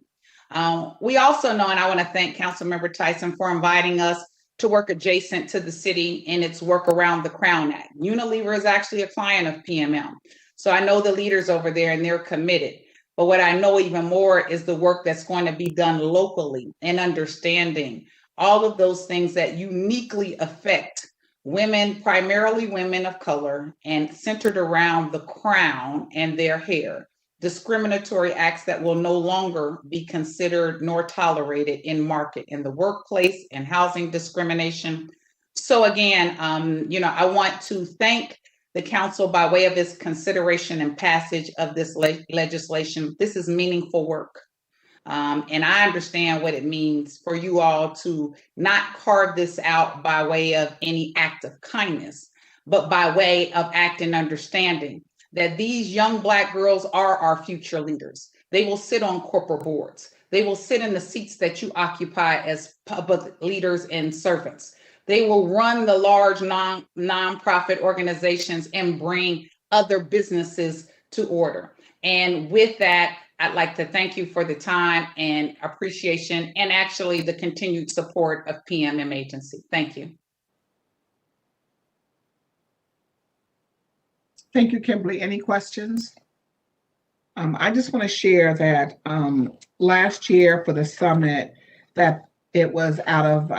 We also know, and I want to thank Councilmember Tyson for inviting us to work adjacent to the city in its work around the Crown Act. Unilever is actually a client of PMM. So I know the leaders over there and they're committed. But what I know even more is the work that's going to be done locally and understanding all of those things that uniquely affect women, primarily women of color, and centered around the crown and their hair. Discriminatory acts that will no longer be considered nor tolerated in market, in the workplace, and housing discrimination. So again, I want to thank the council by way of its consideration and passage of this legislation. This is meaningful work. And I understand what it means for you all to not carve this out by way of any act of kindness, but by way of act and understanding that these young Black girls are our future leaders. They will sit on corporate boards. They will sit in the seats that you occupy as public leaders and servants. They will run the large nonprofit organizations and bring other businesses to order. And with that, I'd like to thank you for the time and appreciation and actually the continued support of PMM Agency. Thank you. Thank you, Kimberly. Any questions? I just want to share that last year for the summit, that it was out of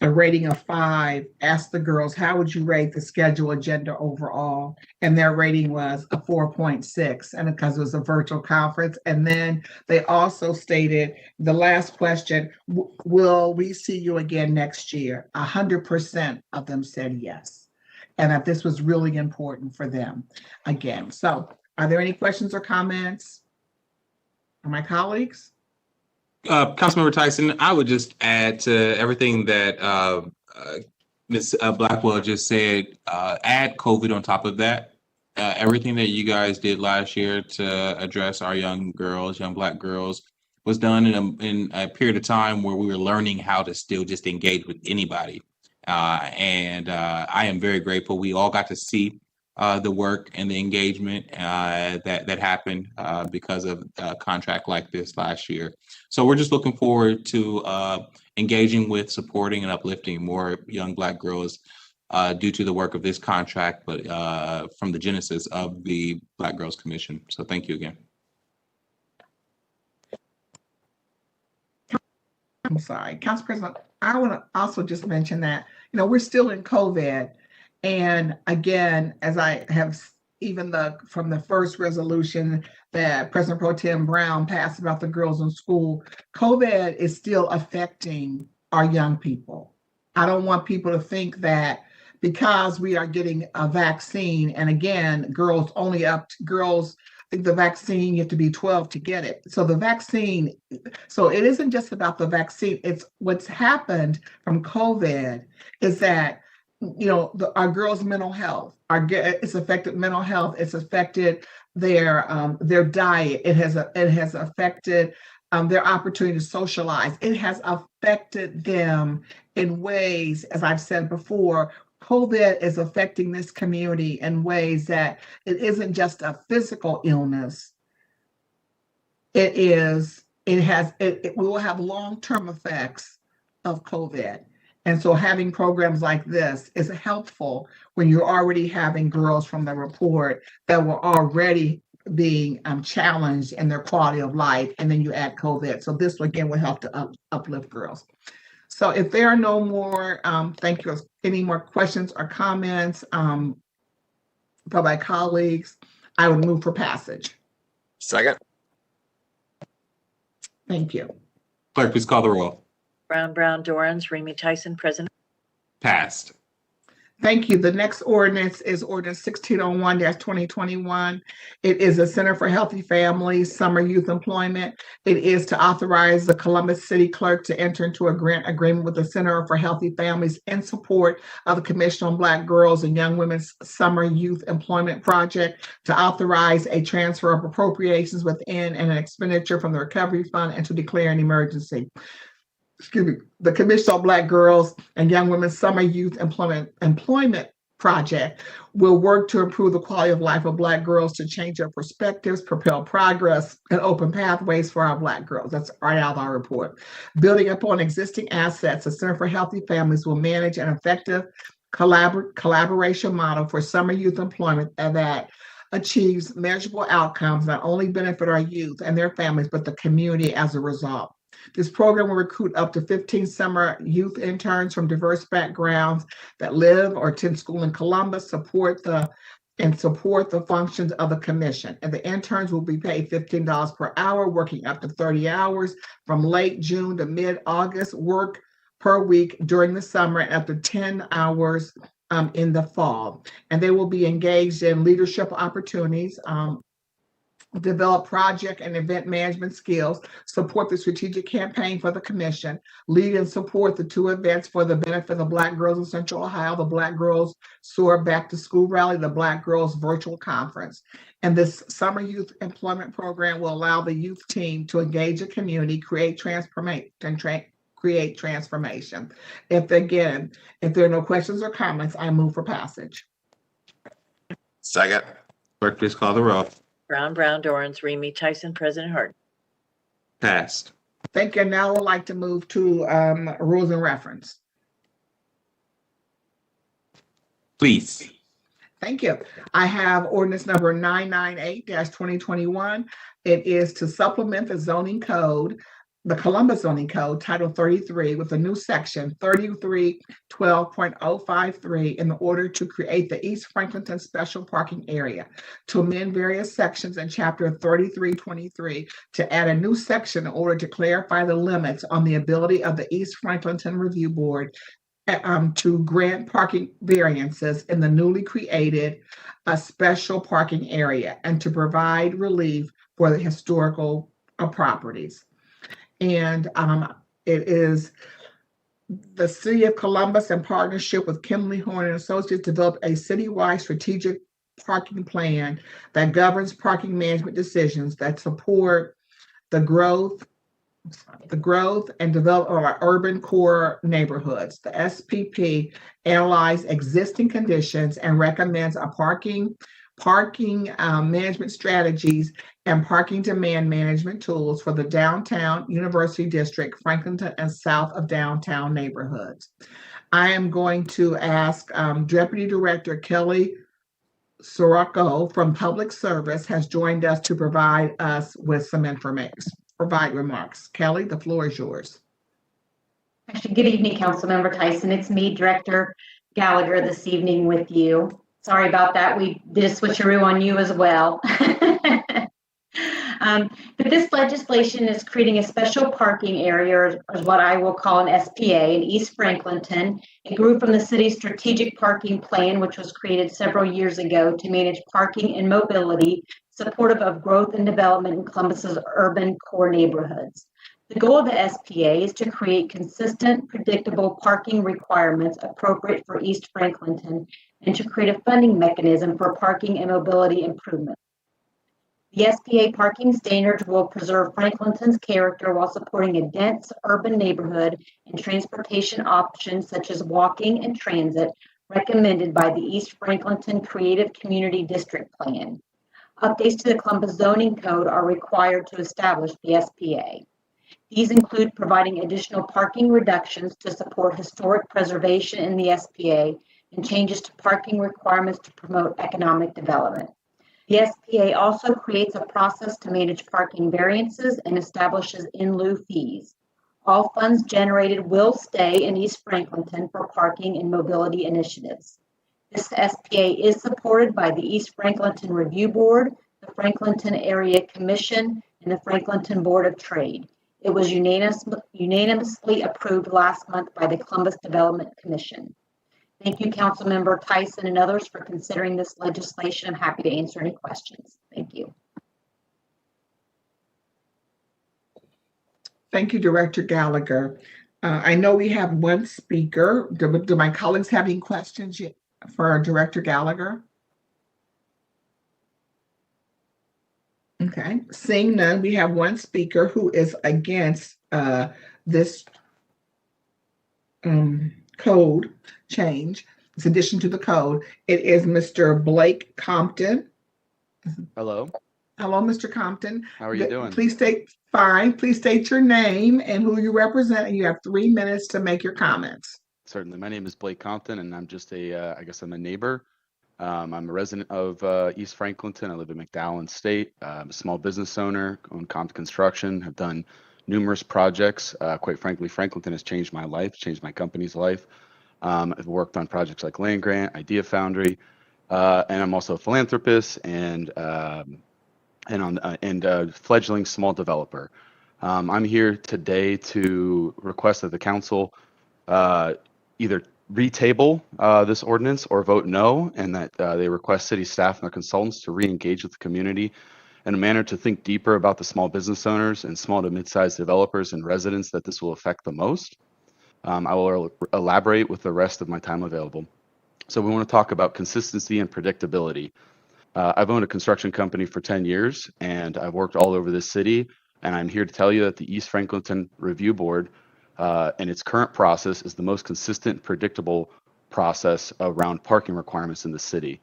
a rating of 5, asked the girls, how would you rate the schedule agenda overall? And their rating was a 4.6, and because it was a virtual conference. And then they also stated the last question, will we see you again next year? 100% of them said yes, and that this was really important for them again. So are there any questions or comments from my colleagues? Councilmember Tyson, I would just add to everything that Ms. Blackwell just said, add COVID on top of that. Everything that you guys did last year to address our young girls, young Black girls, was done in a period of time where we were learning how to still just engage with anybody. And I am very grateful. We all got to see the work and the engagement that happened because of a contract like this last year. So we're just looking forward to engaging with, supporting, and uplifting more young Black girls due to the work of this contract, but from the genesis of the Black Girls Commission. So thank you again. I'm sorry, Council President, I want to also just mention that, we're still in COVID. And again, as I have from the first resolution that President Pro Tem Brown passed about the girls in school, COVID is still affecting our young people. I don't want people to think that because we are getting a vaccine, and again, girls, I think the vaccine, you have to be 12 to get it. So the vaccine, so it isn't just about the vaccine. It's what's happened from COVID is that, our girls' mental health, it's affected mental health. It's affected their diet. It has affected their opportunity to socialize. It has affected them in ways, as I've said before, COVID is affecting this community in ways that it isn't just a physical illness. We will have long-term effects of COVID. And so having programs like this is helpful when you're already having girls from the report that were already being challenged in their quality of life, and then you add COVID. So this again will help to uplift girls. So if there are no more, thank you, any more questions or comments from my colleagues, I would move for passage. Second. Thank you. Clerk, please call the roll. Brown, Dorans, Remy Tyson, President. Passed. Thank you. The next ordinance is Ordinance 1601-2021. It is a Center for Healthy Families Summer Youth Employment. It is to authorize the Columbus City Clerk to enter into a grant agreement with the Center for Healthy Families in support of the Commission on Black Girls and Young Women's Summer Youth Employment Project, to authorize a transfer of appropriations within and an expenditure from the Recovery Fund, and to declare an emergency. The Commission on Black Girls and Young Women's Summer Youth Employment Project will work to improve the quality of life of Black girls, to change their perspectives, propel progress, and open pathways for our Black girls. That's right out of our report. Building upon existing assets, the Center for Healthy Families will manage an effective collaboration model for summer youth employment that achieves measurable outcomes, not only benefit our youth and their families, but the community as a result. This program will recruit up to 15 summer youth interns from diverse backgrounds that live or attend school in Columbus, support the functions of the commission. And the interns will be paid $15 per hour, working up to 30 hours from late June to mid-August, work per week during the summer, and up to 10 hours in the fall. And they will be engaged in leadership opportunities, develop project and event management skills, support the strategic campaign for the commission, lead and support the 2 events for the benefit of Black girls in Central Ohio: the Black Girls Soar Back to School Rally, the Black Girls Virtual Conference. And this summer youth employment program will allow the youth team to engage the community, create transformation. If there are no questions or comments, I move for passage. Second. Clerk, please call the roll. Brown, Dorans, Remy Tyson, President Harden. Passed. Thank you. Now I would like to move to rules and reference. Please. Thank you. I have ordinance number 998-2021. It is to supplement the zoning code, the Columbus zoning code, Title 33, with a new section 3312.053 in order to create the East Franklinton Special Parking Area, to amend various sections in Chapter 3323 to add a new section in order to clarify the limits on the ability of the East Franklinton Review Board to grant parking variances in the newly created special parking area, and to provide relief for the historical properties. And it is the City of Columbus, in partnership with Kimberly Horn and Associates, developed a citywide strategic parking plan that governs parking management decisions that support the growth and development of our urban core neighborhoods. The SPP analyzes existing conditions and recommends a parking management strategies and parking demand management tools for the downtown, University District, Franklinton, and south of downtown neighborhoods. I am going to ask Deputy Director Kelly Sirocco from Public Service has joined us to provide us with some remarks. Kelly, the floor is yours. Actually, good evening, Councilmember Tyson. It's me, Director Gallagher, this evening with you. Sorry about that. We did a switcheroo on you as well. But this legislation is creating a special parking area, or what I will call an SPA, in East Franklinton. It grew from the city's strategic parking plan, which was created several years ago to manage parking and mobility, supportive of growth and development in Columbus's urban core neighborhoods. The goal of the SPA is to create consistent, predictable parking requirements appropriate for East Franklinton, and to create a funding mechanism for parking and mobility improvement. The SPA parking standards will preserve Franklinton's character while supporting a dense urban neighborhood and transportation options such as walking and transit recommended by the East Franklinton Creative Community District Plan. Updates to the Columbus zoning code are required to establish the SPA. These include providing additional parking reductions to support historic preservation in the SPA and changes to parking requirements to promote economic development. The SPA also creates a process to manage parking variances and establishes in lieu fees. All funds generated will stay in East Franklinton for parking and mobility initiatives. This SPA is supported by the East Franklinton Review Board, the Franklinton Area Commission, and the Franklinton Board of Trade. It was unanimously approved last month by the Columbus Development Commission. Thank you, Councilmember Tyson and others for considering this legislation. I'm happy to answer any questions. Thank you. Thank you, Director Gallagher. I know we have one speaker. Do my colleagues have any questions for Director Gallagher? Okay, seeing none, we have one speaker who is against this code change, this addition to the code. It is Mr. Blake Compton. Hello. Hello, Mr. Compton. How are you doing? Please state your name and who you represent, and you have 3 minutes to make your comments. Certainly. My name is Blake Compton, and I'm just I guess I'm a neighbor. I'm a resident of East Franklinton. I live in McDowell State. I'm a small business owner, own Compton Construction. I've done numerous projects. Quite frankly, Franklinton has changed my life, changed my company's life. I've worked on projects like Land Grant, Idea Foundry, and I'm also a philanthropist and fledgling small developer. I'm here today to request that the council either retable this ordinance or vote no, and that they request city staff and their consultants to re-engage with the community in a manner to think deeper about the small business owners and small to mid-sized developers and residents that this will affect the most. I will elaborate with the rest of my time available. So we want to talk about consistency and predictability. I've owned a construction company for 10 years, and I've worked all over this city, and I'm here to tell you that the East Franklinton Review Board and its current process is the most consistent and predictable process around parking requirements in the city.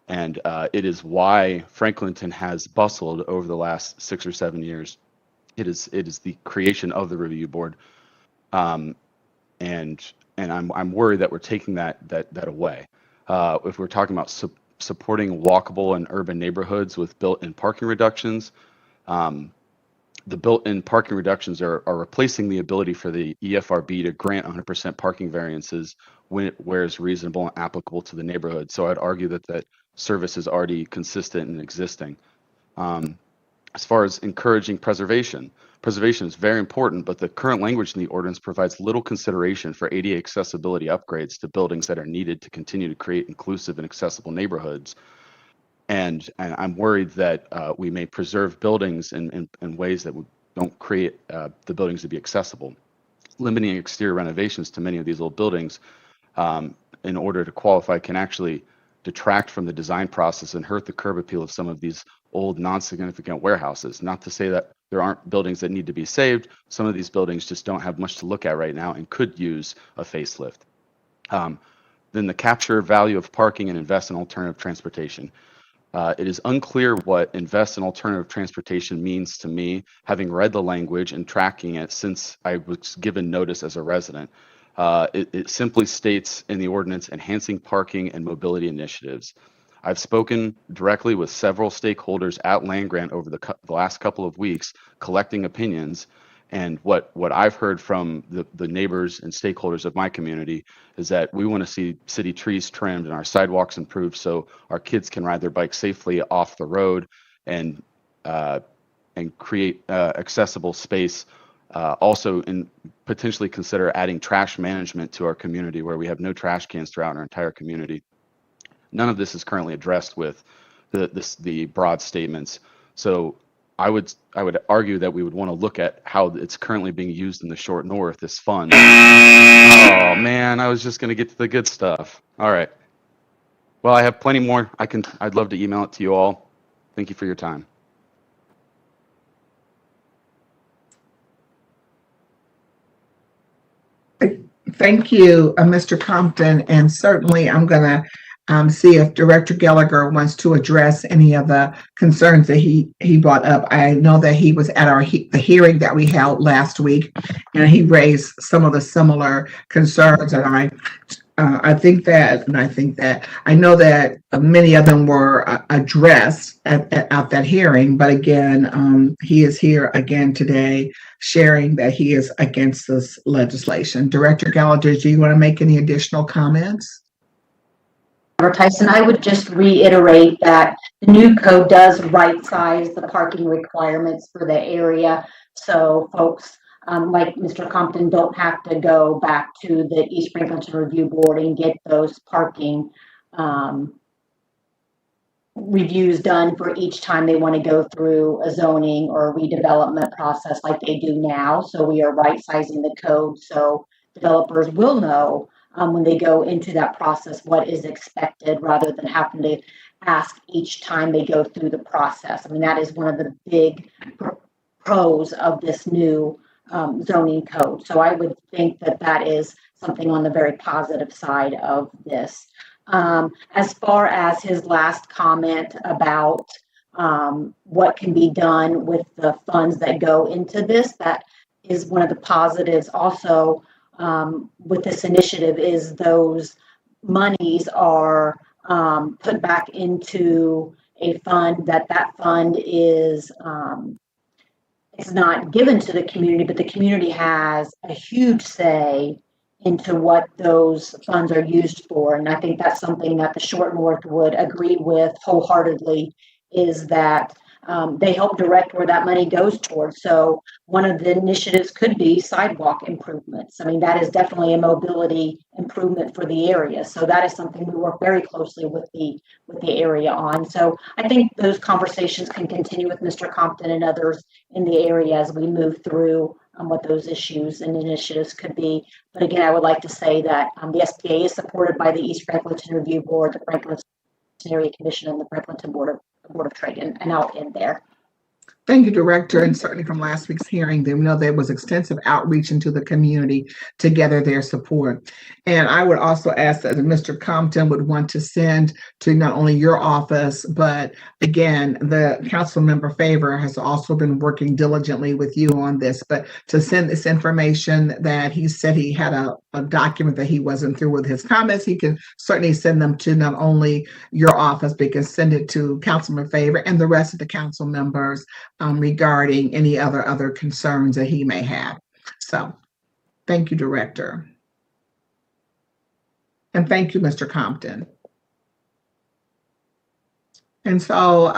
And it is why Franklinton has bustled over the last 6 or 7 years. It is the creation of the review board. And I'm worried that we're taking that away. If we're talking about supporting walkable and urban neighborhoods with built-in parking reductions, the built-in parking reductions are replacing the ability for the EFRB to grant 100% parking variances where it's reasonable and applicable to the neighborhood. So I'd argue that service is already consistent and existing. As far as encouraging preservation is very important, but the current language in the ordinance provides little consideration for ADA accessibility upgrades to buildings that are needed to continue to create inclusive and accessible neighborhoods. And I'm worried that we may preserve buildings in ways that don't create the buildings to be accessible. Limiting exterior renovations to many of these old buildings in order to qualify can actually detract from the design process and hurt the curb appeal of some of these old non-significant warehouses. Not to say that there aren't buildings that need to be saved. Some of these buildings just don't have much to look at right now and could use a facelift. Then the capture value of parking and invest in alternative transportation. It is unclear what invest in alternative transportation means to me, having read the language and tracking it since I was given notice as a resident. It simply states in the ordinance, enhancing parking and mobility initiatives. I've spoken directly with several stakeholders at Land Grant over the last couple of weeks, collecting opinions. And what I've heard from the neighbors and stakeholders of my community is that we want to see city trees trimmed and our sidewalks improved so our kids can ride their bikes safely off the road and create accessible space. Also, potentially consider adding trash management to our community where we have no trash cans throughout our entire community. None of this is currently addressed with the broad statements. So I would argue that we would want to look at how it's currently being used in the short north, this fund. Oh man, I was just going to get to the good stuff. All right. Well, I have plenty more. I'd love to email it to you all. Thank you for your time. Thank you, Mr. Compton, and certainly I'm going to see if Director Gallagher wants to address any of the concerns that he brought up. I know that he was at the hearing that we held last week, and he raised some of the similar concerns, and I know that many of them were addressed at that hearing, but again, he is here again today sharing that he is against this legislation. Director Gallagher, do you want to make any additional comments? Tyson, I would just reiterate that the new code does right-size the parking requirements for the area So folks like Mr. Compton don't have to go back to the East Franklinton Review Board and get those parking reviews done for each time they want to go through a zoning or a redevelopment process like they do now. So we are right sizing the code so developers will know when they go into that process what is expected rather than having to ask each time they go through the process. I mean, that is one of the big pros of this new zoning code. So I would think that that is something on the very positive side of this. As far as his last comment about what can be done with the funds that go into this, that is one of the positives also with this initiative is those monies are put back into a fund that fund is it's not given to the community, but the community has a huge say into what those funds are used for. And I think that's something that the Short North would agree with wholeheartedly is that they help direct where that money goes towards. So one of the initiatives could be sidewalk improvements. I mean, that is definitely a mobility improvement for the area. So that is something we work very closely with the area on. So I think those conversations can continue with Mr. Compton and others in the area as we move through what those issues and initiatives could be. But again, I would like to say that the SPA is supported by the East Franklinton Review Board, the Franklinton Area Commission, and the Franklinton Board of Trade, and I'll end there. Thank you, Director. And certainly from last week's hearing, we know there was extensive outreach into the community to gather their support. And I would also ask that Mr. Compton would want to send to not only your office, but again, the Councilmember Favor has also been working diligently with you on this, but to send this information that he said he had a document that he wasn't through with his comments, he can certainly send them to not only your office, but he can send it to Councilman Favor and the rest of the council members regarding any other concerns that he may have. So thank you, Director. And thank you, Mr. Compton. And so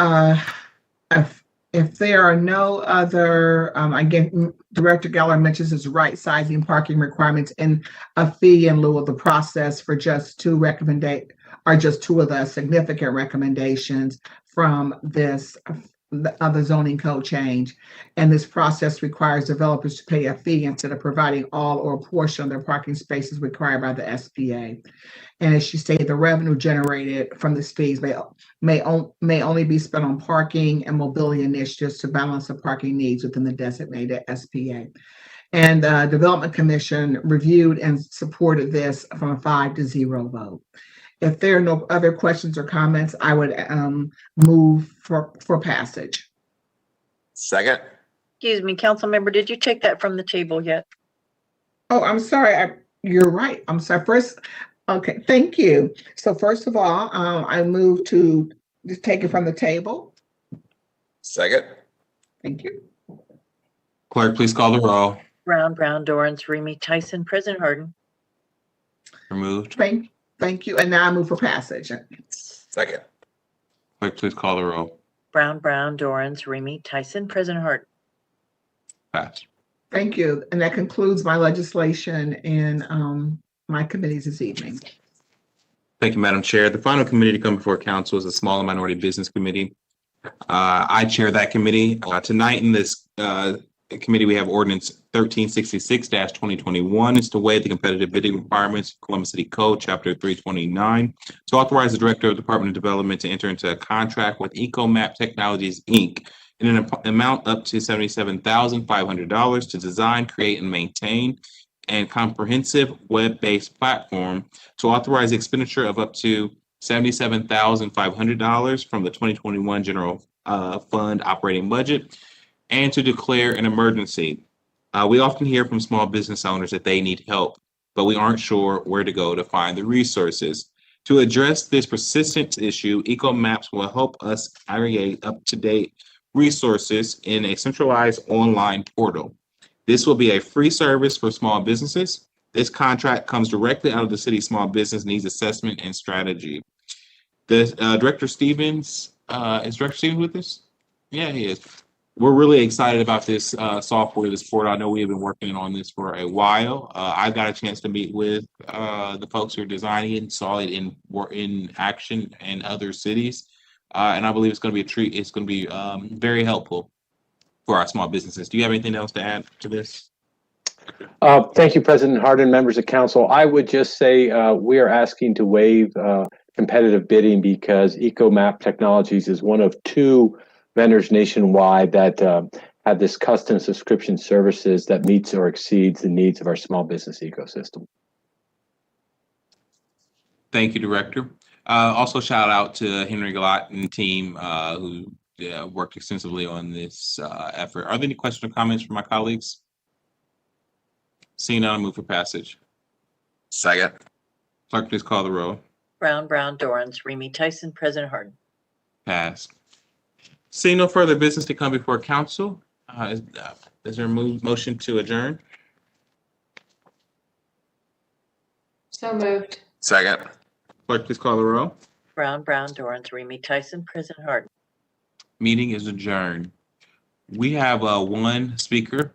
if there are no other, again, Director Geller mentions his right sizing parking requirements and a fee in lieu of the process for just two of the significant recommendations from this the zoning code change. And this process requires developers to pay a fee instead of providing all or a portion of their parking spaces required by the SPA. And as she stated, the revenue generated from this fees may only be spent on parking and mobility initiatives to balance the parking needs within the designated SPA. And the Development Commission reviewed and supported this from a 5-0 vote. If there are no other questions or comments, I would move for passage. Second. Excuse me, council member, did you take that from the table yet? Oh, I'm sorry. You're right. I'm sorry. First, okay, thank you. So first of all, I move to just take it from the table. Second. Thank you. Clerk, please call the roll. Brown, Dorans, Remy, Tyson, President Harden. Removed. Thank you. And now I move for passage. Second. Clerk, please call the roll. Brown, Dorans, Remy, Tyson, President Harden. Pass. Thank you. And that concludes my legislation in my committees this evening. Thank you, Madam Chair. The final committee to come before council is the Small and Minority Business Committee. I chair that committee. Tonight in this committee, we have Ordinance 1366-2021 is to waive the competitive bidding requirements of Columbus City Code, Chapter 329, to authorize the Director of Department of Development to enter into a contract with EcoMap Technologies, Inc. in an amount up to $77,500 to design, create, and maintain a comprehensive web-based platform to authorize the expenditure of up to $77,500 from the 2021 General Fund operating budget and to declare an emergency. We often hear from small business owners that they need help, but we aren't sure where to go to find the resources. To address this persistent issue, EcoMaps will help us aggregate up-to-date resources in a centralized online portal. This will be a free service for small businesses. This contract comes directly out of the city's small business needs assessment and strategy. The Director Stevens, is Director Stevens with us? Yeah, he is. we're really excited about this software, this portal. I know we have been working on this for a while. I got a chance to meet with the folks who are designing it and saw it in action in other cities. And I believe it's going to be a treat. It's going to be very helpful for our small businesses. Do you have anything else to add to this? Thank you, President Harden, members of council. I would just say we are asking to waive competitive bidding because EcoMap Technologies is one of 2 vendors nationwide that have this custom subscription services that meets or exceeds the needs of our small business ecosystem. Thank you, Director. Also, shout out to Henry Galot and team who worked extensively on this effort. Are there any questions or comments from my colleagues? Seeing none, I'll move for passage. Second. Clerk, please call the roll. Brown, Dorans, Remy, Tyson, President Harden. Passed. Seeing no further business to come before council, is there a motion to adjourn? So moved. Second. Clerk, please call the roll. Brown, Dorans, Remy, Tyson, President Harden. Meeting is adjourned. We have one speaker